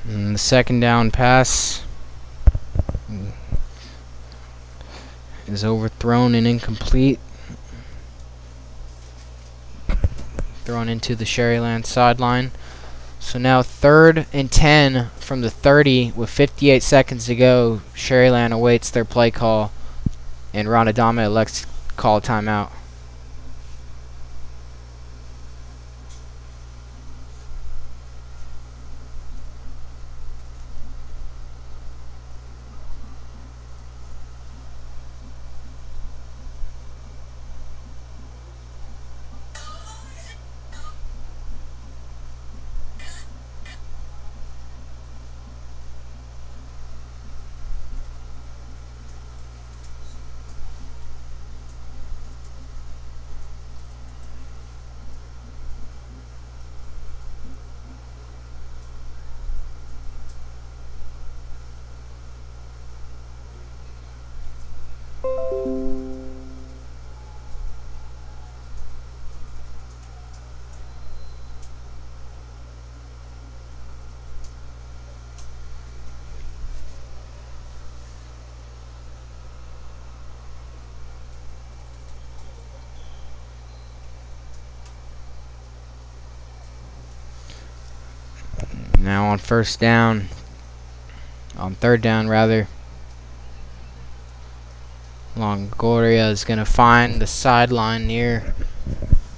And the second down pass is overthrown and incomplete. Thrown into the Sharyland sideline. So now 3rd and 10 from the 30 with 58 seconds to go. Sharyland awaits their play call, and Ron Adame elects to call a timeout. Now on third down rather, Longoria is going to find the sideline near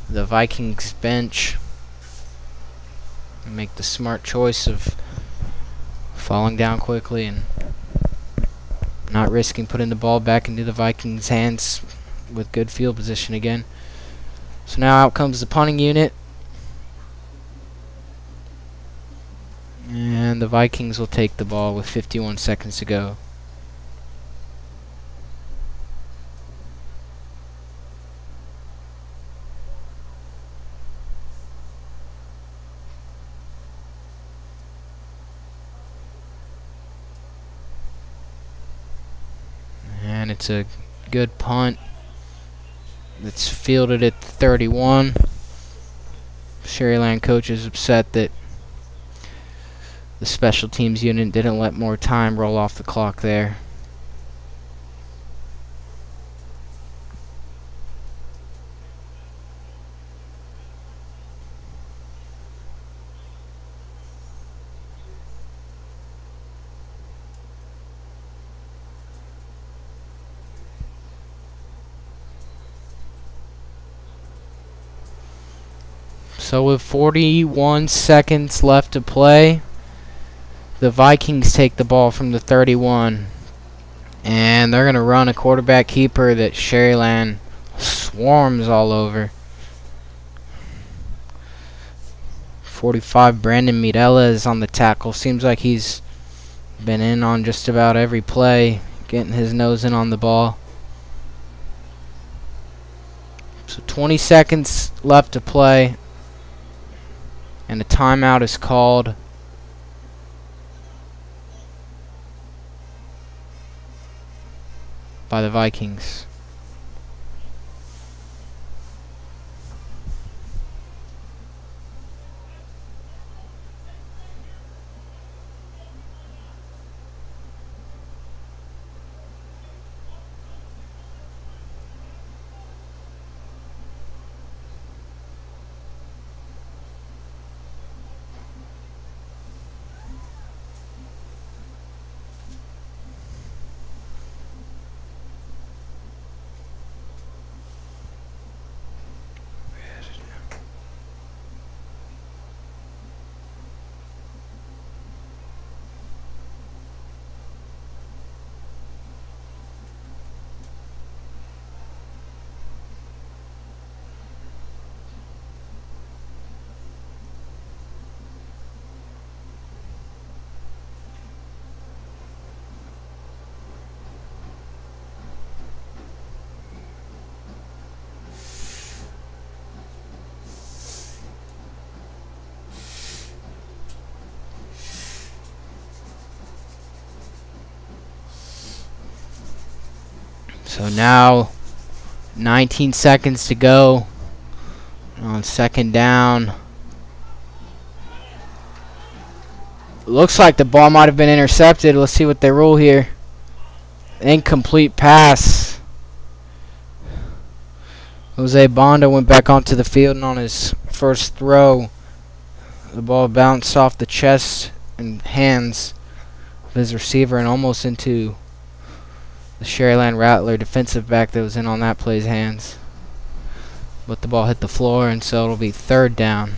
the Vikings bench and make the smart choice of falling down quickly and not risking putting the ball back into the Vikings' hands with good field position again. So now out comes the punting unit. And the Vikings will take the ball with 51 seconds to go. And it's a good punt. It's fielded at 31. Sharyland coach is upset that the special teams unit didn't let more time roll off the clock there. So with 41 seconds left to play, the Vikings take the ball from the 31. And they're going to run a quarterback keeper that Sharyland swarms all over. 45, Brandon Midella is on the tackle. Seems like he's been in on just about every play, getting his nose in on the ball. So 20 seconds left to play. And a timeout is called by the Vikings. So now 19 seconds to go on second down. Looks like the ball might have been intercepted. Let's see what they rule here. Incomplete pass. Jose Bonda went back onto the field, and on his first throw, the ball bounced off the chest and hands of his receiver and almost into the Sharyland Rattler defensive back that was in on that play's hands. But the ball hit the floor, and so it'll be third down.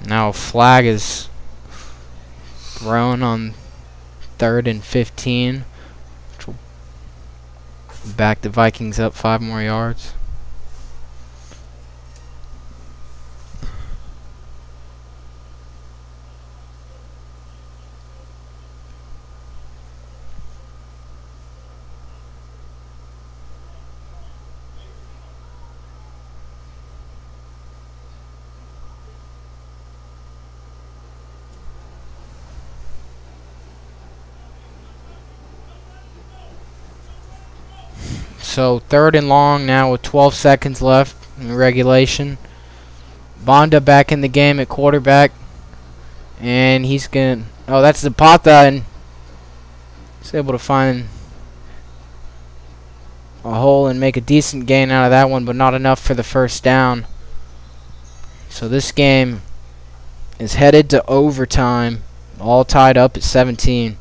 Now a flag is thrown on 3rd and 15, which will back the Vikings up 5 more yards. So 3rd and long now with 12 seconds left in regulation. Bonda back in the game at quarterback. And he's going to... Oh, that's Zapata. And was able to find a hole and make a decent gain out of that one, but not enough for the first down. So this game is headed to overtime, all tied up at 17.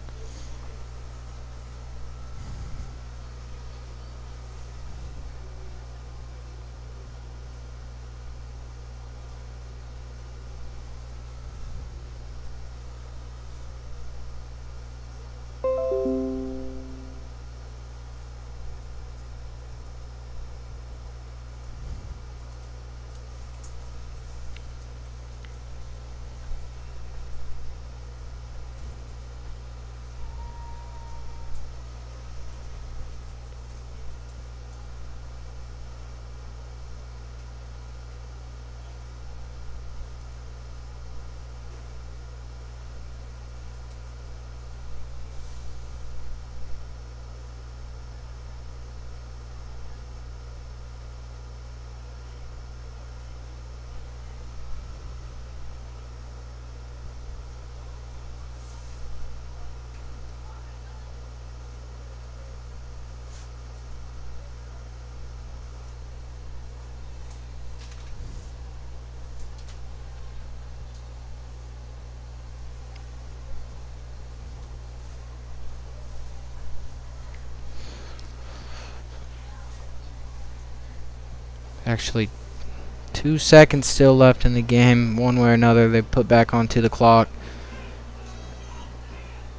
Actually, 2 seconds still left in the game. One way or another, they put back onto the clock.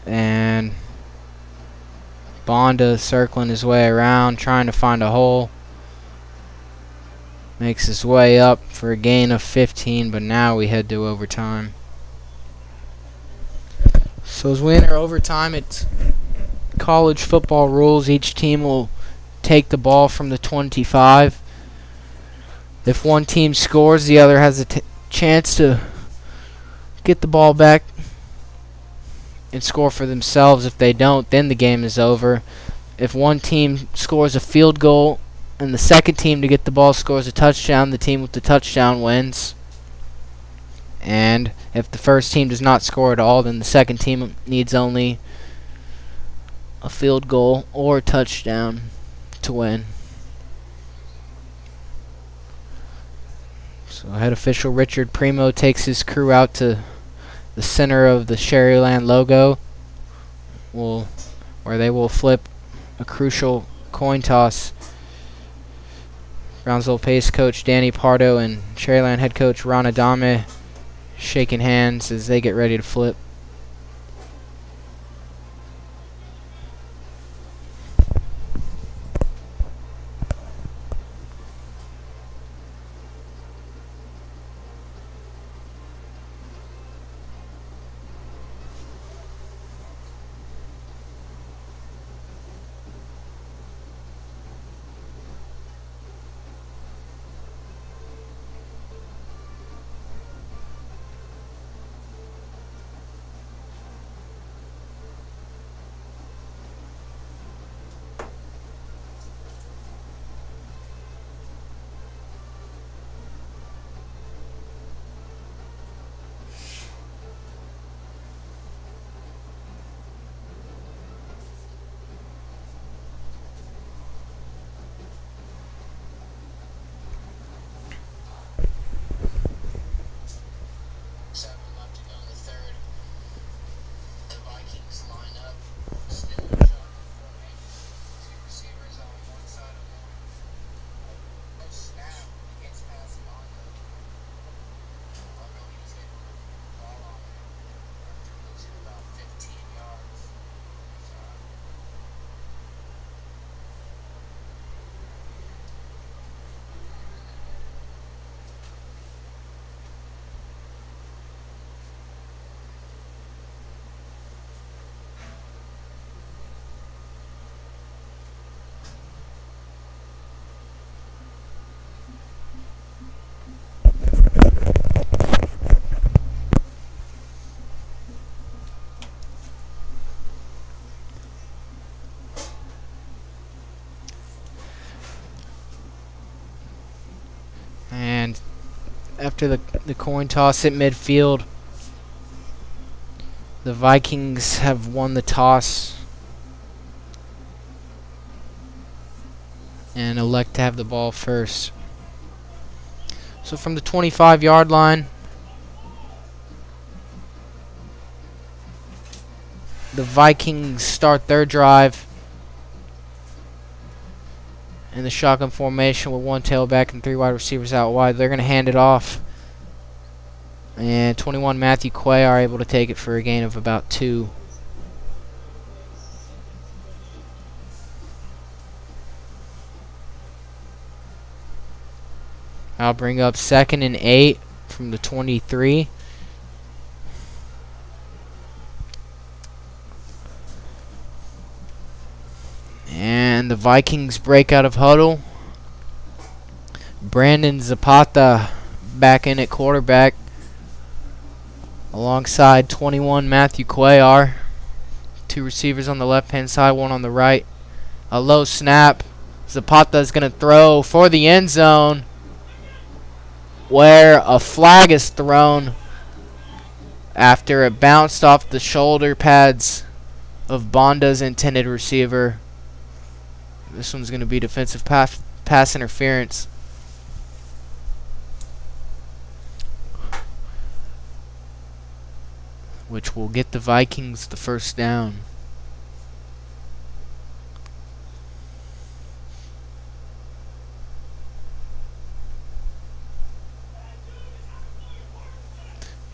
And Bonda circling his way around, trying to find a hole. Makes his way up for a gain of 15, but now we head to overtime. So as we enter overtime, it's college football rules. Each team will take the ball from the 25. If one team scores, the other has a chance to get the ball back and score for themselves. If they don't, then the game is over. If one team scores a field goal and the second team to get the ball scores a touchdown, the team with the touchdown wins. And if the first team does not score at all, then the second team needs only a field goal or a touchdown to win. So head official Richard Primo takes his crew out to the center of the Sharyland logo, where they will flip a crucial coin toss. Brownsville pace coach Danny Pardo and Sharyland head coach Ron Adame shaking hands as they get ready to flip. Left to go in the third. The Vikings line up. Still in shotgun formation. Two receivers on one side of them. No snap against pass Mondo. Mondo, he was able to move the ball on it after losing about 15 yards. And after the coin toss at midfield, the Vikings have won the toss and elect to have the ball first. So from the 25-yard line, the Vikings start their drive in the shotgun formation with one tailback and 3 wide receivers out wide. They're going to hand it off. And 21 Matthew Quay are able to take it for a gain of about 2. I'll bring up 2nd and 8 from the 23. And the Vikings break out of huddle. Brandon Zapata back in at quarterback alongside 21 Matthew Cuellar. 2 receivers on the left-hand side, 1 on the right. A low snap. Zapata is going to throw for the end zone, where a flag is thrown after it bounced off the shoulder pads of Bonda's intended receiver. This one's going to be defensive pass interference. Which will get the Vikings the first down.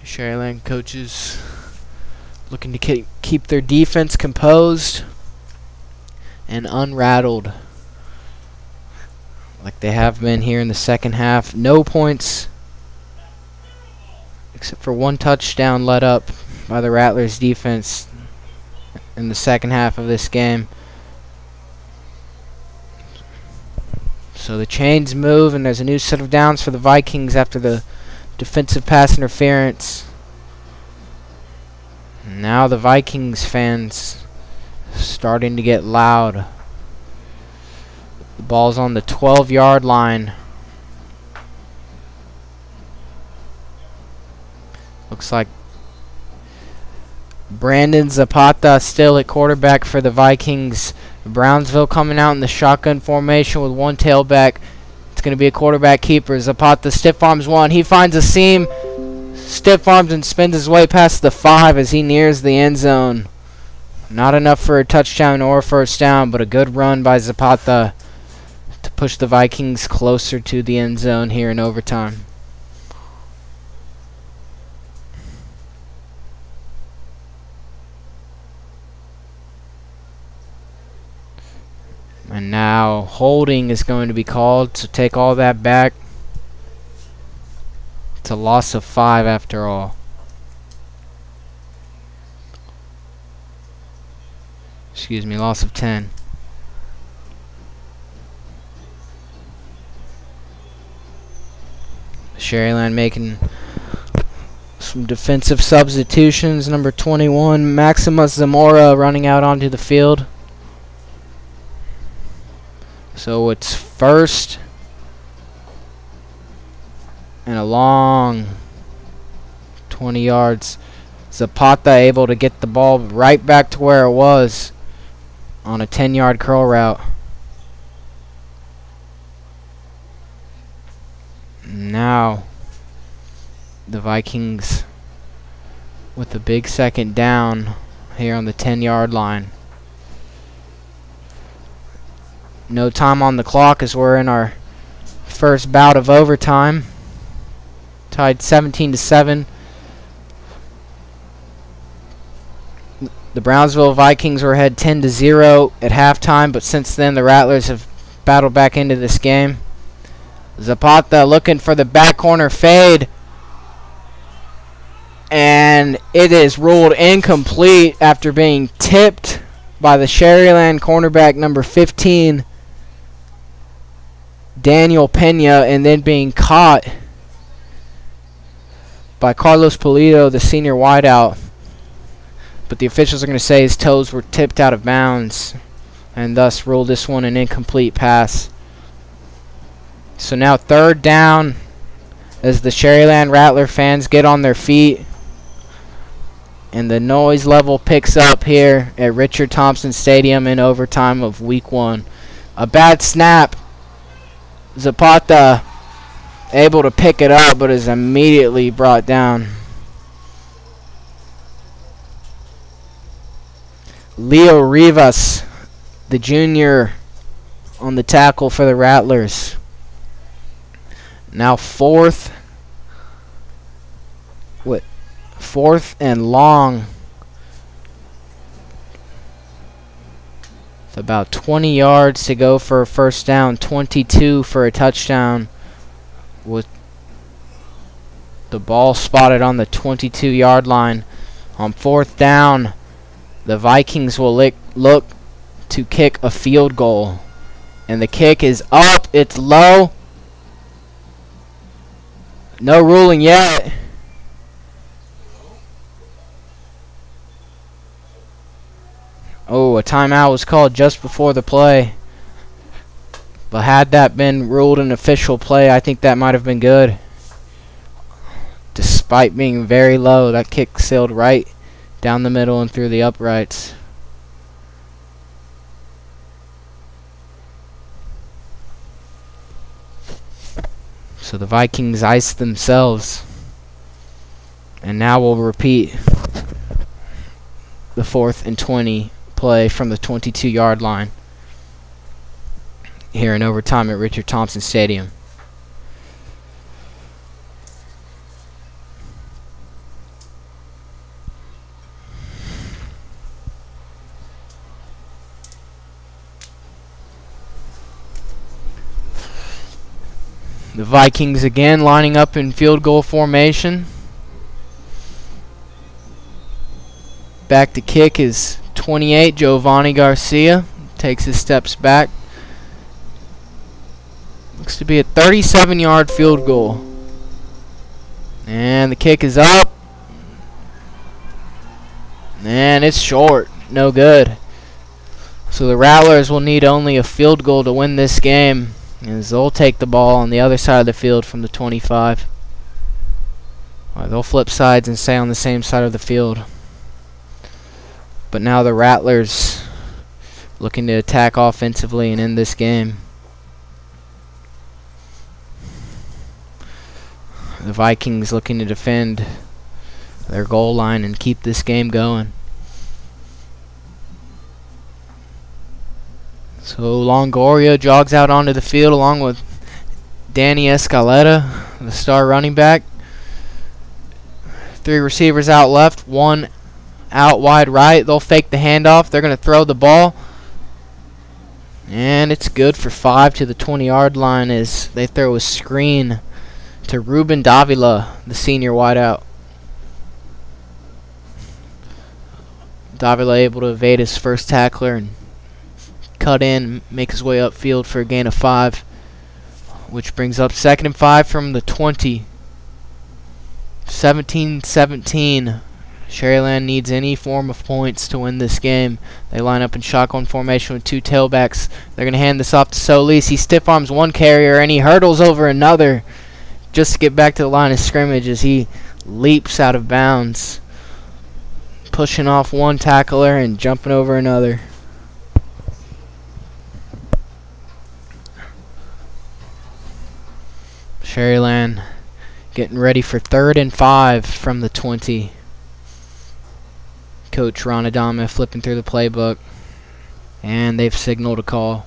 Sharyland coaches looking to keep their defense composed and unrattled like they have been here in the second half. No points except for 1 touchdown let up by the Rattlers defense in the second half of this game. So the chains move and there's a new set of downs for the Vikings after the defensive pass interference. Now the Vikings fans starting to get loud. The ball's on the 12-yard line. Looks like Brandon Zapata still at quarterback for the Vikings. Brownsville coming out in the shotgun formation with 1 tailback. It's going to be a quarterback keeper. Zapata stiff arms 1. He finds a seam, stiff arms, and spins his way past the 5 as he nears the end zone. Not enough for a touchdown or a first down, but a good run by Zapata to push the Vikings closer to the end zone here in overtime. And now holding is going to be called, so take all that back. It's a loss of 5 after all. Excuse me, loss of 10. Sharyland making some defensive substitutions. Number 21, Maximus Zamora running out onto the field. So it's first and a long 20 yards. Zapata able to get the ball right back to where it was on a 10-yard curl route. Now the Vikings with a big second down here on the 10-yard line. No time on the clock as we're in our first bout of overtime. Tied 17-7. The Brownsville Vikings were ahead 10-0 at halftime, but since then the Rattlers have battled back into this game. Zapata looking for the back corner fade. And it is ruled incomplete after being tipped by the Sharyland cornerback number 15, Daniel Pena, and then being caught by Carlos Pulido, the senior wideout. But the officials are going to say his toes were tipped out of bounds and thus ruled this one an incomplete pass. So now 3rd down as the Sharyland Rattler fans get on their feet. And the noise level picks up here at Richard Thompson Stadium in overtime of week 1. A bad snap Zapata able to pick it up, but is immediately brought down. Leo Rivas, the junior, on the tackle for the Rattlers. Now fourth and long. It's about 20 yards to go for a first down, 22 for a touchdown, with the ball spotted on the 22-yard line. On fourth down, the Vikings will look to kick a field goal. And the kick is up. It's low. No ruling yet. Oh, a timeout was called just before the play. But had that been ruled an official play, I think that might have been good. Despite being very low, that kick sailed right down the middle and through the uprights. So the Vikings iced themselves. And now we'll repeat the 4th and 20 play from the 22-yard line here in overtime at Richard Thompson Stadium. The Vikings again lining up in field goal formation. Back to kick is 28, Giovanni Garcia. Takes his steps back. Looks to be a 37-yard field goal. And the kick is up. And it's short. No good. So the Rattlers will need only a field goal to win this game, as they'll take the ball on the other side of the field from the 25. They'll flip sides and stay on the same side of the field. But now the Rattlers looking to attack offensively and end this game. The Vikings looking to defend their goal line and keep this game going. So Longoria jogs out onto the field along with Danny Escaleta, the star running back. 3 receivers out left, 1 out wide right. They'll fake the handoff. They're going to throw the ball. And it's good for 5 to the 20-yard line as they throw a screen to Ruben Davila, the senior wideout. Davila able to evade his first tackler and cut in, make his way upfield for a gain of 5, which brings up 2nd and 5 from the 20. 17-17. Sharyland needs any form of points to win this game. They line up in shotgun formation with 2 tailbacks. They're going to hand this off to Solis. He stiff arms one carrier and he hurdles over another just to get back to the line of scrimmage as he leaps out of bounds, pushing off one tackler and jumping over another. Sharyland getting ready for 3rd and 5 from the 20. Coach Ron Adama flipping through the playbook, and they've signaled a call.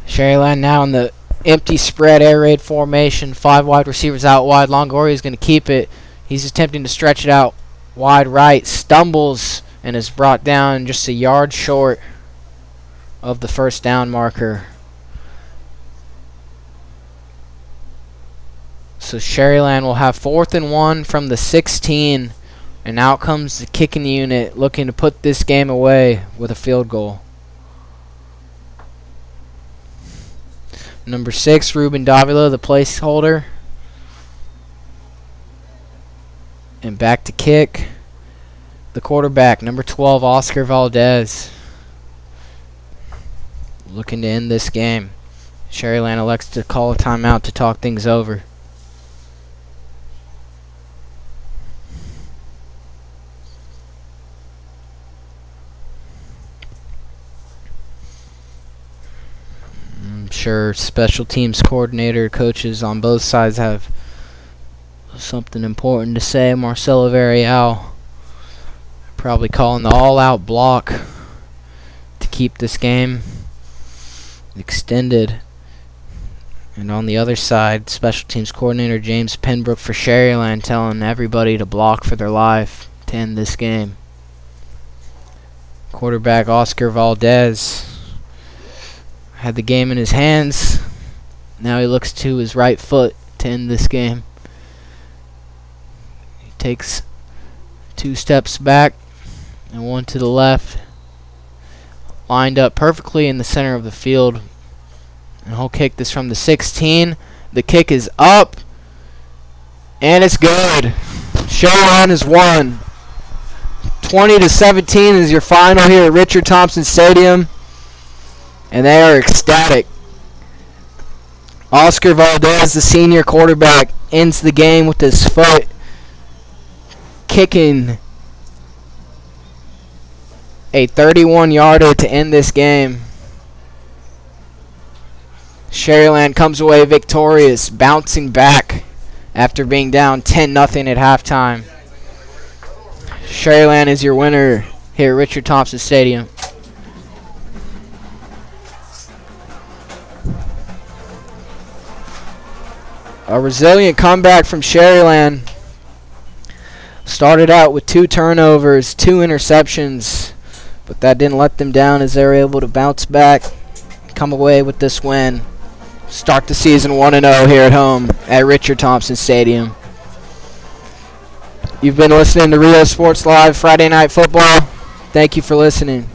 Sharyland now in the empty spread air raid formation, 5 wide receivers out wide. Longoria is going to keep it. He's attempting to stretch it out wide right, stumbles and is brought down just a yard short of the first down marker. So Sharyland will have 4th and 1 from the 16. And out comes the kicking unit looking to put this game away with a field goal. Number 6, Ruben Davila, the placeholder. And back to kick, the quarterback, number 12, Oscar Valdez. Looking to end this game. Sharyland elects to call a timeout to talk things over. sure special teams coordinator, coaches on both sides have something important to say. Marcelo Villarreal probably calling the all-out block to keep this game extended. And on the other side, special teams coordinator James Penbrook for Sharyland telling everybody to block for their life to end this game. Quarterback Oscar Valdez had the game in his hands. Now he looks to his right foot to end this game. He takes 2 steps back and 1 to the left. Lined up perfectly in the center of the field. And he'll kick this from the 16. The kick is up. And it's good. Sharyland has won. 20-17 is your final here at Richard Thompson Stadium. And they are ecstatic. Oscar Valdez, the senior quarterback, ends the game with his foot, kicking a 31-yarder to end this game. Sharyland comes away victorious, bouncing back after being down 10-0 at halftime. Sharyland is your winner here at Richard Thompson Stadium. A resilient comeback from Sharyland. Started out with 2 turnovers, 2 interceptions, but that didn't let them down as they were able to bounce back, come away with this win. Start the season 1-0 here at home at Richard Thompson Stadium. You've been listening to Rio Sports Live Friday Night Football. Thank you for listening.